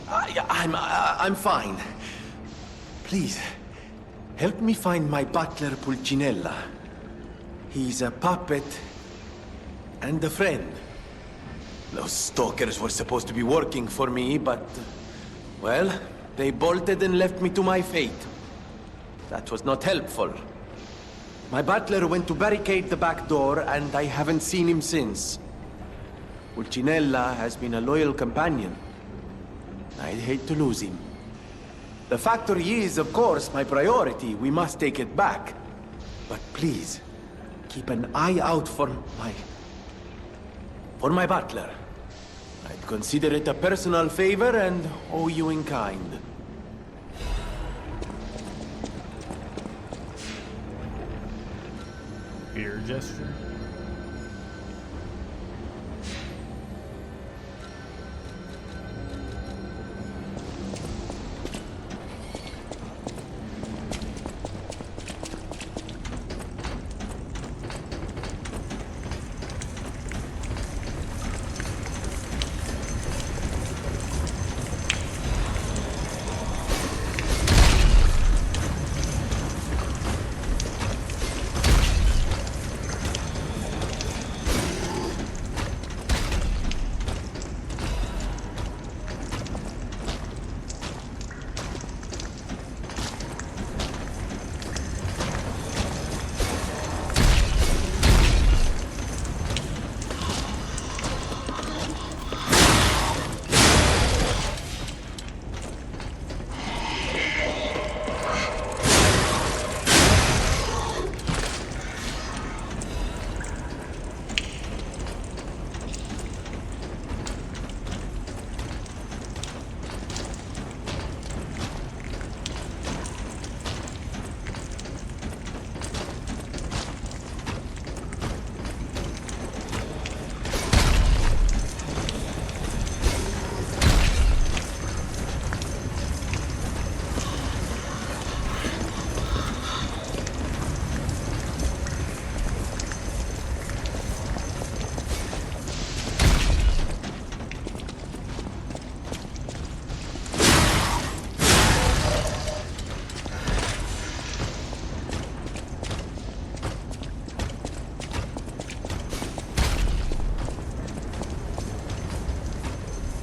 O: I'm fine. Please, help me find my butler Pulcinella. He's a puppet and a friend. Those stalkers were supposed to be working for me, but... well, they bolted and left me to my fate. That was not helpful. My butler went to barricade the back door, and I haven't seen him since. Pulcinella has been a loyal companion. I'd hate to lose him. The factory is, of course, my priority. We must take it back. But please, keep an eye out for my butler. I'd consider it a personal favor and owe you in kind.
A: Beer gesture.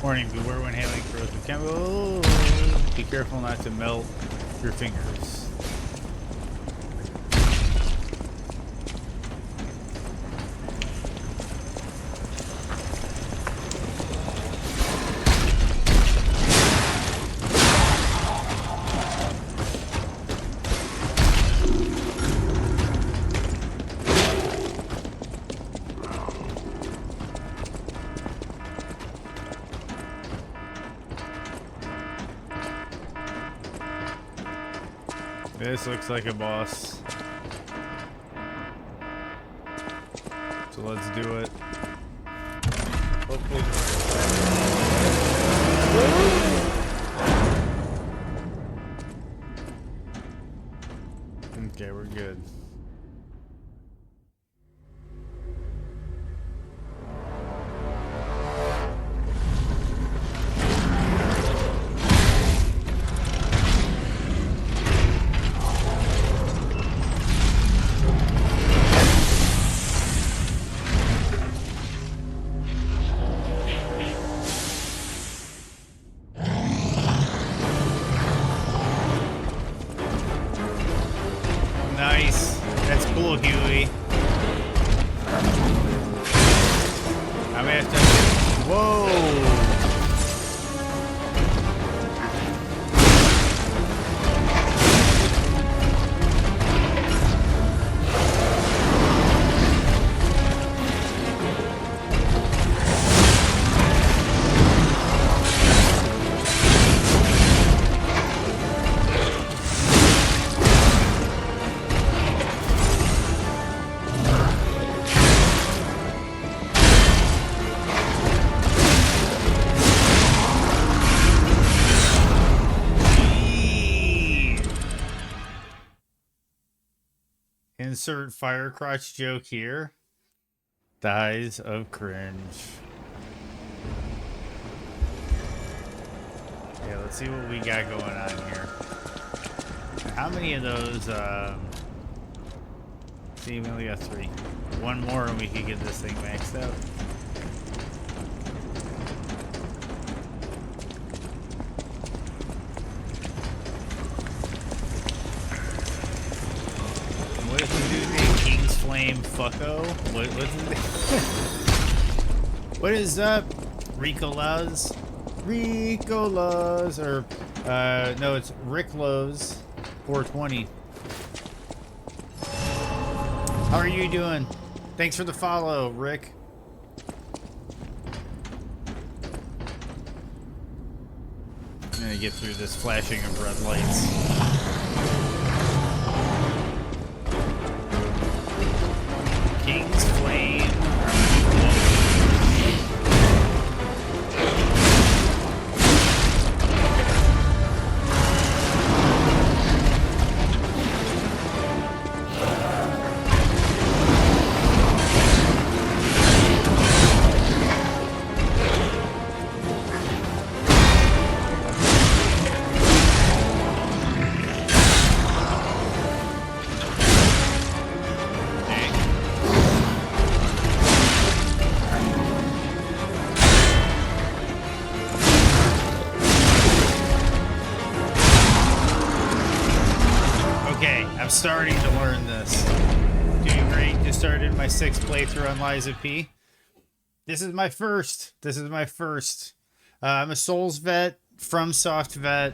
A: Warning, beware when handling corrosive chemicals. Be careful not to melt your fingers. This looks like a boss. So let's do it. Hopefully okay, we're good. Insert fire crotch joke here. Dies of cringe. Yeah, let's see what we got going on here. How many of those, see, we only got 3. One more and we can get this thing maxed out. What did you do today? King's Flame Fucko? What's his name? What is up? Rico Luz? Rico Luz, or, no, it's Rick Lowe's 420. How are you doing? Thanks for the follow, Rick. I'm gonna get through this flashing of red lights. King's Flame. Starting to learn this. Doing great. Just started my 6th playthrough on Liza P. This is my first. I'm a Souls vet, FromSoft vet.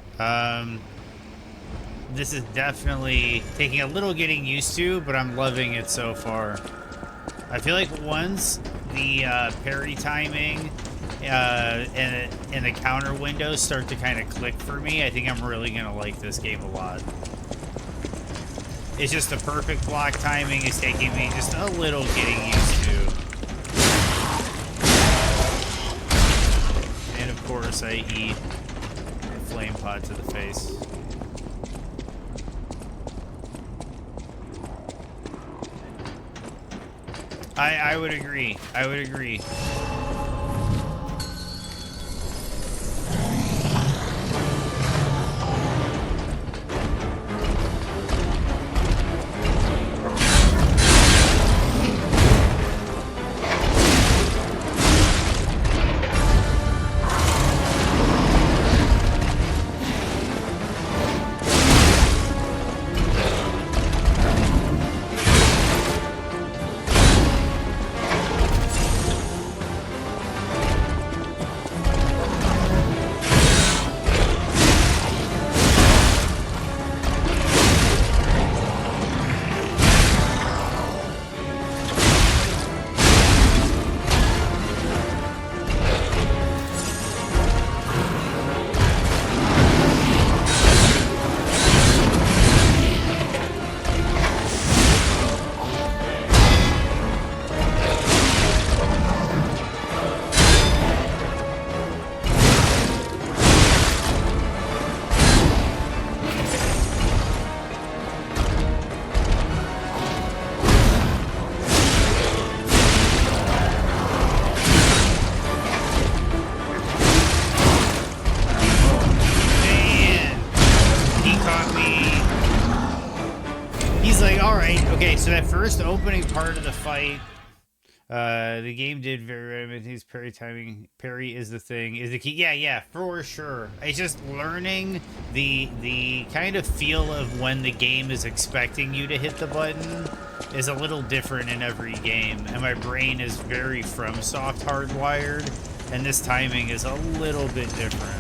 A: This is definitely taking a little getting used to, but I'm loving it so far. I feel like once the parry timing and the counter windows start to kind of click for me, I think I'm really gonna like this game a lot. It's just the perfect block timing is taking me just a little getting used to. And of course I eat a flame pot to the face. I would agree. I would agree. So that first opening part of the fight, the game did very well. His parry timing, parry is the thing, is the key. Yeah, for sure. It's just learning the kind of feel of when the game is expecting you to hit the button is a little different in every game, and my brain is very FromSoft hardwired, and this timing is a little bit different.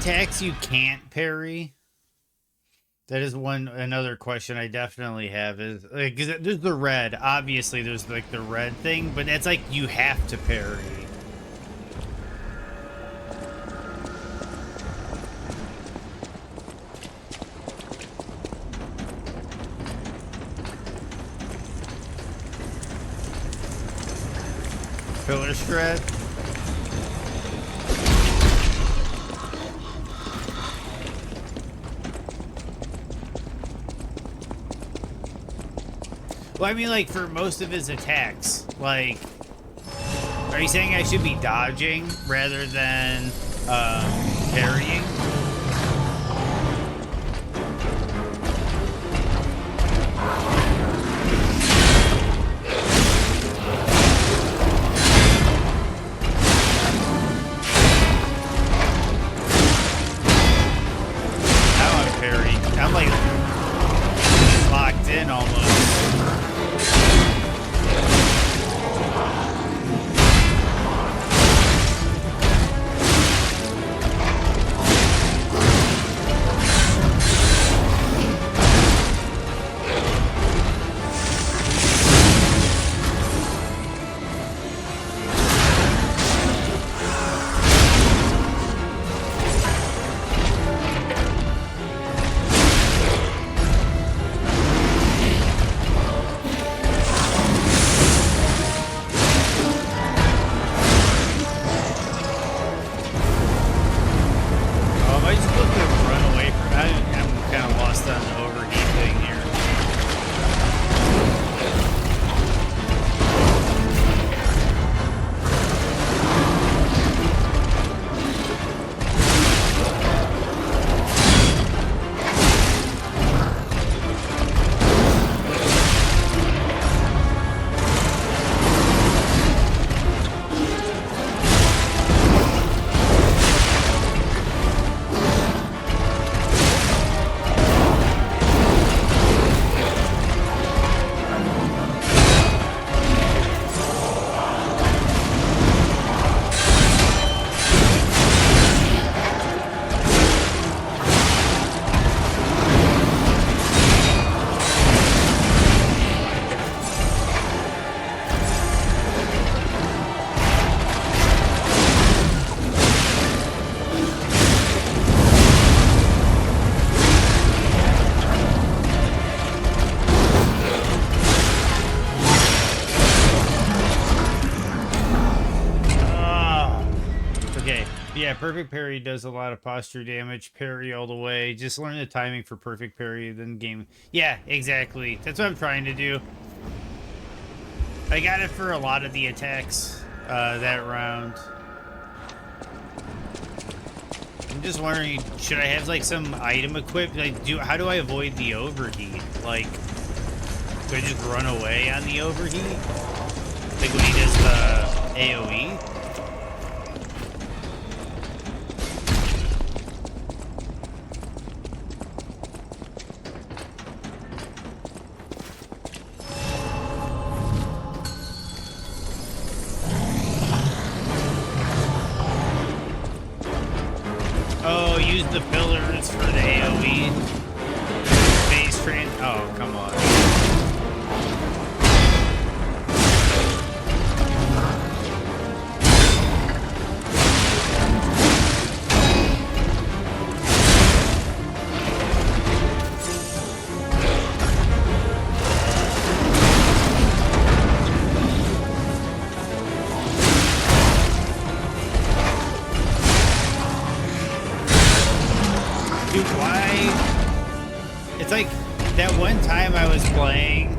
A: attacks you can't parry? That is another question I definitely have is like, 'cause there's the red. Obviously, there's like the red thing, but it's like you have to parry. Pillar strat. Well, I mean, like, for most of his attacks, like, are you saying I should be dodging rather than parrying? Now I'm parrying. I'm, like, locked in almost. Yeah, perfect parry does a lot of posture damage. Parry all the way. Just learn the timing for perfect parry, then game. Yeah, exactly. That's what I'm trying to do. I got it for a lot of the attacks that round. I'm just wondering, should I have like some item equipped? Like, how do I avoid the overheat? Like, do I just run away on the overheat? Like when he does the AoE? Oh, use the pillars for the AoE. Base train. Oh, come on. Dude, why? It's like that one time I was playing,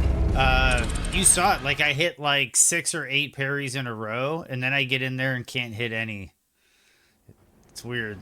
A: you saw it, like I hit like 6 or 8 parries in a row, and then I get in there and can't hit any. It's weird.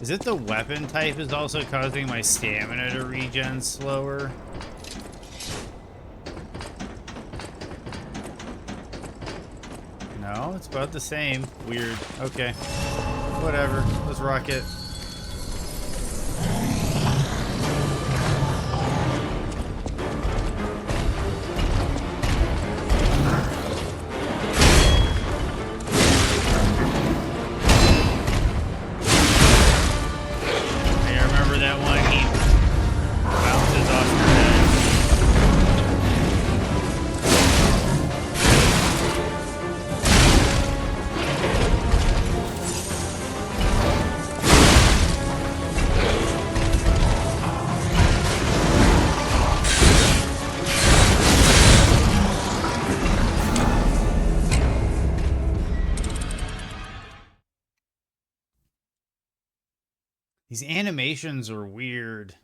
A: Is it the weapon type is also causing my stamina to regen slower? No, it's about the same. Weird. Okay. Whatever. Let's rock it. These animations are weird.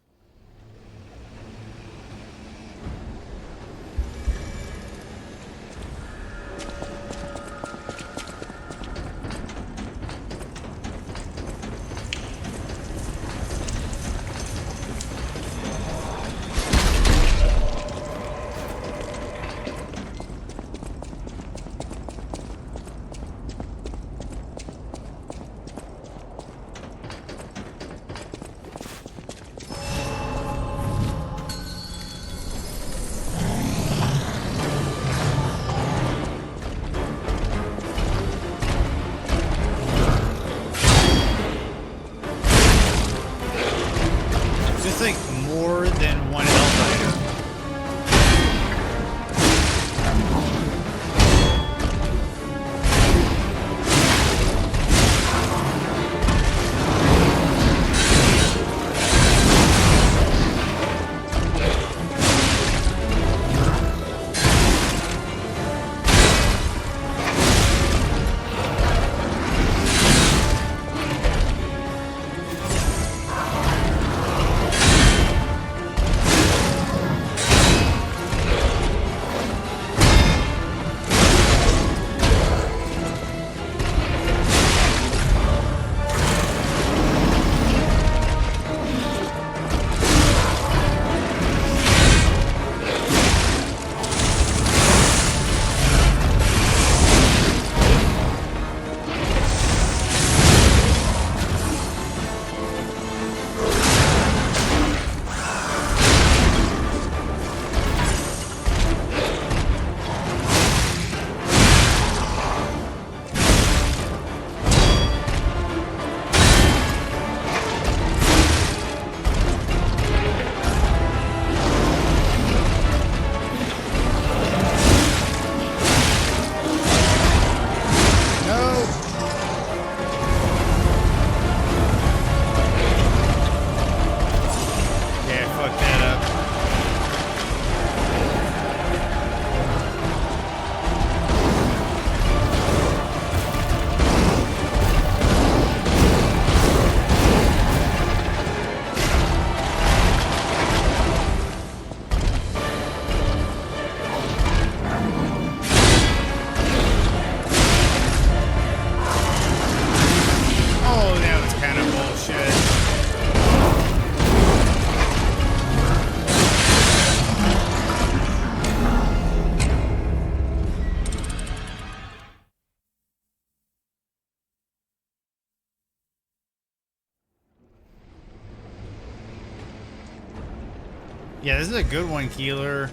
A: Yeah, this is a good one, Keeler.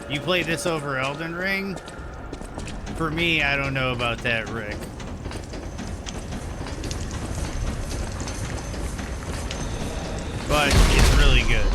A: You played this over Elden Ring? For me, I don't know about that, Rick. But it's really good.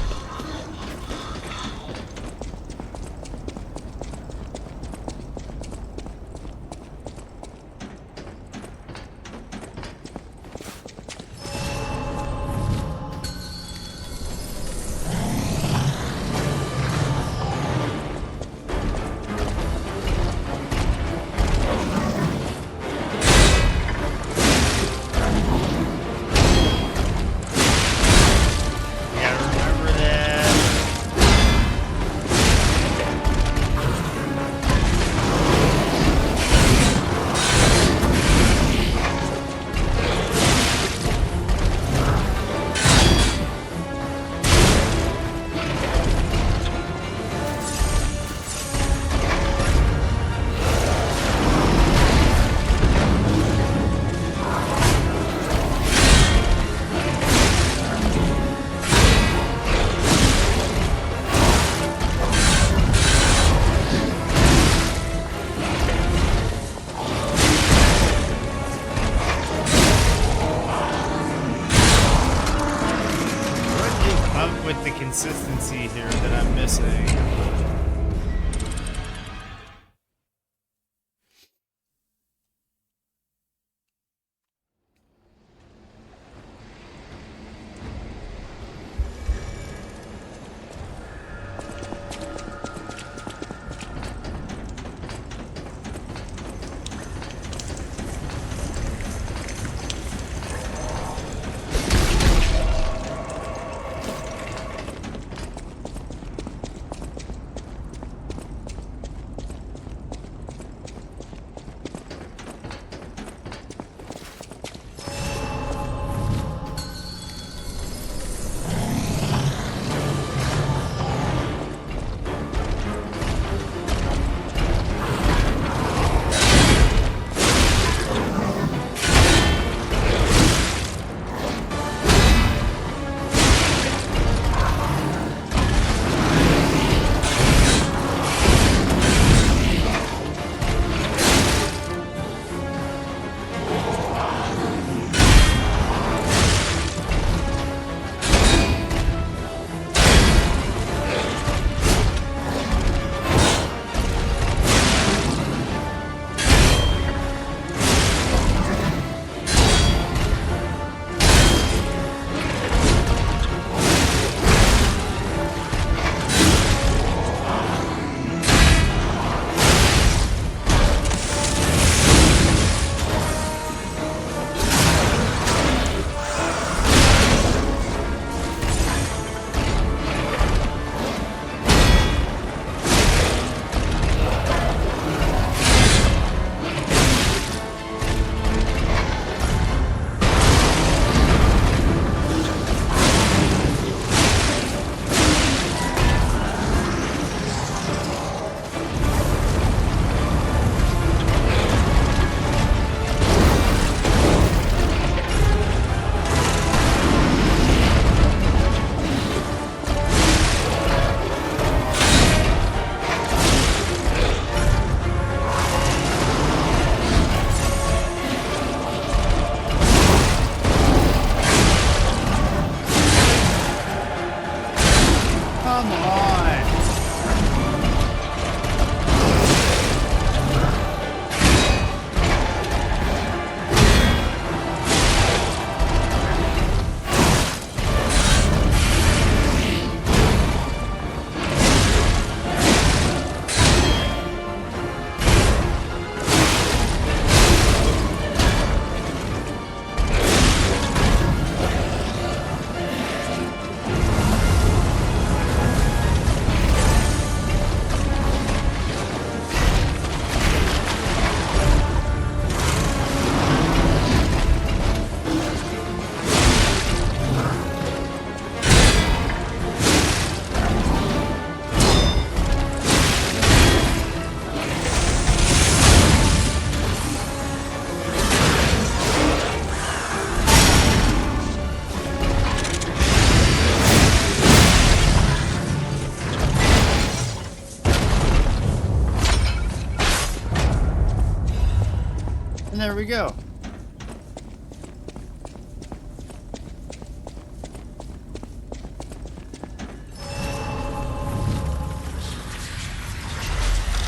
A: And there we go.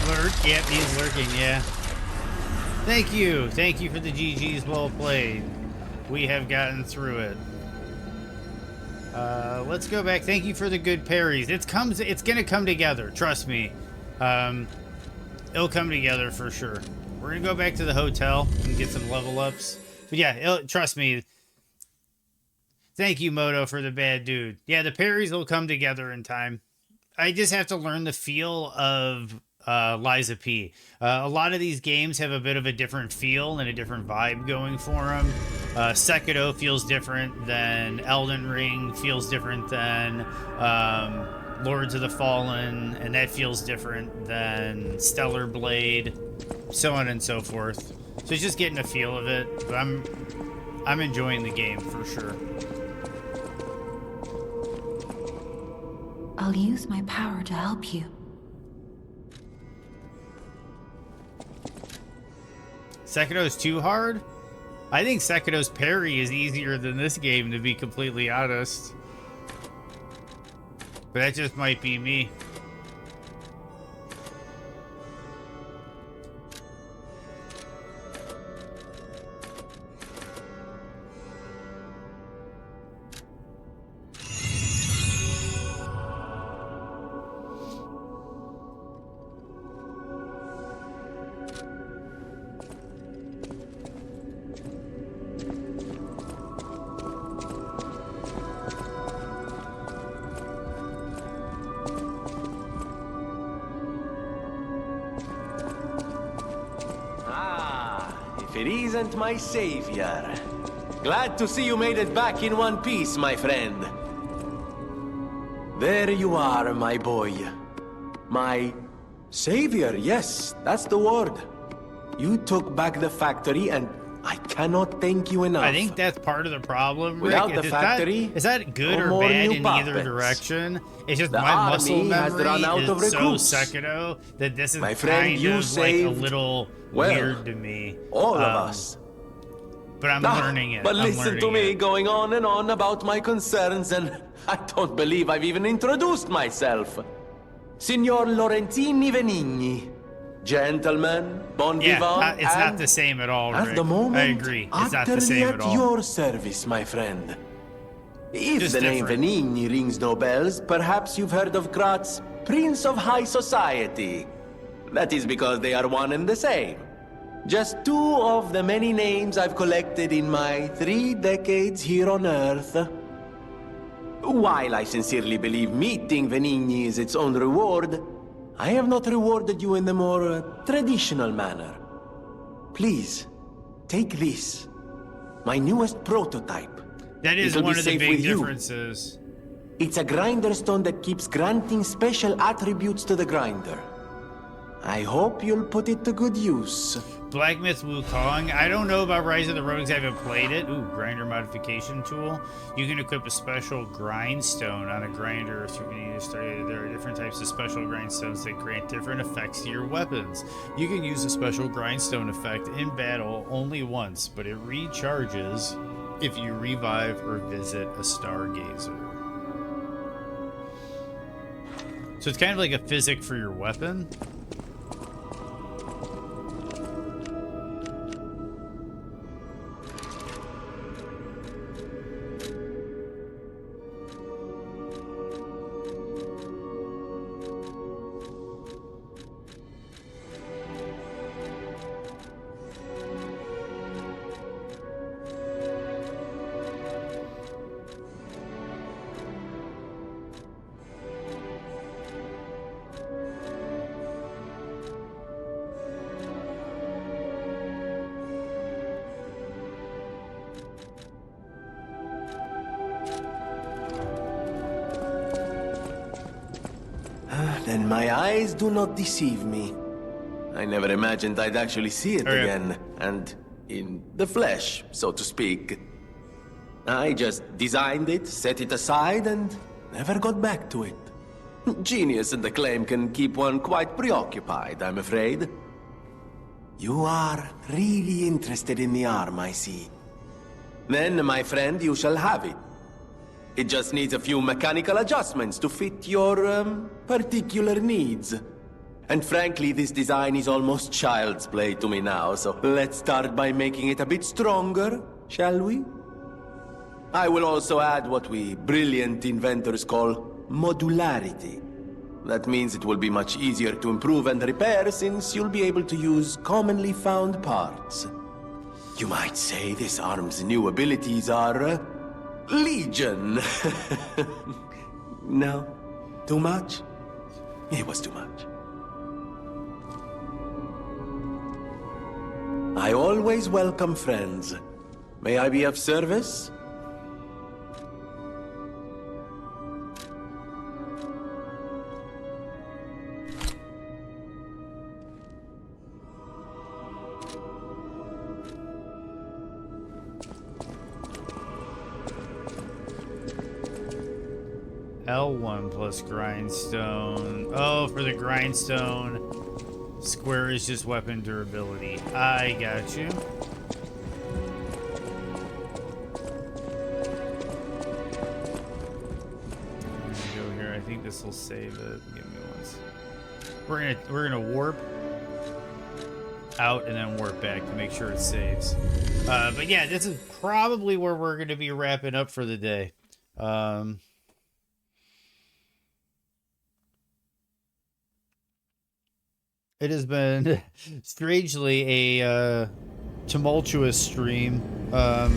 A: Lurk, yep, he's lurking, yeah. Thank you for the GGs, well played. We have gotten through it. Let's go back. Thank you for the good parries. It's gonna come together, trust me. It'll come together for sure. We're gonna go back to the hotel and get some level ups. But yeah, trust me. Thank you, Moto, for the bad dude. Yeah, the parries will come together in time. I just have to learn the feel of Lies of P. A lot of these games have a bit of a different feel and a different vibe going for them. Sekiro feels different than Elden Ring, feels different than Lords of the Fallen, and that feels different than Stellar Blade, so on and so forth. So it's just getting a feel of it, but I'm enjoying the game for sure.
B: I'll use my power to help you.
A: Sekiro's too hard? I think Sekiro's parry is easier than this game, to be completely honest. But that just might be me.
O: It isn't my savior. Glad to see you made it back in one piece, my friend. There you are, my boy. My savior, yes, that's the word. You took back the factory, and I cannot thank you enough.
A: I think that's part of the problem, Rick.
O: Without the factory,
A: it's not good or
O: more
A: bad
O: new
A: in either
O: puppets.
A: direction. It's just
O: The
A: my muscle
O: army has run out
A: memory
O: of
A: is so
O: recruits.
A: Sekiro that this is
O: My friend,
A: kind
O: you
A: of like a
O: saved,
A: little
O: well,
A: weird to me.
O: all of us.
A: But I'm learning it.
O: But
A: I'm
O: listen to
A: learning
O: me
A: it.
O: going on and on about my concerns, and I don't believe I've even introduced myself. Signor Laurentini Venigni. Gentlemen, bon
A: Yeah,
O: vivant,
A: it's not
O: and
A: the same at all,
O: at
A: Rick.
O: the moment,
A: I agree. It's not the
O: utterly
A: same
O: at
A: at all.
O: your service, my friend. If
A: Just
O: the name
A: different.
O: Venigni rings no bells, perhaps you've heard of Graz's Prince of High Society. That is because they are one and the same. Just two of the many names I've collected in my 3 decades here on Earth. While I sincerely believe meeting Venigni is its own reward, I have not rewarded you in the more traditional manner. Please, take this. My newest prototype.
A: That is
O: It'll be
A: one of the
O: safe
A: big
O: with you.
A: differences.
O: It's a grinder stone that keeps granting special attributes to the grinder. I hope you'll put it to good use.
A: Black Myth Wukong. I don't know about Rise of the Rogues. I haven't played it. Ooh, grinder modification tool. You can equip a special grindstone on a grinder through any start. There are different types of special grindstones that grant different effects to your weapons. You can use a special grindstone effect in battle only once, but it recharges if you revive or visit a stargazer. So it's kind of like a physic for your weapon.
O: Then my eyes do not deceive me. I never imagined I'd actually see it again, and in the flesh, so to speak. I just designed it, set it aside, and never got back to it. Genius and acclaim can keep one quite preoccupied, I'm afraid. You are really interested in the arm, I see. Then, my friend, you shall have it. It just needs a few mechanical adjustments to fit your, particular needs. And frankly, this design is almost child's play to me now, so let's start by making it a bit stronger, shall we? I will also add what we brilliant inventors call modularity. That means it will be much easier to improve and repair since you'll be able to use commonly found parts. You might say this arm's new abilities are, legion. No? Too much? It was too much. I always welcome friends. May I be of service?
A: L1 plus grindstone. Oh, for the grindstone, square is just weapon durability. I got you. I'm gonna go here. I think this will save it. Give me one second. We're gonna warp out and then warp back to make sure it saves. But yeah, this is probably where we're gonna be wrapping up for the day. It has been strangely a tumultuous stream. But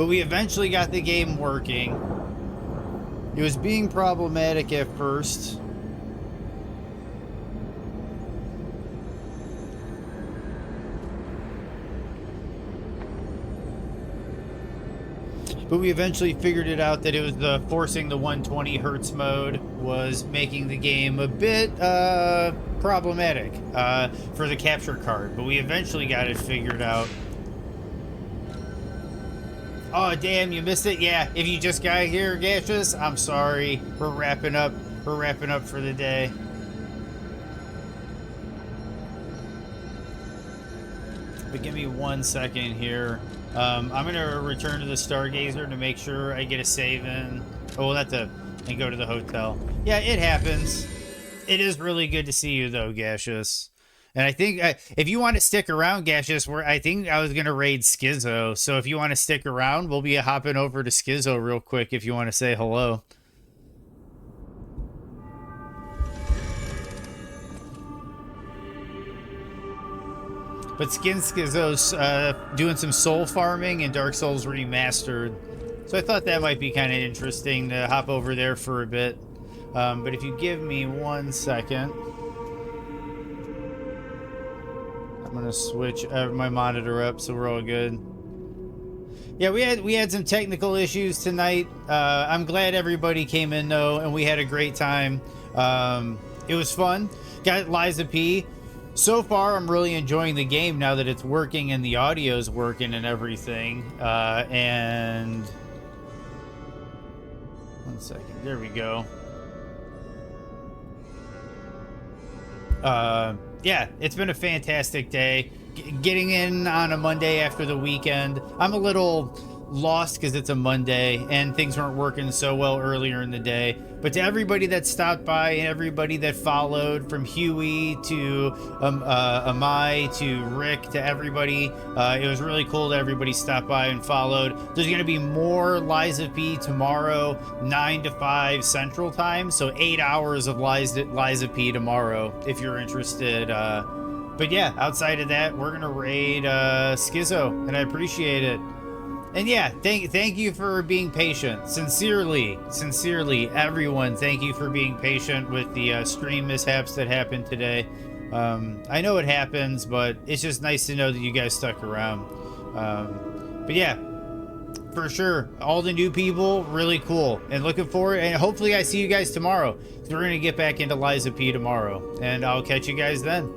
A: we eventually got the game working. It was being problematic at first. But we eventually figured it out that it was the forcing the 120 hertz mode was making the game a bit problematic for the capture card. But we eventually got it figured out. Oh, damn, you missed it? Yeah, if you just got here, Gaseous, I'm sorry. We're wrapping up. We're wrapping up for the day. But give me 1 second here. I'm gonna return to the Stargazer to make sure I get a save in. Oh, we'll have to and go to the hotel. Yeah, it happens. It is really good to see you though, Gaseous. And I think if you want to stick around, Gaseous, I think I was gonna raid Schizo. So if you want to stick around, we'll be hopping over to Schizo real quick if you want to say hello. But Skin Schizo's doing some soul farming in Dark Souls Remastered. So I thought that might be kind of interesting to hop over there for a bit. But if you give me 1 second, I'm gonna switch my monitor up so we're all good. Yeah, we had some technical issues tonight. I'm glad everybody came in though, and we had a great time. It was fun. Got Liza P. So far, I'm really enjoying the game now that it's working and the audio's working and everything. And 1 second, there we go. Yeah, it's been a fantastic day. Getting in on a Monday after the weekend. I'm a little lost because it's a Monday and things weren't working so well earlier in the day. But to everybody that stopped by and everybody that followed, from Huey to Amai to Rick to everybody, it was really cool that everybody stopped by and followed. There's going to be more Liza P tomorrow, 9 to 5 Central Time, so 8 hours of Liza P tomorrow if you're interested. But yeah, outside of that, we're going to raid Schizo, and I appreciate it. And yeah, thank you for being patient. Sincerely, everyone, thank you for being patient with the stream mishaps that happened today. I know it happens, but it's just nice to know that you guys stuck around. But yeah, for sure, all the new people, really cool. And looking forward, and hopefully I see you guys tomorrow. So we're going to get back into Liza P tomorrow. And I'll catch you guys then.